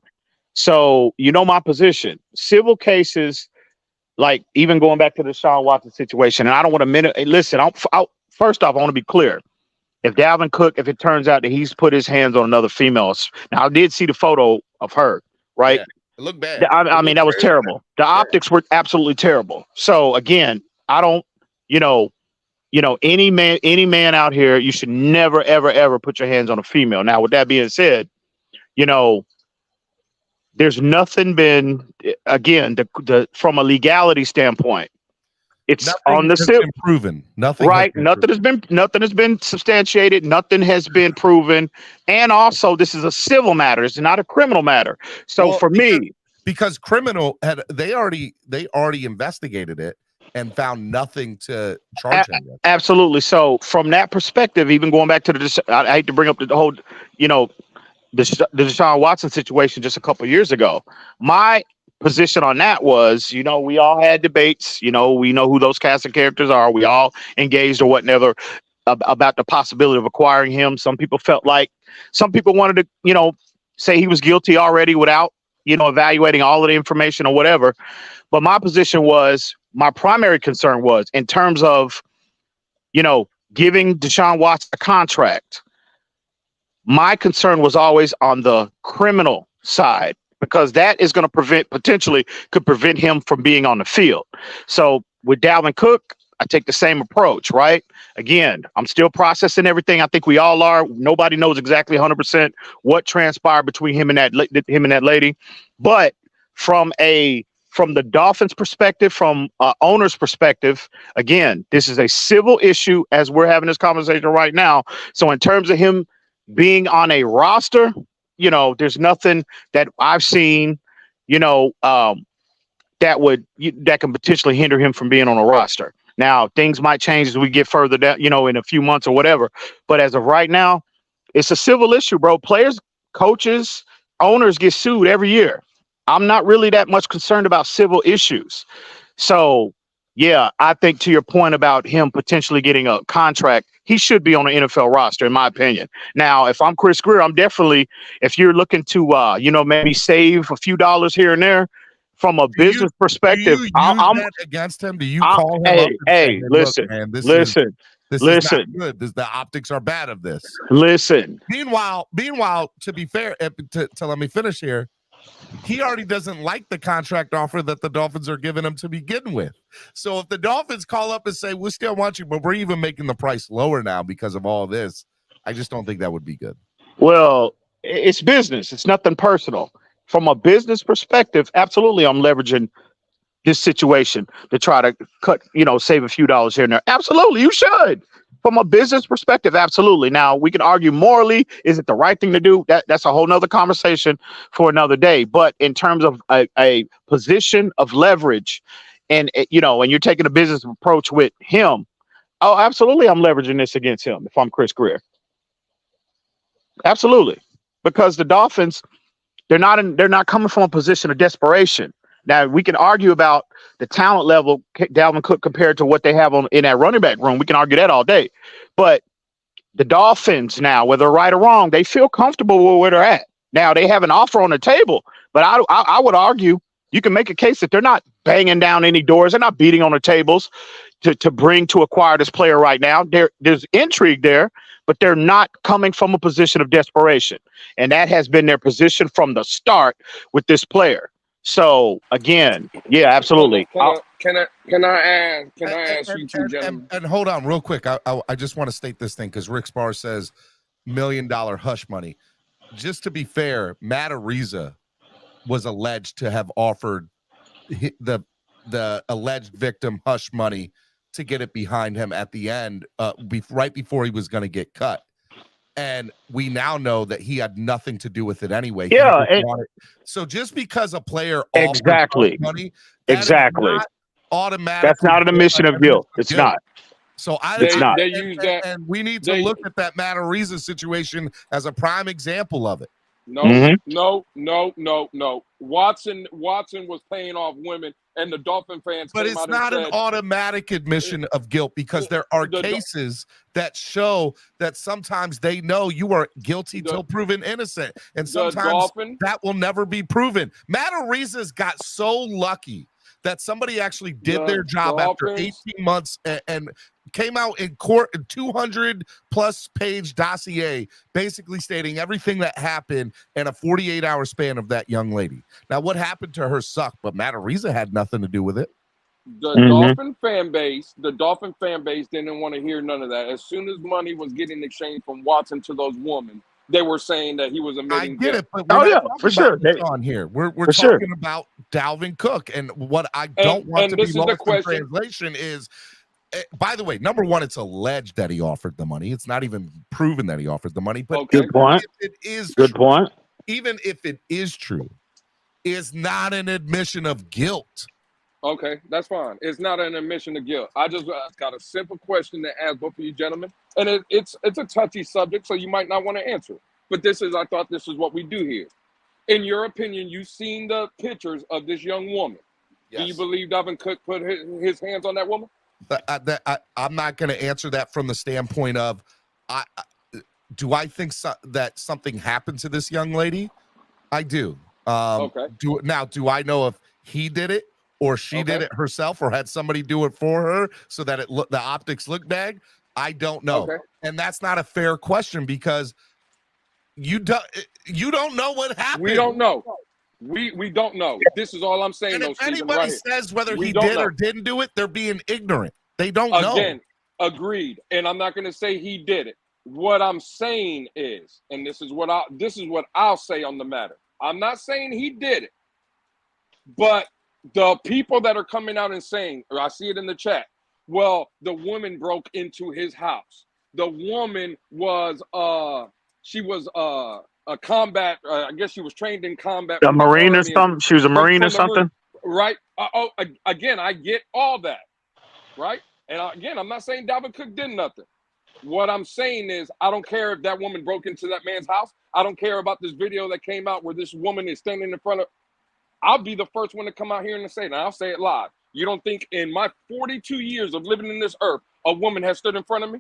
So, my position. Civil cases, even going back to the Deshaun Watson situation, and I don't want to listen, first off, I want to be clear. If Dalvin Cook, if it turns out that he's put his hands on another female, now I did see the photo of her, right? Yeah, it looked bad. That was terrible. The optics were absolutely terrible. So again, I don't, any man out here, you should never, ever, ever put your hands on a female. Now, with that being said, there's nothing been, again, from a legality standpoint, it's nothing on the civil proven. Nothing, right? Nothing has been substantiated. Nothing has been proven. And also, this is a civil matter. It's not a criminal matter. So because criminal they already investigated it and found nothing to charge him with. Absolutely. So from that perspective, even going back to I hate to bring up the whole, the Deshaun Watson situation just a couple of years ago. My position on that was, we all had debates. We know who those casting characters are. We all engaged or whatever about the possibility of acquiring him. Some people wanted to, say he was guilty already without, evaluating all of the information or whatever. But my position was, my primary concern was in terms of giving Deshaun Watson a contract. My concern was always on the criminal side, because that is going to could prevent him from being on the field. So with Dalvin Cook, I take the same approach, right? Again, I'm still processing everything. I think we all are. Nobody knows exactly 100% what transpired between him and that lady. But from the Dolphins' perspective, from owner's perspective, again, this is a civil issue as we're having this conversation right now. So in terms of him being on a roster, there's nothing that I've seen, that can potentially hinder him from being on a roster. Now, things might change as we get further down, in a few months or whatever. But as of right now, it's a civil issue, bro. Players, coaches, owners get sued every year. I'm not really that much concerned about civil issues. So, yeah, I think to your point about him potentially getting a contract, he should be on an NFL roster, in my opinion. Now, if I'm Chris Greer, I'm definitely, if you're looking to, maybe save a few dollars here and there from a business perspective, do you use that against him? Do you call him up and say, listen, man, this listen, is not good. The optics are bad of this. Listen. Meanwhile, to be fair, to let me finish here, he already doesn't like the contract offer that the Dolphins are giving him to begin with. So if the Dolphins call up and say, we still want you, but we're even making the price lower now because of all this, I just don't think that would be good. Well, it's business. It's nothing personal. From a business perspective, absolutely, I'm leveraging this situation to try to cut, save a few dollars here and there. Absolutely, you should. From a business perspective, absolutely. Now, we can argue morally, is it the right thing to do? That's a whole nother conversation for another day. But in terms of a position of leverage and you're taking a business approach with him, oh, absolutely, I'm leveraging this against him if I'm Chris Greer. Absolutely. Because the Dolphins, they're not coming from a position of desperation. Now, we can argue about the talent level, Dalvin Cook, compared to what they have in that running back room. We can argue that all day. But the Dolphins now, whether right or wrong, they feel comfortable with where they're at. Now, they have an offer on the table, but I would argue you can make a case that they're not banging down any doors. They're not beating on the tables to acquire this player right now. There's intrigue there, but they're not coming from a position of desperation. And that has been their position from the start with this player. So again, yeah, absolutely. Can I ask you two gentlemen? And hold on real quick. I just want to state this thing because Rick Spar says $1 million hush money. Just to be fair, Matt Ariza was alleged to have offered the alleged victim hush money to get it behind him at the end, right before he was going to get cut. And we now know that he had nothing to do with it anyway. Yeah. So just because a player exactly money, exactly automatic. That's not an admission of guilt. It's not. So it's not. They use that, and we need to look at that Matt Ariza situation as a prime example of it. No. Watson was paying off women, and the Dolphin fans. But it's not an automatic admission of guilt because there are cases that show that sometimes they know you are guilty till proven innocent, and sometimes that will never be proven. Matt Ariza's got so lucky that somebody actually did their job after 18 months and came out in court in 200+ page dossier, basically stating everything that happened in a 48-hour span of that young lady. Now, what happened to her sucked, but Matt Ariza had nothing to do with it. The Dolphin fan base didn't want to hear none of that. As soon as money was getting exchanged from Watson to those women, they were saying that he was admitting. I get it, but for sure. On here, we're talking about Dalvin Cook, and what I don't want to be lost in translation is. By the way, number one, it's alleged that he offered the money. It's not even proven that he offered the money. But good point. If it is good true, point. Even if it is true, it's not an admission of guilt. Okay, that's fine. It's not an admission of guilt. I just got a simple question to ask both of you gentlemen, and it's a touchy subject, so you might not want to answer it. But I thought this is what we do here. In your opinion, you've seen the pictures of this young woman. Yes. Do you believe Dalvin Cook put his hands on that woman? I'm not going to answer that from the standpoint of, do I think that something happened to this young lady? I do. Okay. Do I know if he did it or she did it herself or had somebody do it for her so that the optics look bad? I don't know. Okay. And that's not a fair question because you don't know what happened. We don't know. We don't know. This is all I'm saying, And though, if Stephen, anybody right here. says whether We he don't did know. or didn't do it, they're being ignorant. They don't know. Again, agreed. And I'm not going to say he did it. What I'm saying is, and this is what I'll say on the matter. I'm not saying he did it, but the people that are coming out and saying, or I see it in the chat, well, the woman broke into his house. The woman was she was a combat. I guess she was trained in combat. A Marine or something. She was a Marine or something. Right. Again, I get all that. Right. And again, I'm not saying Dalvin Cook did nothing. What I'm saying is, I don't care if that woman broke into that man's house. I don't care about this video that came out where this woman is standing in front of. I'll be the first one to come out here and say it, and I'll say it live. You don't think in my 42 years of living in this earth, a woman has stood in front of me?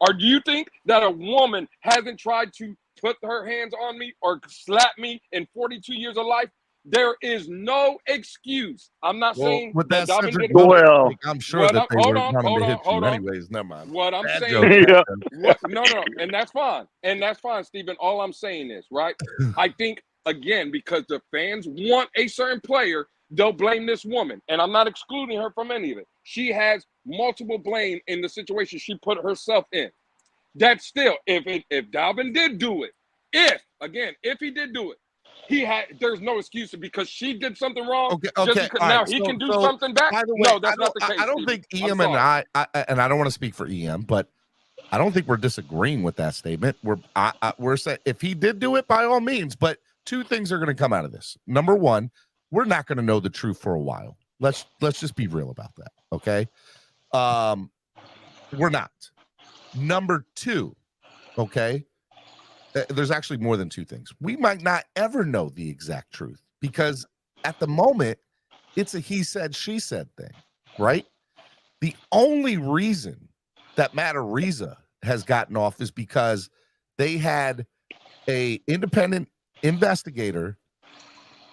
Or do you think that a woman hasn't tried to put her hands on me or slap me in 42 years of life? There is no excuse. I'm not saying with that that Dalvin did it. Well, I'm sure that they were going to hit you hold on. anyways. Never mind. What I'm Bad saying, joke. no, and that's fine, Stephen. All I'm saying is, right? I think again because the fans want a certain player, they'll blame this woman, and I'm not excluding her from any of it. She has multiple blame in the situation she put herself in. That's still, if Dalvin did do it, if he did do it, there's no excuse because she did something wrong. Okay. Now he can do something back. By the way, No, that's not the case. I don't Stephen. think EM and I don't want to speak for EM, but I don't think we're disagreeing with that statement. We're saying if he did do it, by all means. But two things are going to come out of this. Number one, we're not going to know the truth for a while. Let's just be real about that. Okay. We're not. Number two, okay. There's actually more than two things. We might not ever know the exact truth because at the moment it's a he said, she said thing, right? The only reason that Matt Ariza has gotten off is because they had a independent investigator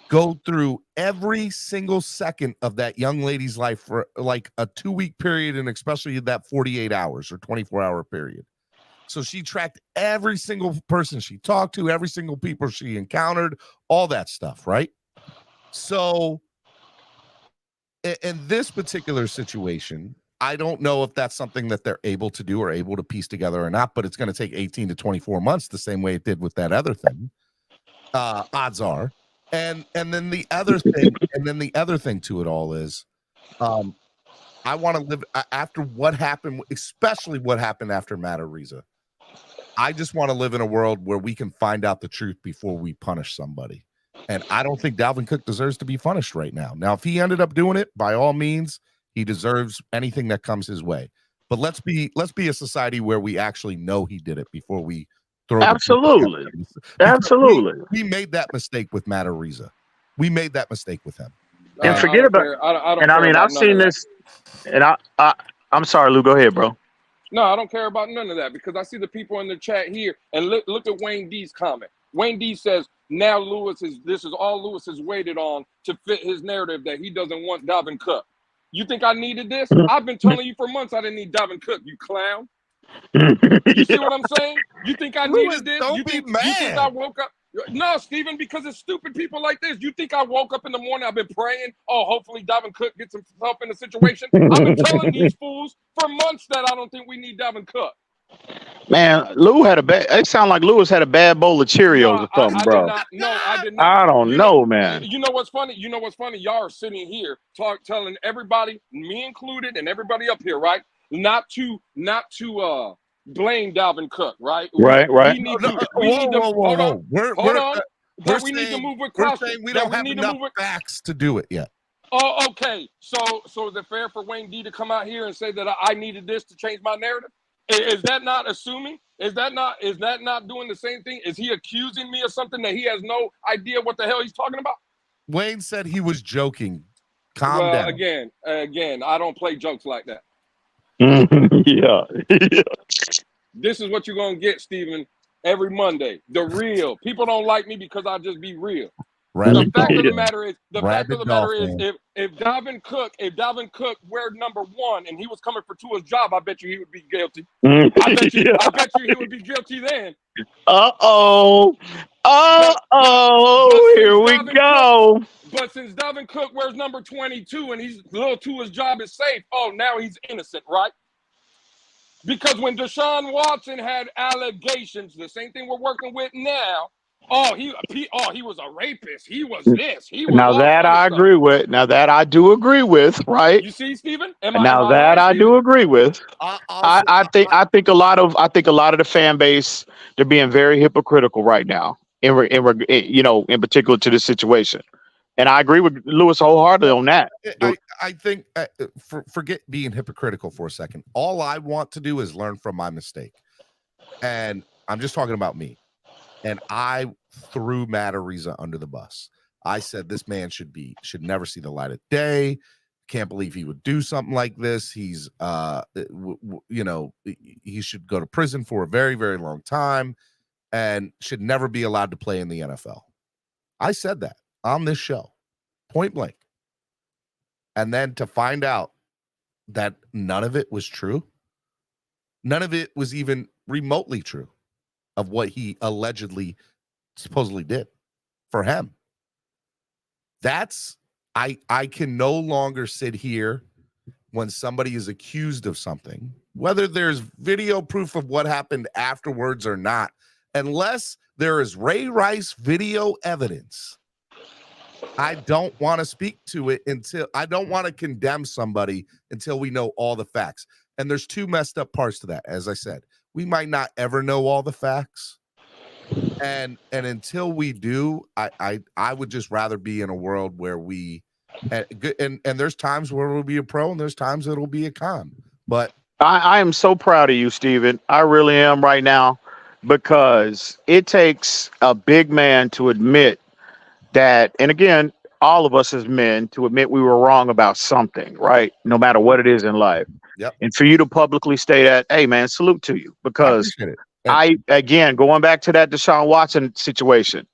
go through every single second of that young lady's life for like a 2-week period, and especially that 48 hours or 24-hour period. So she tracked every single person she talked to, every single people she encountered, all that stuff, right? So in this particular situation, I don't know if that's something that they're able to do or able to piece together or not, but it's going to take 18 to 24 months the same way it did with that other thing. Odds are. And then the other thing, to it all is I want to live after what happened, especially what happened after Matt Ariza. I just want to live in a world where we can find out the truth before we punish somebody. And I don't think Dalvin Cook deserves to be punished right now. Now, if he ended up doing it, by all means, he deserves anything that comes his way. But let's be a society where we actually know he did it before we throw. Absolutely. Absolutely. We made that mistake with Matt Ariza. We made that mistake with him. And forget about it. And I mean, I've seen this, and I'm sorry, Lou, go ahead, bro. No, I don't care about none of that because I see the people in the chat here, and look at Wayne D's comment. Wayne D says, now this is all Lewis has waited on to fit his narrative that he doesn't want Dalvin Cook. You think I needed this? I've been telling you for months I didn't need Dalvin Cook, you clown. You see what I'm saying? You think I needed this? Don't you be think, mad. You think I woke up? No, Stephen, because it's stupid people like this. You think I woke up in the morning, I've been praying, hopefully Dalvin Cook gets himself in a situation. I've been telling these fools for months that I don't think we need Dalvin Cook. Man, Lou had it sounded like Lewis had a bad bowl of Cheerios or something, bro. I did not. I don't know, man. You know what's funny? Y'all are sitting here telling everybody, me included, and everybody up here, right? Not to blame Dalvin Cook, right? Right. We need to hold on. We need to move with caution. We don't have enough facts to do it yet. Oh, okay. So is it fair for Wayne D to come out here and say that I needed this to change my narrative? Is that not assuming? Is that not doing the same thing? Is he accusing me of something that he has no idea what the hell he's talking about? Wayne said he was joking. Calm down. Again, I don't play jokes like that. Yeah. This is what you're gonna get, Stephen, every Monday. The real. People don't like me because I just be real. The fact of the Dolphin. matter is, Rabid Dolphin. if Dalvin Cook wear number 1 and he was coming for Tua's job, I bet you he would be guilty. I bet you he would be guilty then. Here we go. But since Dalvin Cook wears number 22 and he's little Tua's job is safe, now he's innocent, right? Because when Deshaun Watson had allegations, the same thing we're working with now. He was a rapist. He was this. He was now that I agree with. Now that I do agree with, right? You see, Steven? I do agree with. I think a lot of the fan base, they're being very hypocritical right now in particular to this situation. And I agree with Lewis wholeheartedly on that. I think forget being hypocritical for a second. All I want to do is learn from my mistake. And I'm just talking about me. And I threw Matt Ariza under the bus. I said this man should never see the light of day. Can't believe he would do something like this. He's he should go to prison for a very, very long time and should never be allowed to play in the NFL. I said that on this show, point blank. And then to find out that none of it was true, none of it was even remotely true of what he supposedly did for him. That's, I can no longer sit here when somebody is accused of something, whether there's video proof of what happened afterwards or not, unless there is Ray Rice video evidence. I don't want to speak to it I don't want to condemn somebody until we know all the facts. And there's two messed up parts to that. As I said, we might not ever know all the facts. And until we do, I would just rather be in a world where and there's times where it'll be a pro and there's times it'll be a con. But I am so proud of you, Steven. I really am right now, because it takes a big man to admit that, and again, all of us as men, to admit we were wrong about something, right? No matter what it is in life. Yep. And for you to publicly say that, hey man, salute to you, because again, going back to that Deshaun Watson situation,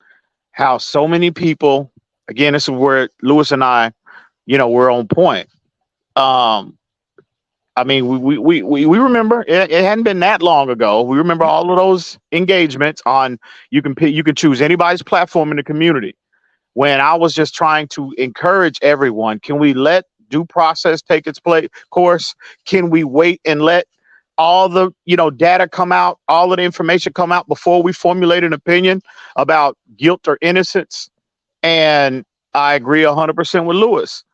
how so many people, again, this is where Lewis and I, we're on point. I mean, we remember it hadn't been that long ago. We remember all of those engagements on you can choose anybody's platform in the community. When I was just trying to encourage everyone, can we let due process take its course? Can we wait and let all the data come out, all of the information come out before we formulate an opinion about guilt or innocence? And I agree 100% with Lewis.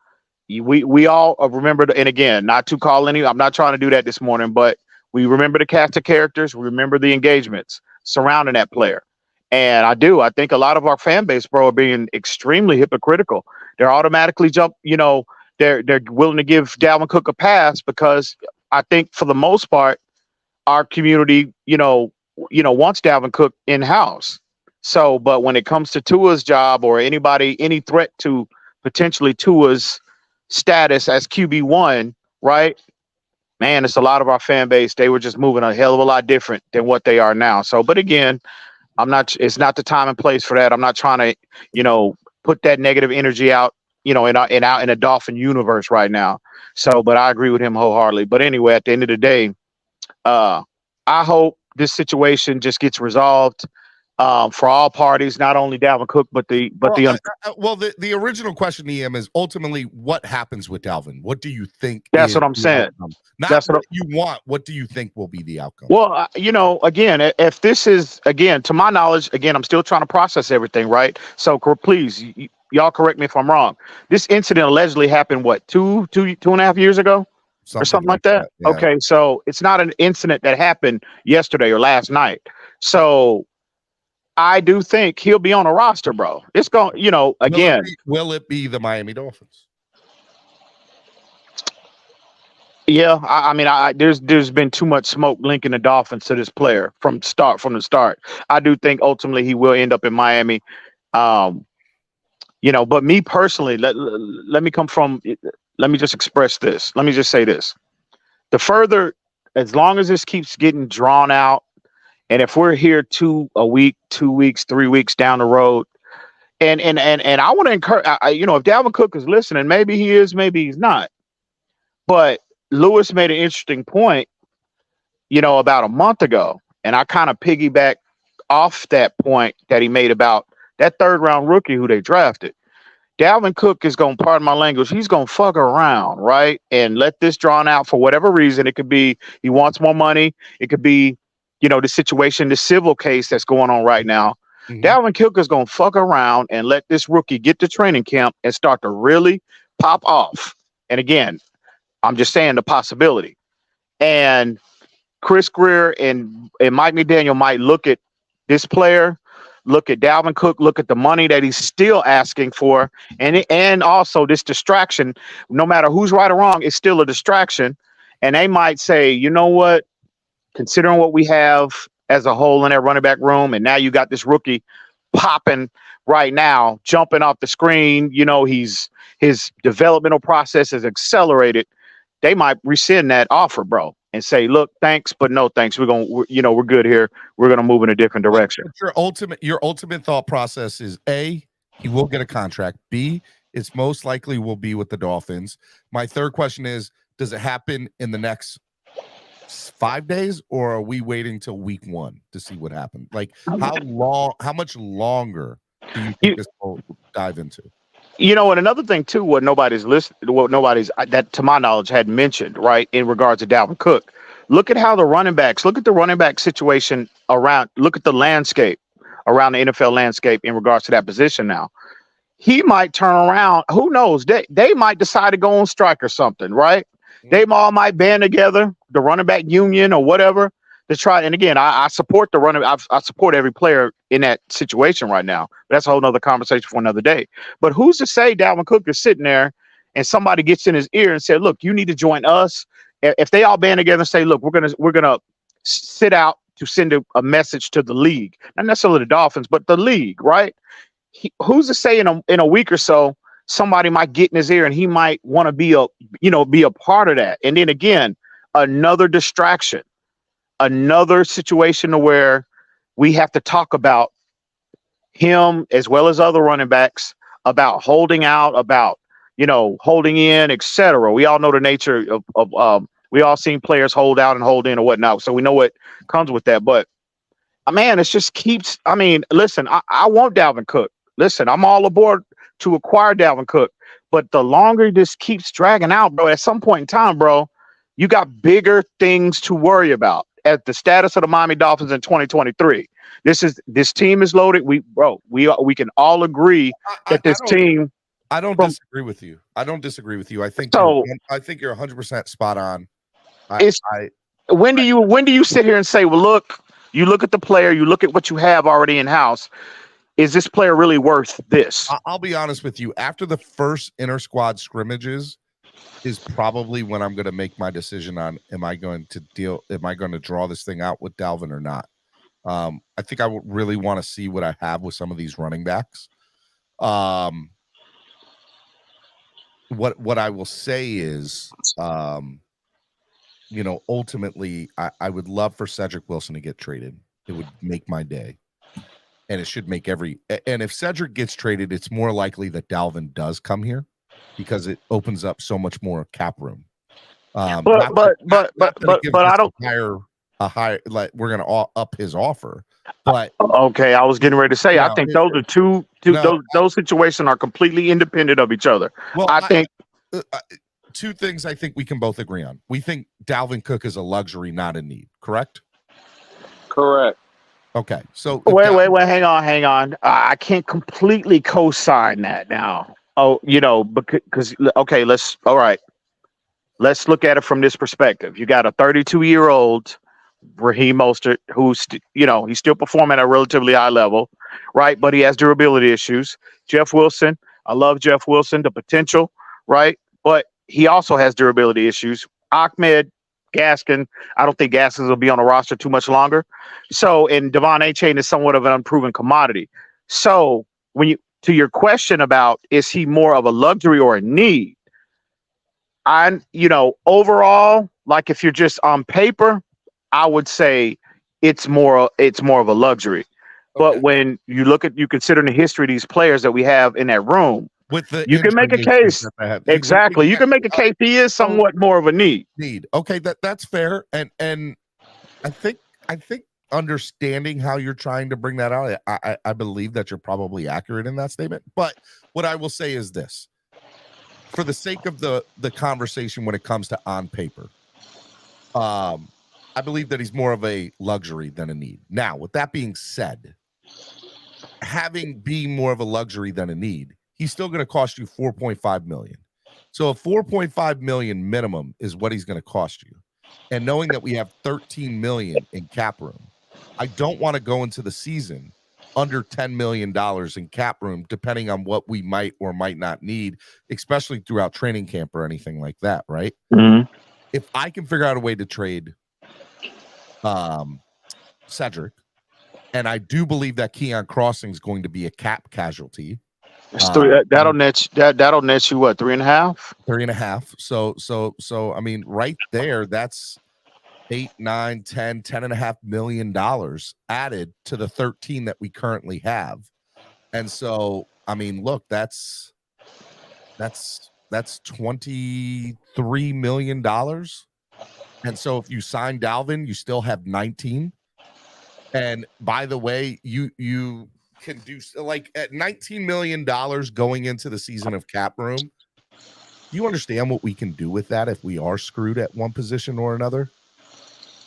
We all remember, and again, not to call I'm not trying to do that this morning, but we remember the cast of characters, we remember the engagements surrounding that player. And I think a lot of our fan base, bro, are being extremely hypocritical. They're automatically they're willing to give Dalvin Cook a pass because I think for the most part, our community, wants Dalvin Cook in-house. So, but when it comes to Tua's job or any threat to potentially Tua's status as QB1, right? Man, it's a lot of our fan base. They were just moving a hell of a lot different than what they are now. So, but again, it's not the time and place for that. I'm not trying to, put that negative energy out, in a Dolphin universe right now. So, but I agree with him wholeheartedly. But anyway, at the end of the day, I hope this situation just gets resolved for all parties, not only Dalvin Cook, the original question, EM, is ultimately what happens with Dalvin? What do you think? That's what I'm saying. Not what you want. What do you think will be the outcome? Well, again, if this is, again, to my knowledge, again, I'm still trying to process everything, right? So please, y'all correct me if I'm wrong. This incident allegedly happened, what, two and a half years ago? Or something like that? Yeah. Okay, so it's not an incident that happened yesterday or last night. So I do think he'll be on a roster, bro. It's going, again. Will it be the Miami Dolphins? Yeah, I mean, there's been too much smoke linking the Dolphins to this player from the start. I do think ultimately he will end up in Miami. But me personally, let me just express this. Let me just say this. As long as this keeps getting drawn out, and if we're here 2 weeks, 3 weeks down the road, And I want to encourage, if Dalvin Cook is listening, maybe he is, maybe he's not. But Lewis made an interesting point, about a month ago, and I kind of piggyback off that point that he made about that third round rookie who they drafted. Dalvin Cook is going to, pardon my language, he's going to fuck around, right? And let this drawn out for whatever reason. It could be he wants more money. It could be, the situation, the civil case that's going on right now. Mm-hmm. Dalvin Cook is going to fuck around and let this rookie get to training camp and start to really pop off. And again, I'm just saying the possibility. And Chris Greer and Mike McDaniel might look at this player, look at Dalvin Cook, look at the money that he's still asking for, and also this distraction. No matter who's right or wrong, it's still a distraction. And they might say, you know what, considering what we have as a whole in that running back room, and now you got this rookie popping right now, jumping off the screen, his developmental process is accelerated. They might rescind that offer, bro, and say, look, thanks, but no thanks. We're good here. We're going to move in a different direction. Your ultimate thought process is A, he will get a contract. B, it's most likely will be with the Dolphins. My third question is, does it happen in the next 5 days, or are we waiting till week 1 to see what happens? Like, how much longer do you think this will dive into? And another thing too, what nobody's that to my knowledge had mentioned, right, in regards to Dalvin Cook. Look at how the running back situation look at the landscape around the NFL landscape in regards to that position now. He might turn around. Who knows? They might decide to go on strike or something, right? Mm-hmm. They all might band together, the running back union or whatever, to try. And again, I support the running. I support every player in that situation right now. But that's a whole nother conversation for another day. But who's to say Dalvin Cook is sitting there and somebody gets in his ear and said, look, you need to join us. If they all band together and say, look, we're gonna sit out to send a message to the league, not necessarily the Dolphins, but the league, right? Who's to say in a week or so somebody might get in his ear and he might want to be a part of that. And then again, another distraction. Another situation where we have to talk about him as well as other running backs, about holding out, about, holding in, etc. We all know the nature of we all seen players hold out and hold in or whatnot. So we know what comes with that. But man, it just keeps, listen, I want Dalvin Cook. Listen, I'm all aboard to acquire Dalvin Cook. But the longer this keeps dragging out, bro, at some point in time, bro, you got bigger things to worry about. At the status of the Miami Dolphins in 2023, this team is loaded. We can all agree that this team. I don't disagree with you. I think you're 100% spot on. When do you sit here and say, well, look, you look at the player, you look at what you have already in house. Is this player really worth this? I'll be honest with you. After the first inter squad scrimmages, is probably when I'm going to make my decision on am I going to draw this thing out with Dalvin or not. I think I would really want to see what I have with some of these running backs. What I will say is, ultimately I would love for Cedric Wilson to get traded. It would make my day. And it should make and if Cedric gets traded, it's more likely that Dalvin does come here, because it opens up so much more cap room. But I don't higher like we're gonna up his offer. But okay, I was getting ready to say I think those are those situations are completely independent of each other. Well, I think two things I think we can both agree on. We think Dalvin Cook is a luxury, not a need. Correct. Okay, so wait, hang on. I can't completely co-sign that now. Oh, because okay, let's look at it from this perspective. You got a 32-year-old Raheem Mostert who's he's still performing at a relatively high level, right? But he has durability issues. Jeff Wilson, I love Jeff Wilson, the potential, right? But he also has durability issues. Ahmed, Gaskin, I don't think Gaskins will be on the roster too much longer. So, and Devon Achane is somewhat of an unproven commodity. So, to your question about is he more of a luxury or a need? Overall, like if you're just on paper, I would say it's more of a luxury. But when you consider the history of these players that we have in that room, with the you can make a injury issues case. that they have. Exactly. You can make a case he is somewhat more of a need. Okay, that's fair. And I think understanding how you're trying to bring that out, I believe that you're probably accurate in that statement. But what I will say is this: for the sake of the conversation when it comes to on paper, I believe that he's more of a luxury than a need. Now, with that being said, being more of a luxury than a need, he's still going to cost you $4.5 million. So a $4.5 million minimum is what he's going to cost you. And knowing that we have $13 million in cap room, I don't want to go into the season under $10 million in cap room, depending on what we might or might not need, especially throughout training camp or anything like that, right? Mm-hmm. If I can figure out a way to trade Cedric, and I do believe that Keon Crossing is going to be a cap casualty. That'll net you what, 3.5? 3.5. So I mean, right there, that's $8, $9, $10, $10.5 million added to the 13 that we currently have. And so, I mean, look, that's $23 million. And so if you sign Dalvin, you still have 19. And by the way, you can do like at $19 million going into the season of cap room. You understand what we can do with that if we are screwed at one position or another?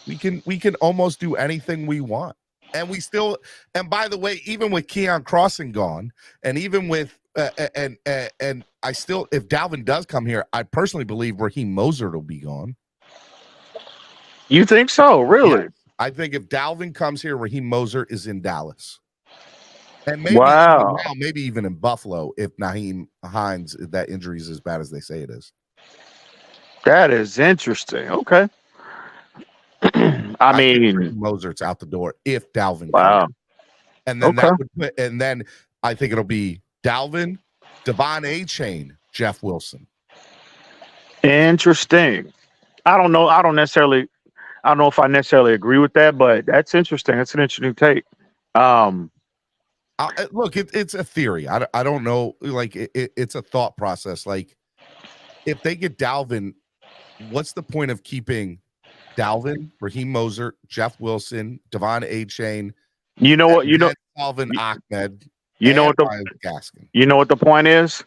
We can almost do anything we want. And we still, and by the way, even with Keon Crossing gone, and even with and I still, if Dalvin does come here, I personally believe Raheem Mostert will be gone. You think so? Really? Yeah. I think if Dalvin comes here, Raheem Mostert is in Dallas. And maybe wow. Maybe even in Buffalo if Nyheim Hines, that injury is as bad as they say it is. That is interesting. Okay. I mean, Mosert's out the door if Dalvin wow. comes. And then that would put, and then I think it'll be Dalvin, Devon A-Chain, Jeff Wilson. Interesting. I don't know. I don't know if I necessarily agree with that, but that's interesting. That's an interesting take. Look, it's a theory. I don't know. Like it's a thought process. Like if they get Dalvin, what's the point of keeping Dalvin, Raheem Mostert, Jeff Wilson, Devon A-Chain? You know what? Alvin Ahmed. You know what the point is?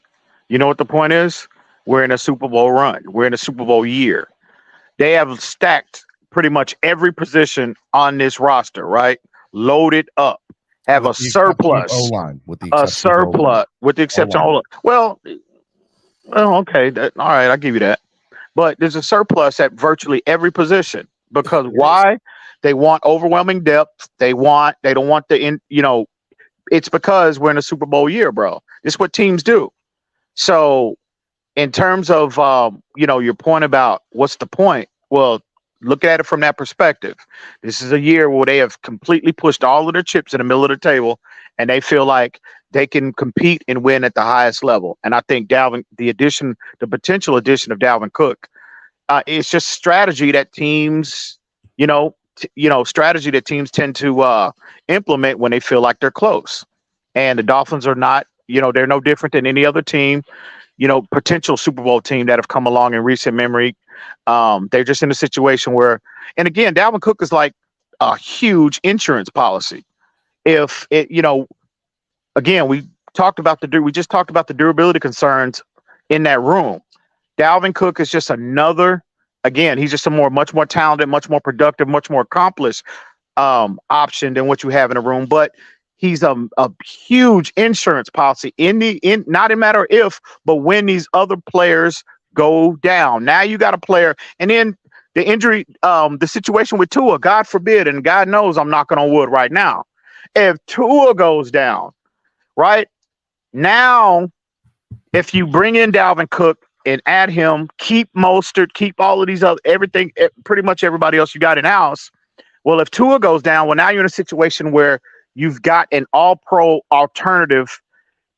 You know what the point is? We're in a Super Bowl run. We're in a Super Bowl year. They have stacked pretty much every position on this roster, right? Loaded up. Have a surplus. With the exception of O-line. Well, okay. All right, I'll give you that. But there's a surplus at virtually every position because why? They want overwhelming depth. They don't want it's because we're in a Super Bowl year, bro. It's what teams do. So in terms of, your point about what's the point? Well, look at it from that perspective. This is a year where they have completely pushed all of their chips in the middle of the table, and they feel like they can compete and win at the highest level. And I think the potential addition of Dalvin Cook, it's just strategy that teams, strategy that teams tend to implement when they feel like they're close. And the Dolphins are not, they're no different than any other team, potential Super Bowl team that have come along in recent memory. They're just in a situation where, and again, Dalvin Cook is like a huge insurance policy. If it, again, we just talked about the durability concerns in that room. Dalvin Cook is just he's just much more talented, much more productive, much more accomplished option than what you have in a room. But he's a huge insurance policy not a matter of if, but when these other players go down. Now you got a player, and then the injury, the situation with Tua, God forbid, and God knows I'm knocking on wood right now. If Tua goes down, right now, if you bring in Dalvin Cook and add him, keep Mostert, keep all of these everything, pretty much everybody else you got in house. Well, if Tua goes down, well, now you're in a situation where you've got an all-pro alternative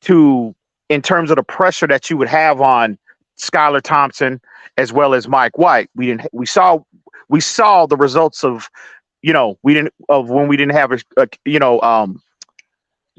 in terms of the pressure that you would have on Skylar Thompson as well as Mike White. We saw the results of when we didn't have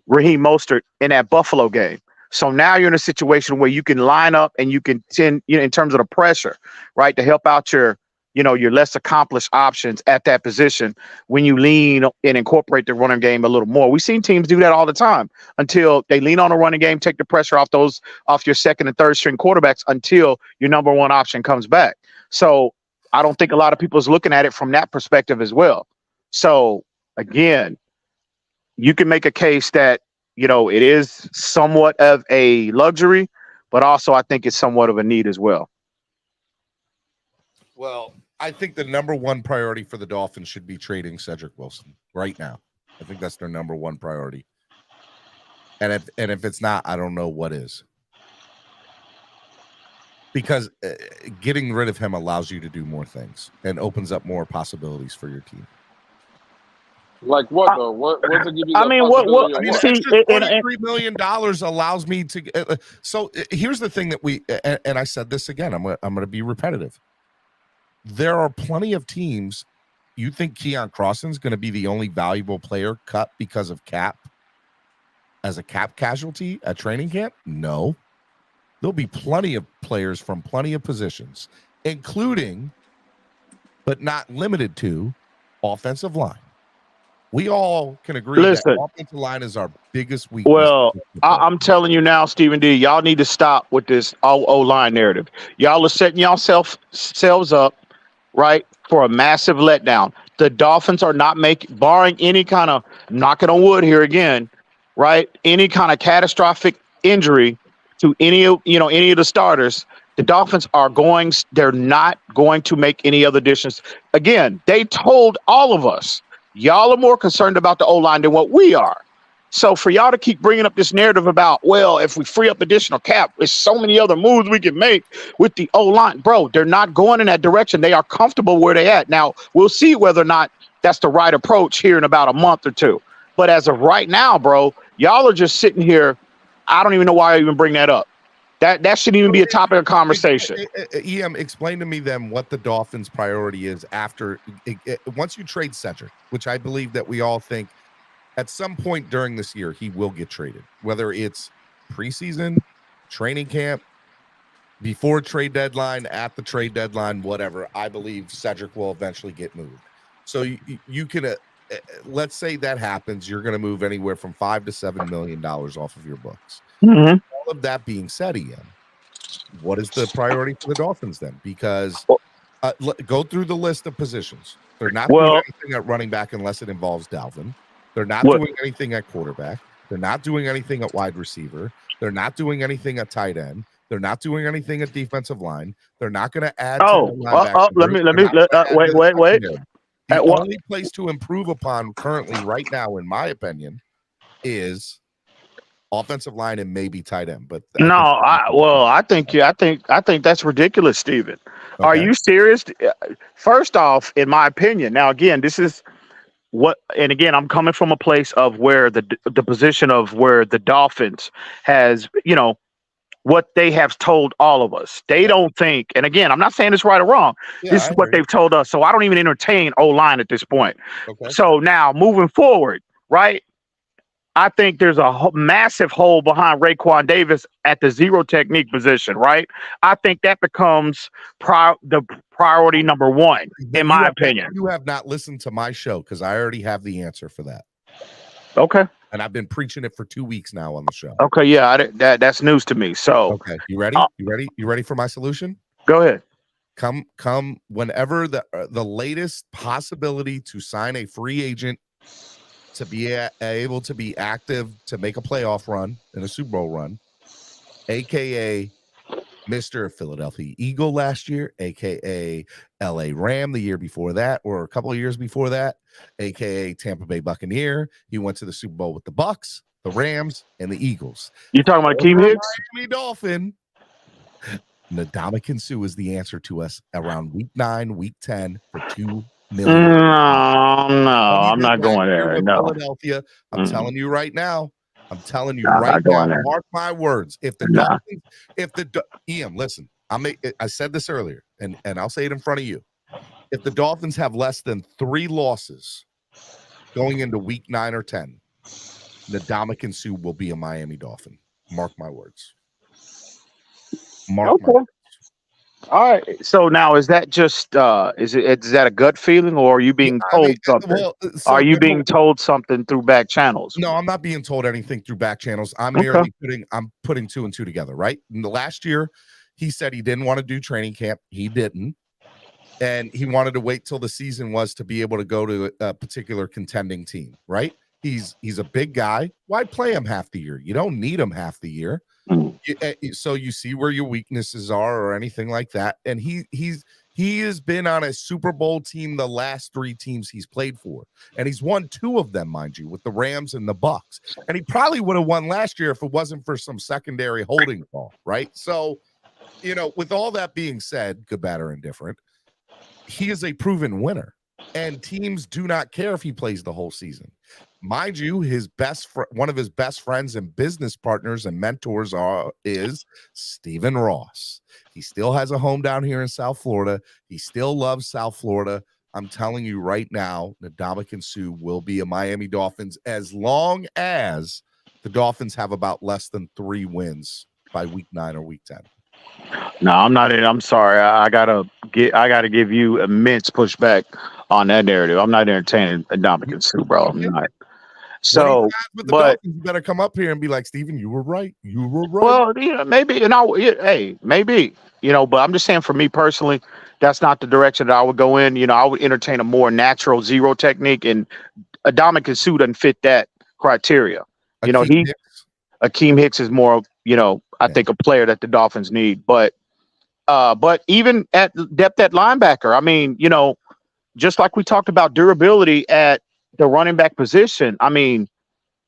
Raheem Mostert in that Buffalo game. So now you're in a situation where you can line up and you can tend, in terms of the pressure, right, to help out your less accomplished options at that position when you lean and incorporate the running game a little more. We've seen teams do that all the time until they lean on the running game, take the pressure off your second and third string quarterbacks until your number one option comes back. So I don't think a lot of people is looking at it from that perspective as well. So again, you can make a case that, it is somewhat of a luxury, but also I think it's somewhat of a need as well. Well, I think the number one priority for the Dolphins should be trading Cedric Wilson right now. I think that's their number one priority. And if it's not, I don't know what is. Because getting rid of him allows you to do more things and opens up more possibilities for your team. Like what though? What's it give you? I mean, what? $23 million allows me to. So here's the thing that and I said this again. I'm going to be repetitive. There are plenty of teams. You think Keon Crosson's going to be the only valuable player cut because of cap, as a cap casualty at training camp? No. There'll be plenty of players from plenty of positions, including, but not limited to, offensive line. We all can agree that offensive line is our biggest weakness. Well, I'm telling you now, Stephen D, y'all need to stop with this O-line narrative. Y'all are setting yourselves up, right, for a massive letdown. The Dolphins are not barring any kind of, knocking on wood here again, right, any kind of catastrophic injury to any of the starters. The Dolphins they're not going to make any other additions. Again, they told all of us, y'all are more concerned about the O-line than what we are. So for y'all to keep bringing up this narrative about, well, if we free up additional cap, there's so many other moves we can make with the O-line. Bro, they're not going in that direction. They are comfortable where they're at. Now, we'll see whether or not that's the right approach here in about a month or two. But as of right now, bro, y'all are just sitting here. I don't even know why I even bring that up. That shouldn't even be a topic of conversation. EM, explain to me then what the Dolphins' priority is after once you trade Cedric, which I believe that we all think at some point during this year he will get traded, whether it's preseason, training camp, before trade deadline, at the trade deadline, whatever. I believe Cedric will eventually get moved. So you can let's say that happens, you're going to move anywhere from $5 to $7 million off of your books. Mm-hmm. All of that being said, Ian, what is the priority for the Dolphins then? Because go through the list of positions. They're not doing anything at running back unless it involves Dalvin. They're not doing anything at quarterback. They're not doing anything at wide receiver. They're not doing anything at tight end. They're not doing anything at defensive line. They're not going to add. Wait. The only place to improve upon currently, right now, in my opinion, is offensive line and maybe tight end. But I think that's ridiculous, Steven. Okay. Are you serious? First off, in my opinion, now again, this is and again, I'm coming from a place of where the position of where the Dolphins has, what they have told all of us. They don't think, and again, I'm not saying it's right or wrong. This is what they've told us. So I don't even entertain O-line at this point. Okay. So now moving forward, right? I think there's a massive hole behind Raekwon Davis at the zero technique position, right? I think that becomes the priority number one, in my opinion. You have not listened to my show because I already have the answer for that. Okay. And I've been preaching it for 2 weeks now on the show. Okay, yeah, that's news to me. So, okay, you ready? You ready for my solution? Go ahead. Come whenever the latest possibility to sign a free agent to be able to be active to make a playoff run and a Super Bowl run, aka Mr. Philadelphia Eagle last year, aka LA Ram the year before that, or a couple of years before that, aka Tampa Bay Buccaneer. He went to the Super Bowl with the Bucks, the Rams, and the Eagles. You talking about Akeem Hicks? Miami Dolphin. Ndamukong Suh is the answer to us around week 9, week 10 for $2 million. No, I'm not going there. No, Philadelphia. I'm telling you right now. Right now. Mark my words. If the Dolphins, Ian, listen. I said this earlier, and I'll say it in front of you. If the Dolphins have less than 3 losses going into week 9 or 10, Ndamukong Suh will be a Miami Dolphin. Mark my words. Mark my Okay. words. All right. So now, is that just is that a gut feeling, or are you being told something? Well, so are you being told something through back channels? No, I'm not being told anything through back channels. I'm Okay. merely putting two and two together, right? In the last year, he said he didn't want to do training camp. He didn't. And he wanted to wait till the season was to be able to go to a particular contending team, right? He's a big guy. Why play him half the year? You don't need him half the year. So you see where your weaknesses are or anything like that. And he has been on a Super Bowl team the last 3 teams he's played for. And he's won 2 of them, mind you, with the Rams and the Bucks. And he probably would have won last year if it wasn't for some secondary holding call, right? So, with all that being said, good, bad, or indifferent, he is a proven winner. And teams do not care if he plays the whole season. Mind you, one of his best friends and business partners and mentors is Stephen Ross. He still has a home down here in South Florida. He still loves South Florida. I'm telling you right now, Ndamukong Suh will be a Miami Dolphins as long as the Dolphins have about less than 3 wins by week 9 or week 10. No, I'm not in. I'm sorry. I gotta give you immense pushback on that narrative. I'm not entertaining Ndamukong Suh, bro. I'm not. So, Dolphins, you better come up here and be like, Steven, you were right. You were right. Well, maybe, maybe, but I'm just saying, for me personally, that's not the direction that I would go in. I would entertain a more natural zero technique, and Ndamukong Suh doesn't fit that criteria. Akeem Hicks is more, I think a player that the Dolphins need. But even at depth at linebacker, I mean, just like we talked about durability at the running back position, I mean,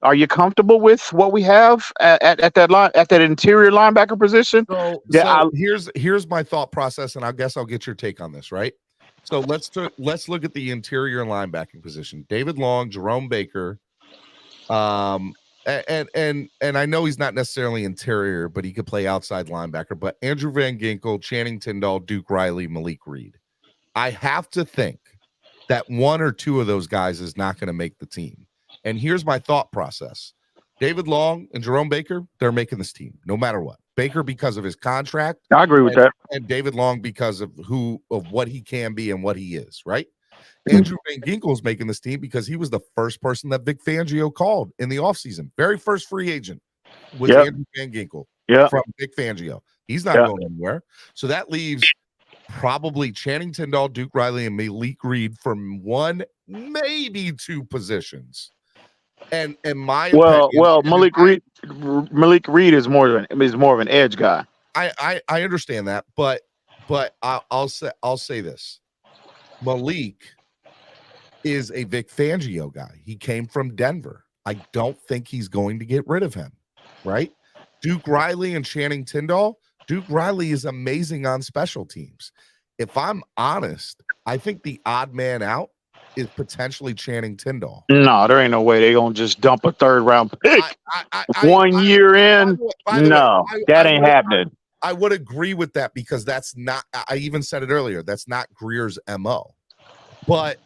are you comfortable with what we have at that interior linebacker position? So here's my thought process, and I guess I'll get your take on this, right? So let's look at the interior linebacking position. David Long, Jerome Baker, and I know he's not necessarily interior, but he could play outside linebacker. But Andrew Van Ginkel, Channing Tindall, Duke Riley, Malik Reed. I have to think that 1 or 2 of those guys is not going to make the team. And here's my thought process. David Long and Jerome Baker, they're making this team no matter what. Baker because of his contract. I agree with that. And David Long because of what he can be and what he is, right? Andrew Van Ginkel is making this team because he was the first person that Vic Fangio called in the offseason. Very first free agent was Andrew Van Ginkel from Vic Fangio. He's not going anywhere. So that leaves probably Channing Tindall, Duke Riley, and Malik Reed from 1, maybe 2 positions. And my opinion, Malik Reed is more of an edge guy. I understand that, but I'll say this. Malik is a Vic Fangio guy. He came from Denver. I don't think he's going to get rid of him, right? Duke Riley and Channing Tindall. Duke Riley is amazing on special teams. If I'm honest, I think the odd man out is potentially Channing Tindall. No, there ain't no way they're going to just dump a 3rd round pick 1 year in. No, that ain't happening. I would agree with that because that's not, I even said it earlier, that's not Greer's MO. But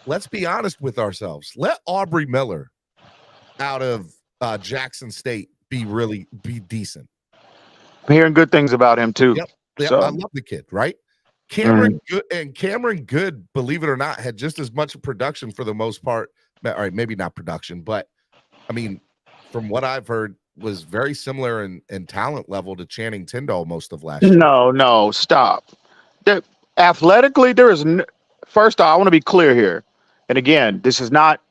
let's be honest with ourselves. Let Aubrey Miller out of Jackson State be decent. I'm hearing good things about him too. Yep. So, I love the kid, right? Cameron Good, believe it or not, had just as much production for the most part. All right, maybe not production, but I mean, from what I've heard, was very similar in talent level to Channing Tindall most of last year. No, stop. Athletically, there is first off, I want to be clear here. And again, this is not,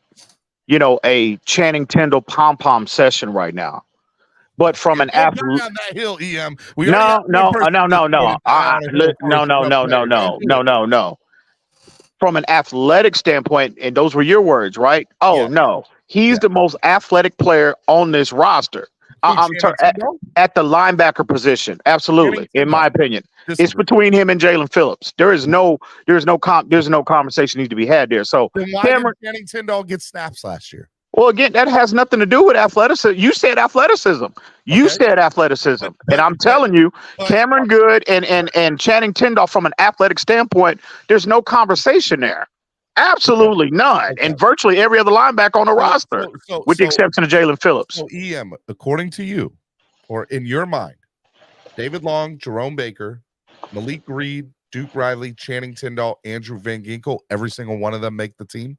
a Channing Tindall pom-pom session right now. But from an athlete on that hill, EM. No. From an athletic standpoint, and those were your words, right? No, he's the most athletic player on this roster. I'm at the linebacker position. Absolutely, in my opinion, it's between him and Jalen Phillips. There's no conversation needs to be had there. So then why did Channing Tindall get snaps last year? Well, again, that has nothing to do with athleticism. You said athleticism. And I'm telling you, Cameron Good and Channing Tindall, from an athletic standpoint, there's no conversation there. Absolutely none. Okay. And virtually every other linebacker on the roster, with the exception of Jalen Phillips. So, EM, according to you, or in your mind, David Long, Jerome Baker, Malik Reed, Duke Riley, Channing Tindall, Andrew Van Ginkel, every single one of them make the team?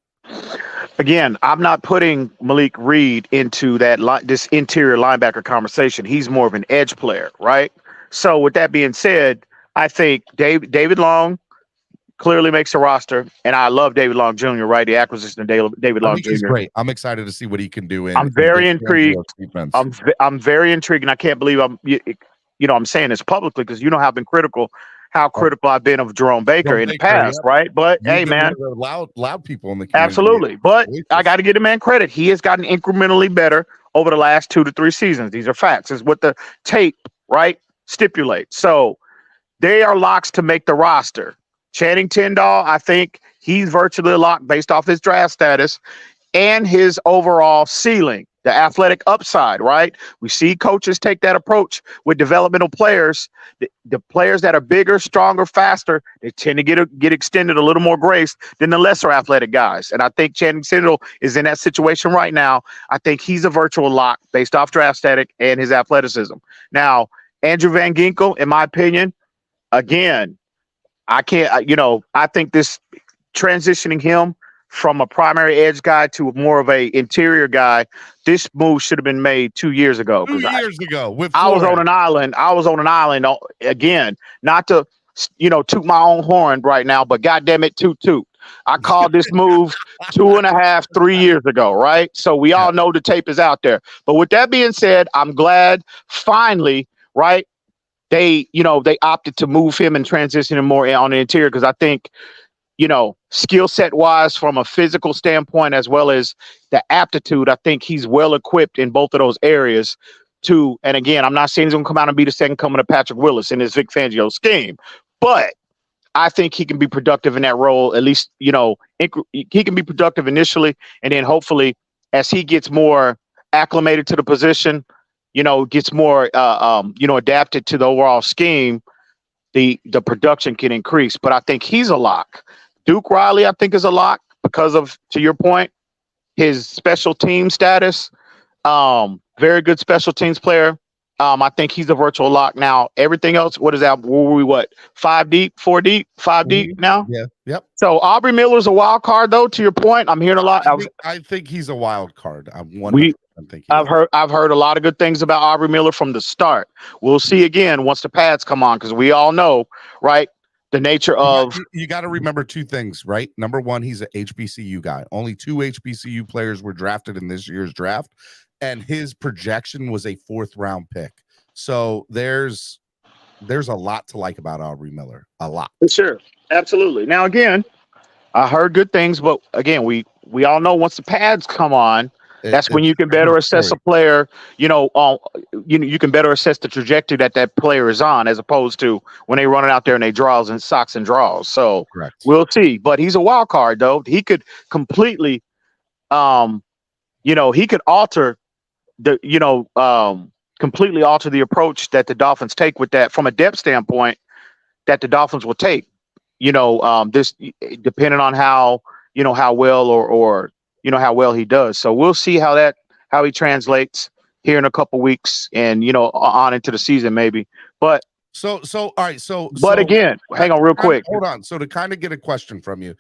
Again, I'm not putting Malik Reed into this interior linebacker conversation. He's more of an edge player, right? So with that being said, I think David Long clearly makes the roster, and I love David Long Jr., right? The acquisition of David Long Jr. He's great. I'm excited to see what he can do. I'm very intrigued. I'm very intrigued, and I can't believe I'm saying this publicly because you know how I've been critical I've been of Jerome Baker in the past, right? But hey, man, loud people in the community. Absolutely. But I got to give the man credit. He has gotten incrementally better over the last 2 to 3 seasons. These are facts. It's what the tape, right, stipulates. So they are locks to make the roster. Channing Tindall, I think he's virtually a lock based off his draft status and his overall ceiling, the athletic upside, right? We see coaches take that approach with developmental players. The players that are bigger, stronger, faster, they tend to get extended a little more grace than the lesser athletic guys. And I think Channing Tindall is in that situation right now. I think he's a virtual lock based off draft static and his athleticism. Now, Andrew Van Ginkel, in my opinion, again, I think this transitioning him from a primary edge guy to more of a interior guy, this move should have been made 2 years ago. 2 years ago, with I was on an island again, not to toot my own horn right now, but goddamn it, toot. I called this move 2.5, 3 years ago, right? So we all know the tape is out there. But with that being said, I'm glad finally, right? They opted to move him and transition him more on the interior because I think, skill set wise from a physical standpoint, as well as the aptitude, I think he's well equipped in both of those areas and again, I'm not saying he's going to come out and be the second coming of Patrick Willis in his Vic Fangio scheme, but I think he can be productive in that role. At least, he can be productive initially. And then hopefully as he gets more acclimated to the position, gets more, adapted to the overall scheme, the production can increase. But I think he's a lock. Duke Riley, I think, is a lock because of, to your point, his special team status. Very good special teams player. I think he's a virtual lock. Now, everything else, what is that? Were we 5 deep, 4 deep, 5 deep now? Yeah. Yep. So Aubrey Miller's a wild card, though, to your point. I'm hearing a lot. I think he's a wild card. I've heard a lot of good things about Aubrey Miller from the start. We'll see again once the pads come on, because we all know, right, the nature of. You got to remember 2 things, right? Number one, he's an HBCU guy. Only 2 HBCU players were drafted in this year's draft, and his projection was a 4th round pick. So there's a lot to like about Aubrey Miller. A lot. For sure. Absolutely. Now, again, I heard good things, but again, we all know once the pads come on, that's when you can better assess a player. You can better assess the trajectory that player is on, as opposed to when they run it out there and they draws and socks and draws. So correct. We'll see. But he's a wild card, though. He could completely, he could alter completely alter the approach that the Dolphins take with that from a depth standpoint that the Dolphins will take. This depending on how well or how well he does. So we'll see how he translates here in a couple weeks and, on into the season maybe. But all right. But again, hang on real quick. Hold on. So to kind of get a question from you,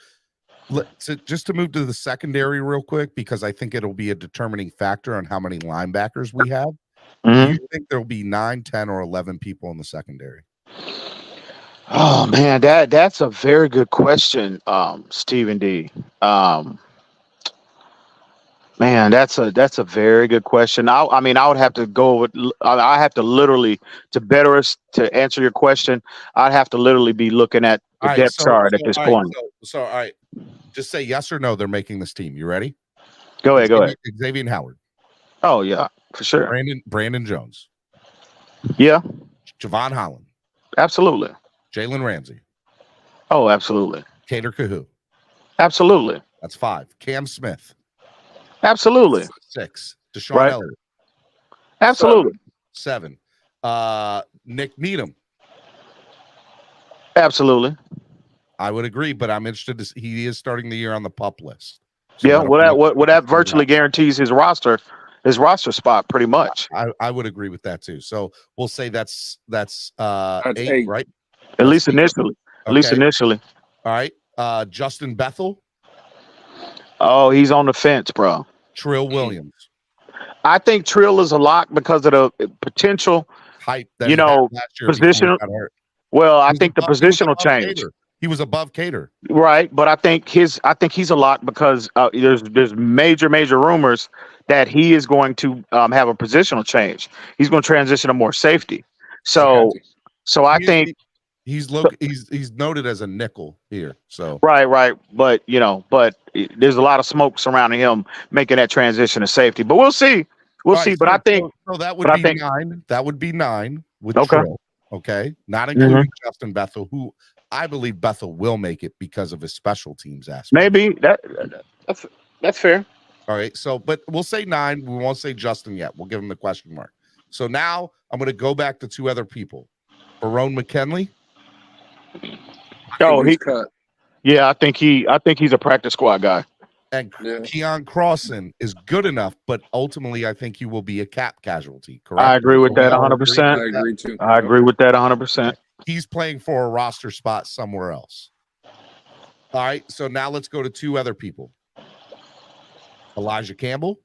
just to move to the secondary real quick, because I think it'll be a determining factor on how many linebackers we have. Mm-hmm. Do you think there'll be 9, 10, or 11 people in the secondary? Oh man, that's a very good question, Stephen D. Man, that's a very good question. I would have to go with. I have to literally to answer your question. I'd have to literally be looking at the depth chart at this point. So all right, just say yes or no. They're making this team. You ready? Go ahead. Xavier Howard. Oh yeah, for sure. Brandon Jones. Yeah. Javon Holland. Absolutely. Jalen Ramsey. Oh, absolutely. Kader Kahu. Absolutely. That's 5. Cam Smith. Absolutely. 6. Deshaun Elliott. Absolutely. 7. Nick Needham. Absolutely. I would agree, but I'm interested to see, he is starting the year on the PUP list. So Yeah, well, that virtually guarantees his roster spot pretty much. I would agree with that too. So we'll say that's That's 8, 8. right? At least initially. At least Okay. initially. All right. Justin Bethel, Oh, he's on the fence, bro. Trill Williams. I think Trill is a lock because of the potential Hype that You he had know, last year before he positional. got hurt. Well, I He was think the above- he was positional above change, Cater. He was above Cater. right? But I think he's a lock because there's major rumors that he is going to have a positional change. He's going to transition to more safety. So I think He's noted as a nickel here. So right. But there's a lot of smoke surrounding him making that transition to safety. But we'll see. We'll see. But I think so that would be 9. That would be 9 with Okay. Trill. Okay. Not including Justin Bethel, who I believe Bethel will make it because of his special teams aspect. maybe that's fair. All right. So, but we'll say 9. We won't say Justin yet. We'll give him the question mark. So now I'm going to go back to 2 other people. Barone McKinley. Oh, He's cut. yeah. I think he's a practice squad guy. And Yeah. Keon Crossan is good enough, but ultimately I think he will be a cap casualty. Correct? I agree with So we that all 100%. I agree too. I agree with that 100%. He's playing for a roster spot somewhere else. All right. So now let's go to 2 other people. Elijah Campbell.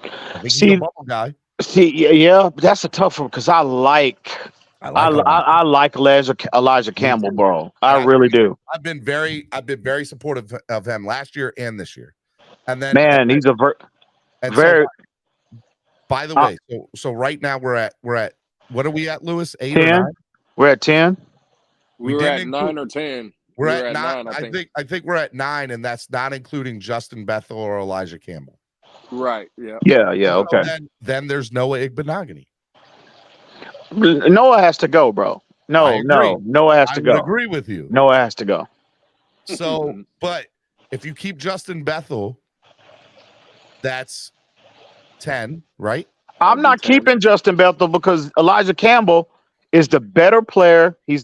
I think he's a bubble guy. See, yeah, but that's a tough one because I like Elijah Campbell, bro. I really do. I've been very supportive of him last year and this year. And then He's a and very. So, by the way, so right now we're at what are we at, Lewis? 8 or 10. 9? We're at 10. We were at 9 or 10. We're at 9. I think we're at 9, and that's not including Justin Bethel or Elijah Campbell. Right. Yeah. Yeah. Okay. Then there's Noah Igbenogany. Noah has to go, bro. No. Noah has to I go. would agree with you. Noah has to go. So, but if you keep Justin Bethel, that's 10, right? I'm not keeping Justin Bethel because Elijah Campbell is the better player. He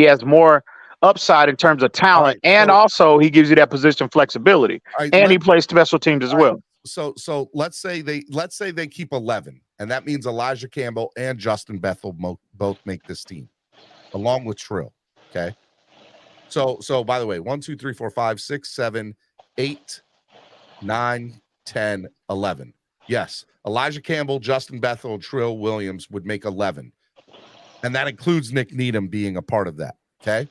has more upside in terms of talent, and also he gives you that position flexibility. And he plays special teams as well. So let's say they keep 11, and that means Elijah Campbell and Justin Bethel both make this team, along with Trill. Okay. So by the way, 1, 2, 3, 4, 5, 6, 7, 8, 9, 10, 11. Yes, Elijah Campbell, Justin Bethel, Trill Williams would make 11, and that includes Nick Needham being a part of that. Okay.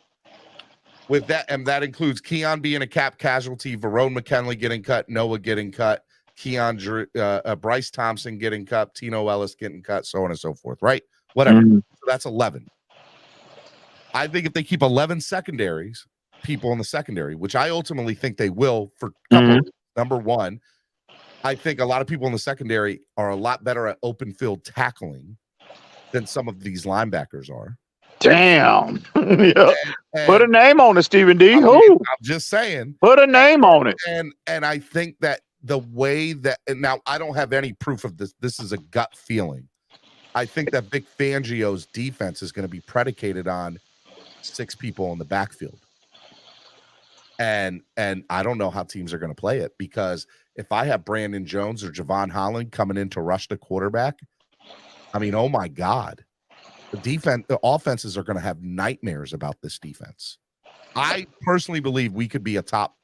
With that, and that includes Keon being a cap casualty, Verone McKinley getting cut, Noah getting cut, Bryce Thompson getting cut, Tino Ellis getting cut, so on and so forth, right? Whatever. So that's 11. I think if they keep 11 secondaries, people in the secondary, which I ultimately think they will for a couple of reasons. Number one, I think a lot of people in the secondary are a lot better at open field tackling than some of these linebackers are. Damn. Yeah. And put a name on it, Stephen D. Who? I'm just saying. Put a name on it. And I think that the way that, and now I don't have any proof of this. This is a gut feeling. I think that Vic Fangio's defense is going to be predicated on 6 people in the backfield. And I don't know how teams are going to play it, because if I have Brandon Jones or Javon Holland coming in to rush the quarterback, I mean, oh my God. The offenses are going to have nightmares about this defense. I personally believe we could be a top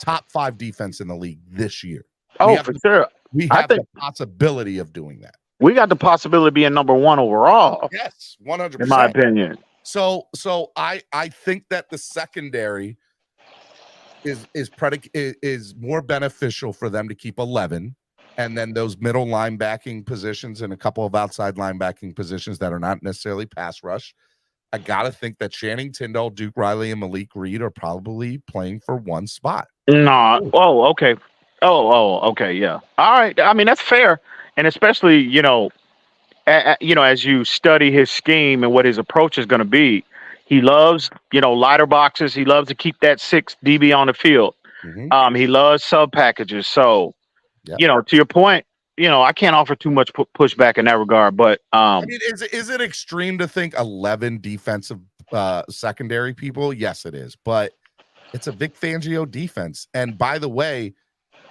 5 defense in the league this year. Oh, for sure. We have the possibility of doing that. We got the possibility of being number 1 overall. Yes, 100%. In my opinion. So I think that the secondary is more beneficial for them to keep 11. And then those middle linebacking positions and a couple of outside linebacking positions that are not necessarily pass rush. I got to think that Channing Tindall, Duke Riley, and Malik Reed are probably playing for 1 spot. No. Oh, okay. Oh, okay. Yeah. All right. I mean, that's fair. And especially, as you study his scheme and what his approach is going to be, he loves, lighter boxes. He loves to keep that 6 DB on the field. He loves sub packages. So, to your point, I can't offer too much pushback in that regard. But I mean, is it extreme to think 11 defensive secondary people. Yes, it is, but it's a Vic Fangio defense. And by the way,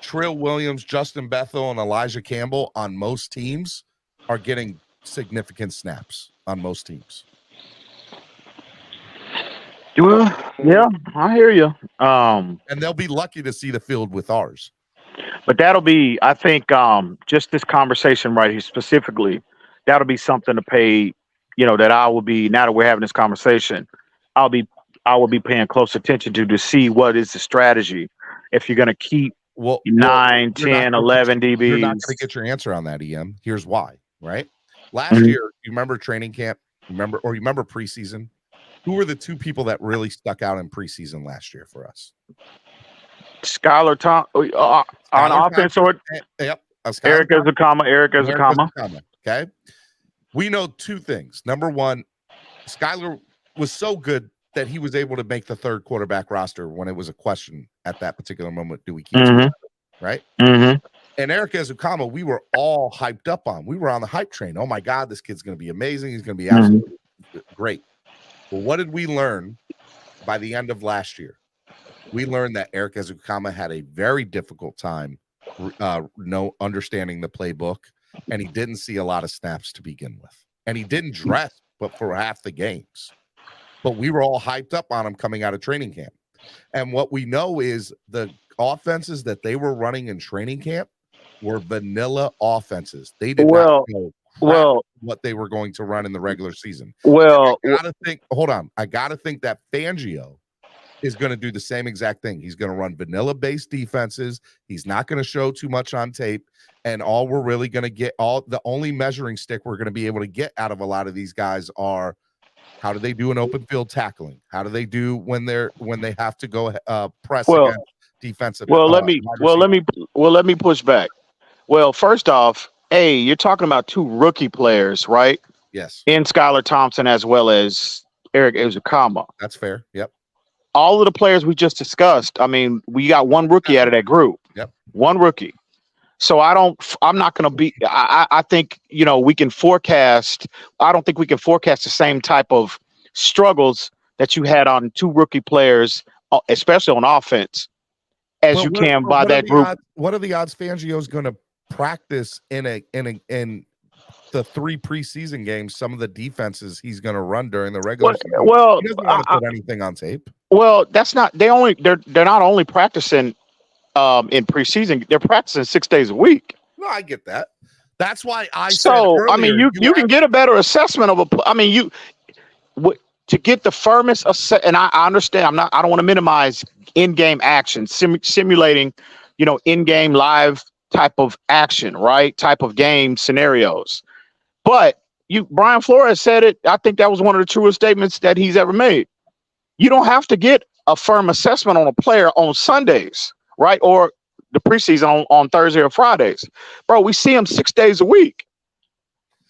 Trill Williams, Justin Bethel, and Elijah Campbell on most teams are getting significant snaps on most teams. Well, yeah, I hear you. And they'll be lucky to see the field with ours. But that'll be, I think, just this conversation right here specifically, that'll be something to pay, that I will be, now that we're having this conversation, I will be paying close attention to see what is the strategy. If you're going to keep 9, 10, 11 DBs. You're not going to get your answer on that, EM. Here's why, right? Last year, you remember training camp? You remember preseason? Who were the two people that really stuck out in preseason last year for us? Skylar on offense, or yep, Eric Ezekama. Okay, we know two things. Number one, Skylar was so good that he was able to make the third quarterback roster when it was a question at that particular moment. Do we keep right? And Eric Ezekama, we were all hyped up on. We were on the hype train. Oh my God, this kid's going to be amazing. He's going to be absolutely great. Well, what did we learn by the end of last year? We learned that Eric Ezekama had a very difficult time understanding the playbook, and he didn't see a lot of snaps to begin with. And he didn't dress but for half the games. But we were all hyped up on him coming out of training camp. And what we know is the offenses that they were running in training camp were vanilla offenses. They did not know what they were going to run in the regular season. Well, I gotta think that Fangio is going to do the same exact thing. He's going to run vanilla-based defenses. He's not going to show too much on tape. And all we're really going to get, the only measuring stick we're going to be able to get out of a lot of these guys are how do they do an open field tackling? How do they do when they have to go press against defensive? Let me push back. Well, first off, you're talking about two rookie players, right? Yes. In Skylar Thompson as well as Eric Ezekama. That's fair. Yep. All of the players we just discussed, I mean, we got one rookie out of that group. Yep. One rookie. So I'm not going to be, I think, we can forecast. I don't think we can forecast the same type of struggles that you had on two rookie players, especially on offense, as you can by that group. What are the odds Fangio's going to practice in the 3 preseason games, some of the defenses he's going to run during the regular season? Well, he doesn't want to put anything on tape. Well, that's not. They're not only practicing in preseason. They're practicing 6 days a week. No, I get that. That's why I. So earlier, I mean, you can get a better assessment of to get the firmest and I understand. I don't want to minimize in-game action, simulating, in-game live type of action, right? Type of game scenarios. But Brian Flores said it. I think that was one of the truest statements that he's ever made. You don't have to get a firm assessment on a player on Sundays, right? Or the preseason on Thursday or Fridays. Bro, we see him 6 days a week.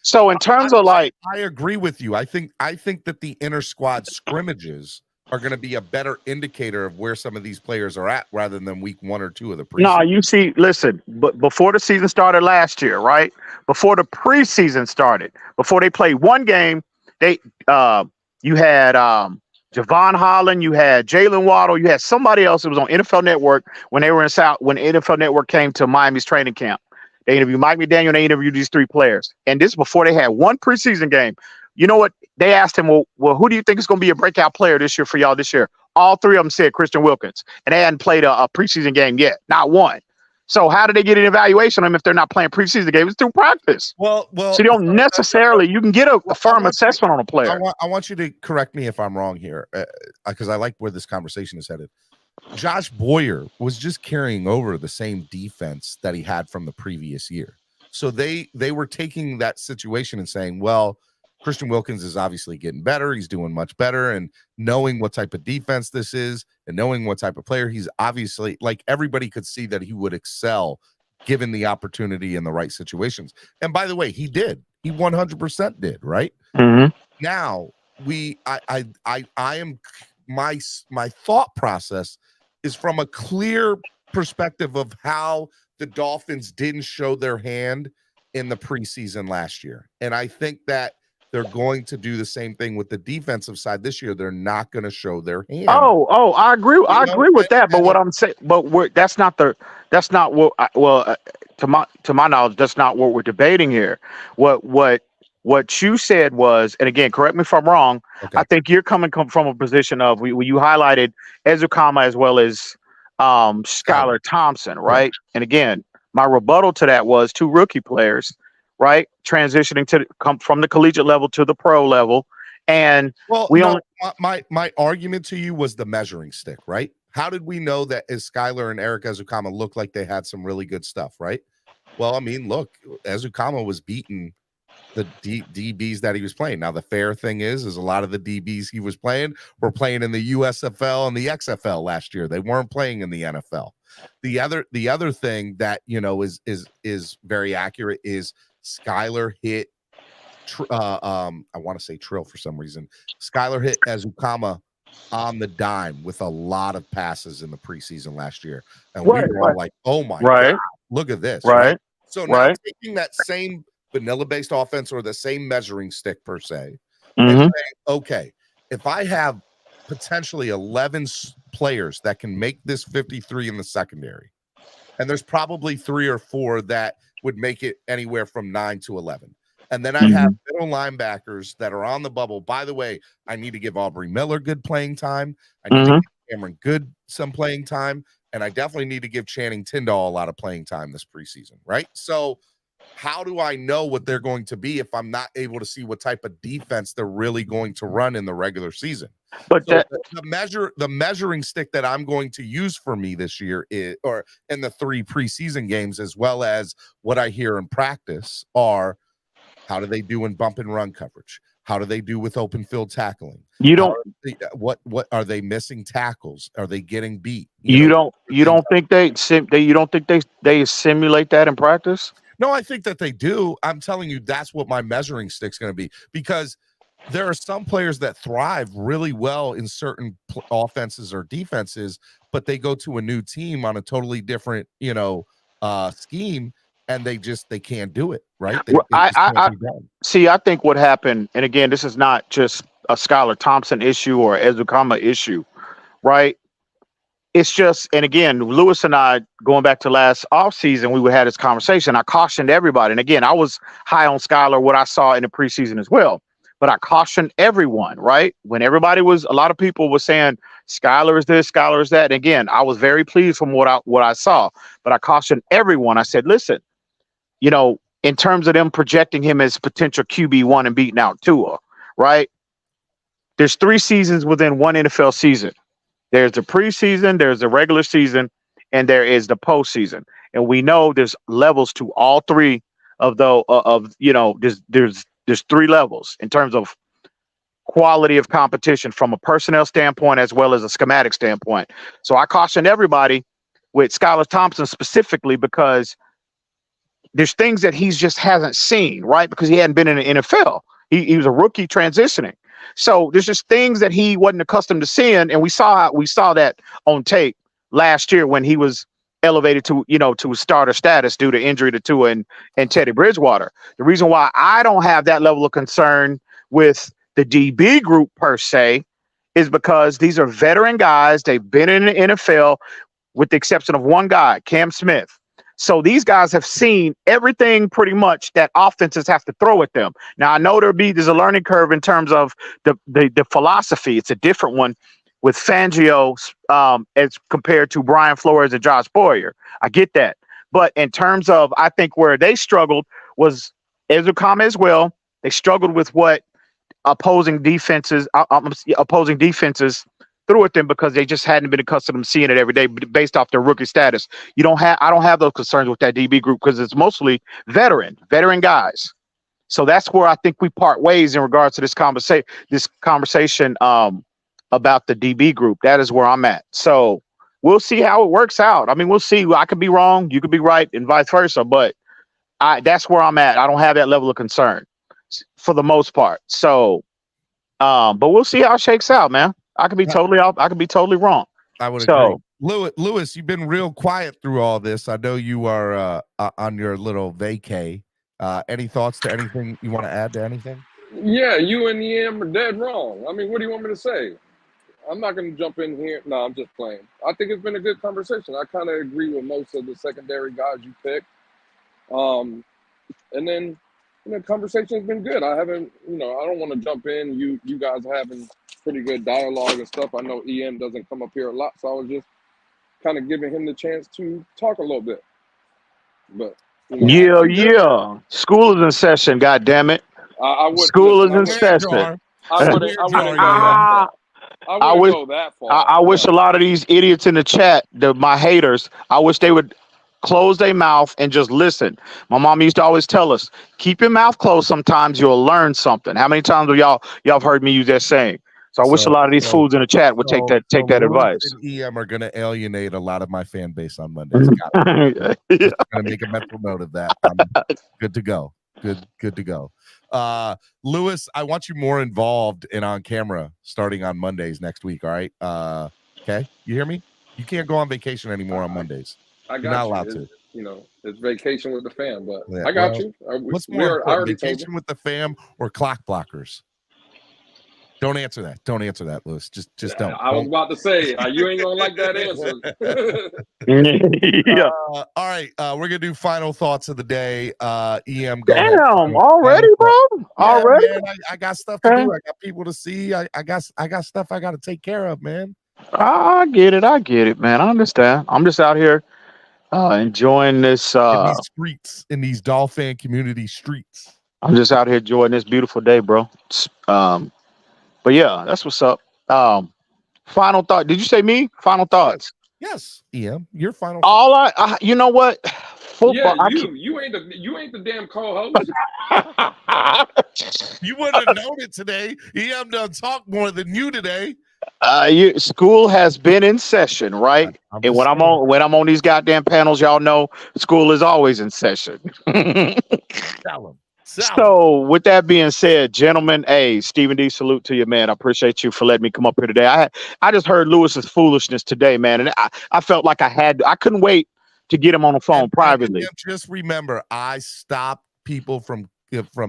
So in terms of I agree with you. I think that the inter squad scrimmages are going to be a better indicator of where some of these players are at rather than week 1 or 2 of the preseason. No, you see, listen, but before the season started last year, right? Before the preseason started, before they played one game, you had Javon Holland, you had Jalen Waddle, you had somebody else that was on NFL Network when they were in South, when NFL Network came to Miami's training camp. They interviewed Mike McDaniel, they interviewed these 3 players. And this before they had one preseason game. You know what? They asked him, well, who do you think is going to be a breakout player this year for y'all this year? All 3 of them said Christian Wilkins. And they hadn't played a preseason game yet. Not one. So how do they get an evaluation on them if they're not playing preseason games? It's through practice. Well, so you don't necessarily, you can get a firm assessment on a player. I want you to correct me if I'm wrong here, because I like where this conversation is headed. Josh Boyer was just carrying over the same defense that he had from the previous year. So they were taking that situation and saying, well, Christian Wilkins is obviously getting better. He's doing much better. And knowing what type of defense this is and knowing what type of player he's obviously, like, everybody could see that he would excel given the opportunity in the right situations. And by the way, he did. He 100% did, right? Mm-hmm. Now my thought process is from a clear perspective of how the Dolphins didn't show their hand in the preseason last year. And I think that they're going to do the same thing with the defensive side this year. They're not going to show their hand. I agree. I agree with that. But what I'm saying, that's not what. To my knowledge, that's not what we're debating here. What you said was, and again, correct me if I'm wrong. Okay. I think you're coming from a position of when you highlighted Ezukama as well as Skylar Thompson, right? And again, my rebuttal to that was 2 rookie players, right, transitioning to come from the collegiate level to the pro level, and my argument to you was the measuring stick, right? How did we know that Skylar and Eric Ezukama looked like they had some really good stuff, right? Well, I mean, look, Ezukama was beating the DBs that he was playing. Now, the fair thing is a lot of the DBs he was playing were playing in the USFL and the XFL last year. They weren't playing in the NFL. The other thing that, you know, is very accurate is Skylar hit I want to say Trill for some reason. Skylar hit Ezukama on the dime with a lot of passes in the preseason last year. And we were all like, oh my God, look at this. Right. So now taking that same vanilla-based offense or the same measuring stick per se, and saying, okay, if I have potentially 11 players that can make this 53 in the secondary, and there's probably 3 or 4 that would make it anywhere from 9 to 11. And then I have middle linebackers that are on the bubble. By the way, I need to give Aubrey Miller good playing time. I need to give Cameron Good some playing time. And I definitely need to give Channing Tindall a lot of playing time this preseason, right? So how do I know what they're going to be if I'm not able to see what type of defense they're really going to run in the regular season? But so the measuring stick that I'm going to use for me this year is, or in the 3 preseason games, as well as what I hear in practice, are how do they do in bump and run coverage? How do they do with open field tackling? What are they missing tackles? Are they getting beat? You don't think they simulate that in practice? No, I think that they do. I'm telling you, that's what my measuring stick's going to be, because there are some players that thrive really well in certain offenses or defenses, but they go to a new team on a totally different, scheme, and they can't do it, right? I think what happened, and again, this is not just a Skylar Thompson issue or Ezukama issue, right? It's just, and again, Lewis and I, going back to last offseason, we had this conversation. I cautioned everybody, and again, I was high on Skylar, what I saw in the preseason as well, but I cautioned everyone, right? When a lot of people were saying Skylar is this, Skylar is that. And again, I was very pleased from what I saw, but I cautioned everyone. I said, listen, in terms of them projecting him as potential QB1 and beating out Tua, right? There's 3 seasons within one NFL season. There's the preseason, there's the regular season, and there is the postseason. And we know there's levels to all 3 of there's 3 levels in terms of quality of competition from a personnel standpoint as well as a schematic standpoint. So I caution everybody with Skylar Thompson specifically, because there's things that he just hasn't seen, right? Because he hadn't been in the NFL. He was a rookie transitioning. So there's just things that he wasn't accustomed to seeing. And we saw that on tape last year when he was elevated to a starter status due to injury to Tua and Teddy Bridgewater. The reason why I don't have that level of concern with the DB group per se is because these are veteran guys. They've been in the NFL, with the exception of one guy, Cam Smith. So these guys have seen everything pretty much that offenses have to throw at them. Now, I know there's a learning curve in terms of the philosophy. It's a different one with Fangio as compared to Brian Flores and Josh Boyer. I get that. But in terms of, I think where they struggled was Ezukama as well. They struggled with what opposing defenses threw at them, because they just hadn't been accustomed to seeing it every day based off their rookie status. I don't have those concerns with that DB group, because it's mostly veteran guys. So that's where I think we part ways in regards to this conversation about the DB group. That is where I'm at. So we'll see how it works out. I mean, we'll see. I could be wrong, you could be right, and vice versa. But that's where I'm at. I don't have that level of concern for the most part. So, but we'll see how it shakes out, man. I could be totally off. I could be totally wrong. I would agree. Lewis, you've been real quiet through all this. I know you are on your little vacay. Any thoughts to anything you want to add to anything? Yeah, you and EM are dead wrong. I mean, what do you want me to say? I'm not going to jump in here. No, I'm just playing. I think it's been a good conversation. I kind of agree with most of the secondary guys you picked. And then, conversation's been good. I haven't, I don't want to jump in. You guys are having pretty good dialogue and stuff. I know EM doesn't come up here a lot, so I was just kind of giving him the chance to talk a little bit. But Yeah, I'm good. yeah. School is in session. God damn it. I would School listen. is in session. I wouldn't go that far. I I wouldn't wish go that far. I wish a lot of these idiots in the chat, my haters, I wish they would close their mouth and just listen. My mom used to always tell us, keep your mouth closed. Sometimes you'll learn something. How many times have y'all have heard me use that saying? So I wish a lot of these fools in the chat would take that Lewis advice. and EM are going to alienate a lot of my fan base on Mondays. I'm going to make a mental note of that. I'm good to go. Good to go. Lewis, I want you more involved and on camera starting on Mondays next week. All right. Okay. You hear me? You can't go on vacation anymore on Mondays. I got You're not allowed to. It's vacation with the fam, but Yeah, I got you. What's more important, vacation with the fam or clock blockers? Don't answer that. Don't answer that, Lewis. Just don't. I was about to say, you ain't gonna like that answer. Yeah. All right. We're gonna do final thoughts of the day. EM, go Damn, ahead. already, bro? Yeah, already? Man, I got stuff to do. I got people to see. I got stuff I got to take care of, man. I get it, man. I understand. I'm just out here enjoying this. In these streets, in these Dolphin community streets. I'm just out here enjoying this beautiful day, bro. But yeah, that's what's up. Final thought. Did you say me? Final thoughts. Yes, EM. Your final. All I you know what? Football. Yeah, you ain't the damn co-host. You wouldn't have known it today. EM done talk more than you today. School has been in session, right? And when I'm on these goddamn panels, y'all know school is always in session. So with that being said, gentlemen, hey, Stephen D, salute to you, man. I appreciate you for letting me come up here today. I just heard Lewis's foolishness today, man, and I felt like I couldn't wait to get him on the phone privately. Just remember, I stopped people from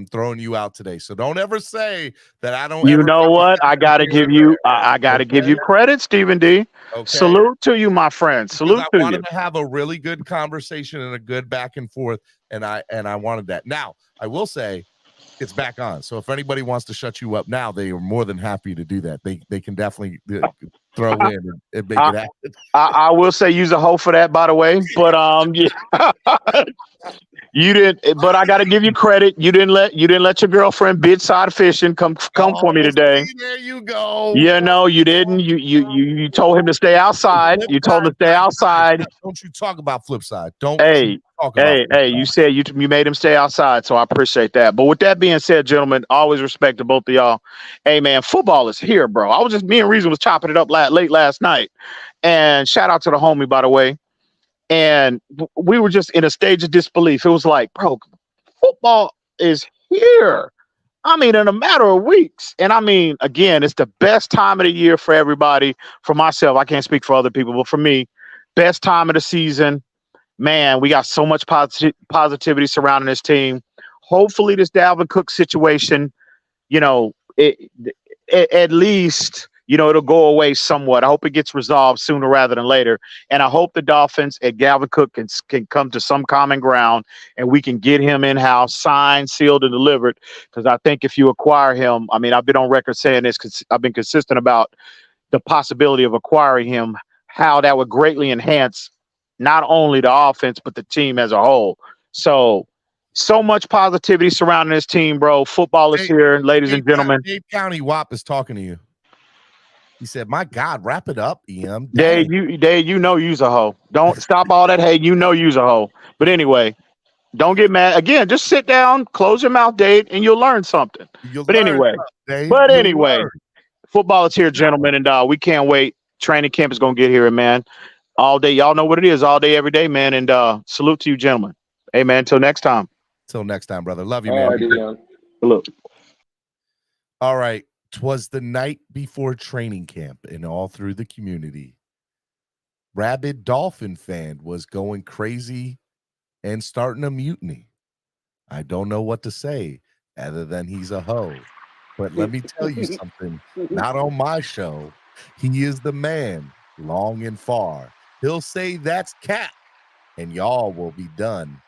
throwing you out today. So don't ever say that I don't. You know what? I gotta give you. I gotta give you credit, Stephen D. Okay. Salute to you, my friend. Salute to you. I wanted to have a really good conversation and a good back and forth, and I wanted that. Now I will say, it's back on. So if anybody wants to shut you up now, they are more than happy to do that. They can definitely throw in and make it happen. I will say use a hoe for that, by the way. But yeah. You didn't, but I got to give you credit. You didn't let your girlfriend bedside fishing come for me today. There you go. You know, you didn't. You told him to stay outside. You told him to stay outside. Don't you talk about flip side. Don't. Hey, you said you made him stay outside, so I appreciate that. But with that being said, gentlemen, always respect to both of y'all. Hey, man, football is here, bro. Me and Reason was chopping it up late last night, and shout out to the homie, by the way. And we were just in a stage of disbelief. It was like, bro, football is here. I mean, in a matter of weeks. And I mean, again, it's the best time of the year for everybody. For myself, I can't speak for other people, but for me, best time of the season. Man, we got so much positivity surrounding this team. Hopefully this Dalvin Cook situation, at least, it'll go away somewhat. I hope it gets resolved sooner rather than later. And I hope the Dolphins and Dalvin Cook can come to some common ground and we can get him in-house, signed, sealed, and delivered. Because I think if you acquire him, I mean, I've been on record saying this because I've been consistent about the possibility of acquiring him, how that would greatly enhance not only the offense, but the team as a whole. So much positivity surrounding this team, bro. Football is here, ladies and gentlemen. Dade County WAP is talking to you. He said, "My God, wrap it up, EM." Dave, you's a hoe. Don't stop all that hate. You's a hoe. But anyway, don't get mad. Again, just sit down, close your mouth, Dave, and you'll learn something. Anyway, football is here, gentlemen, and we can't wait. Training camp is gonna get here, man. All day, y'all know what it is. All day, every day, man. And salute to you, gentlemen. Hey, man. Until next time. Till next time, brother. Love you, man. Right, look. All right. 'Twas the night before training camp, and all through the community, rabid Dolphin fan was going crazy and starting a mutiny. I don't know what to say other than he's a hoe. But let me tell you something. Not on my show. He is the man, long and far. He'll say that's cap, and y'all will be done.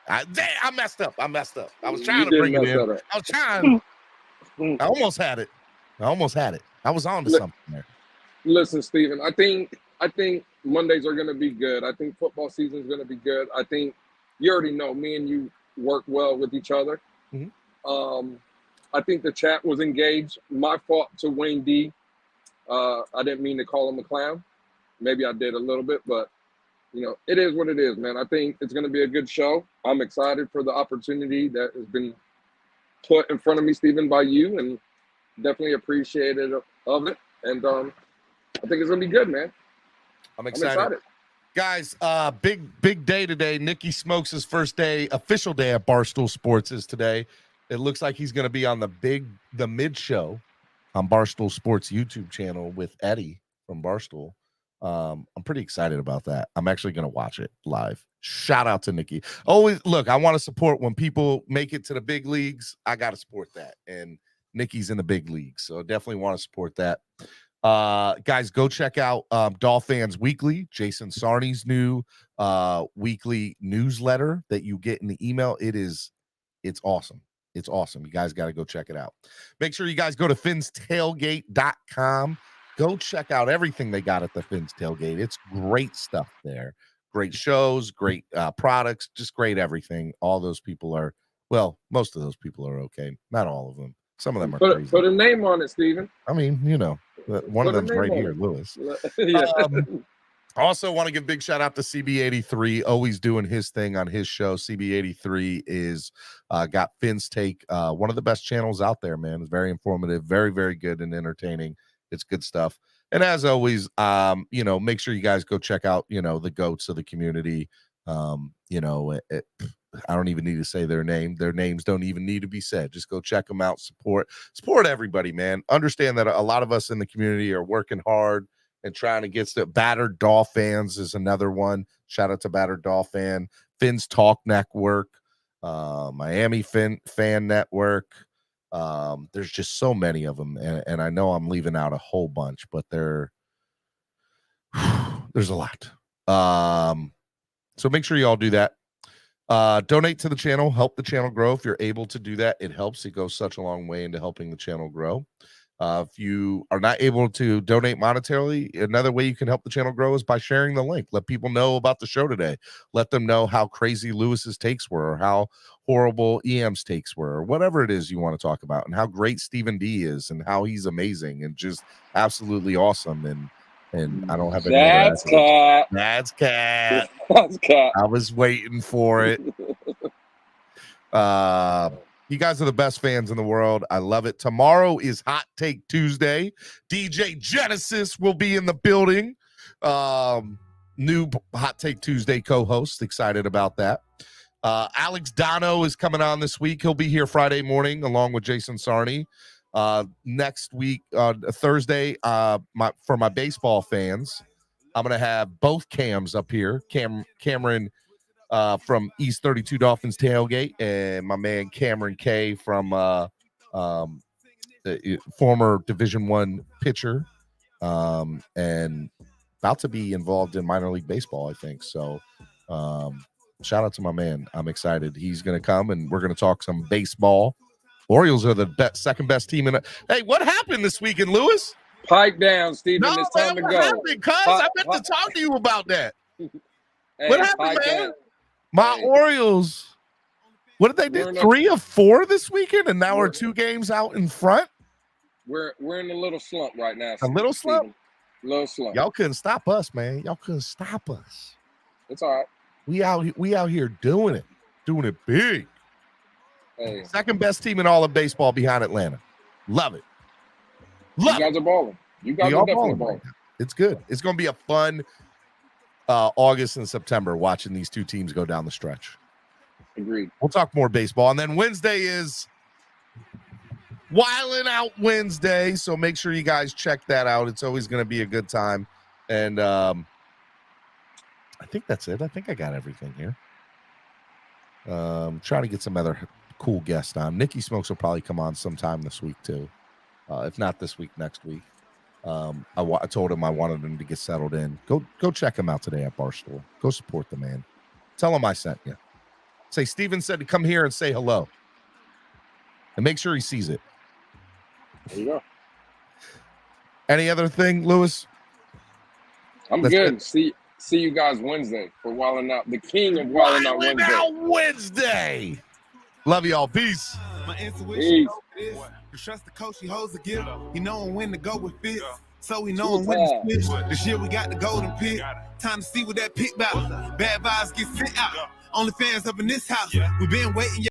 I messed up. I was trying to bring it in. I was trying. I almost had it. I was on to something there. Listen, Steven, I think Mondays are going to be good. I think football season is going to be good. I think you already know me and you work well with each other. Mm-hmm. I think the chat was engaged. My fault to Wayne D. I didn't mean to call him a clown. Maybe I did a little bit, but you know, it is what it is, man. I think it's going to be a good show. I'm excited for the opportunity that has been put in front of me, Steven, by you, and definitely appreciated of it. And I think it's going to be good, man. I'm excited. Guys, big day today. Nicky Smokes' first day, official day at Barstool Sports is today. It looks like he's going to be on the mid show on Barstool Sports YouTube channel with Eddie from Barstool. I'm pretty excited about that. I'm actually going to watch it live. Shout out to Nicky. Always look, I want to support when people make it to the big leagues. I got to support that. And Nicky's in the big leagues, so definitely want to support that. Guys, go check out Dolphins Weekly, Jason Sarney's new weekly newsletter that you get in the email. It's awesome. It's awesome. You guys got to go check it out. Make sure you guys go to finstailgate.com. Go check out everything they got at the Fins Tailgate. It's great stuff there. Great shows, great products, just great everything. All those people are, well, most of those people are okay. Not all of them. Some of them are crazy. Put a name on it, Steven. I mean, you know, one of them's right here, Lewis. Yeah. Also want to give a big shout out to CB83, always doing his thing on his show. CB83 is got Finn's Take, one of the best channels out there, man. It's very informative, very, very good and entertaining. It's good stuff. And as always, you know, make sure you guys go check out, you know, the goats of the community. You know, I don't even need to say their name. Their names don't even need to be said. Just go check them out. Support everybody, man. Understand that a lot of us in the community are working hard and trying to get to Battered Dolphins is another one. Shout out to Battered Dolphin, Finn's Talk Network, Miami Fan Network. There's just so many of them, and I know I'm leaving out a whole bunch, but there's a lot. So make sure you all do that. Donate to the channel, help the channel grow. If you're able to do that, it helps. It goes such a long way into helping the channel grow. If you are not able to donate monetarily, another way you can help the channel grow is by sharing the link. Let people know about the show today. Let them know how crazy Lewis's takes were, or how horrible EM's takes were, or whatever it is you want to talk about, and how great Stephen D is, and how he's amazing and just absolutely awesome. And I don't have any. That's cat. That's cat. That's cat. I was waiting for it. You guys are the best fans in the world. I love it. Tomorrow is Hot Take Tuesday. DJ Genesis will be in the building. New Hot Take Tuesday co-host. Excited about that. Alex Dono is coming on this week. He'll be here Friday morning along with Jason Sarney. Next week, Thursday, for my baseball fans, I'm going to have both Cams up here. Cameron from East 32 Dolphins Tailgate, and my man Cameron K from the former Division I pitcher, and about to be involved in minor league baseball, I think. So shout out to my man. I'm excited. He's going to come, and we're going to talk some baseball. Orioles are the second best team in it. Hey, what happened this weekend, Lewis? Pipe down, Steven. No, it's time man, to go. Happened, cuz I meant to talk to you about that. Hey, what happened, man? down. My Orioles, what did they do? 3 of 4 this weekend, and now we're 2 games out in front. We're in a little slump right now. A little slump? Little slump. Y'all couldn't stop us, man. Y'all couldn't stop us. It's all right. We out here doing it big. Hey. Second best team in all of baseball behind Atlanta. Love it. You guys are balling. You guys are definitely balling. It's good. It's going to be a fun August and September watching these 2 teams go down the stretch. Agreed. We'll talk more baseball. And then Wednesday is Wildin' Out Wednesday. So make sure you guys check that out. It's always going to be a good time. And I think that's it. I think I got everything here. Trying to get some other cool guests on. Nicky Smokes will probably come on sometime this week too. If not this week, next week. I told him I wanted him to get settled in. Go check him out today at Barstool. Go support the man. Tell him I sent you. Say Steven said to come here and say hello. And make sure he sees it. There you go. Any other thing, Lewis? I'm good. See you guys Wednesday for Wildin' Out. The king of Wildin' Out Wednesday. Love y'all. Peace. My intuition is to trust the coach, he holds the gift. He knowing when to go with fits. So we knowing when to switch. This year we got the golden pick. Time to see what that pick about. Bad vibes get sent out. Only fans up in this house. We been waiting.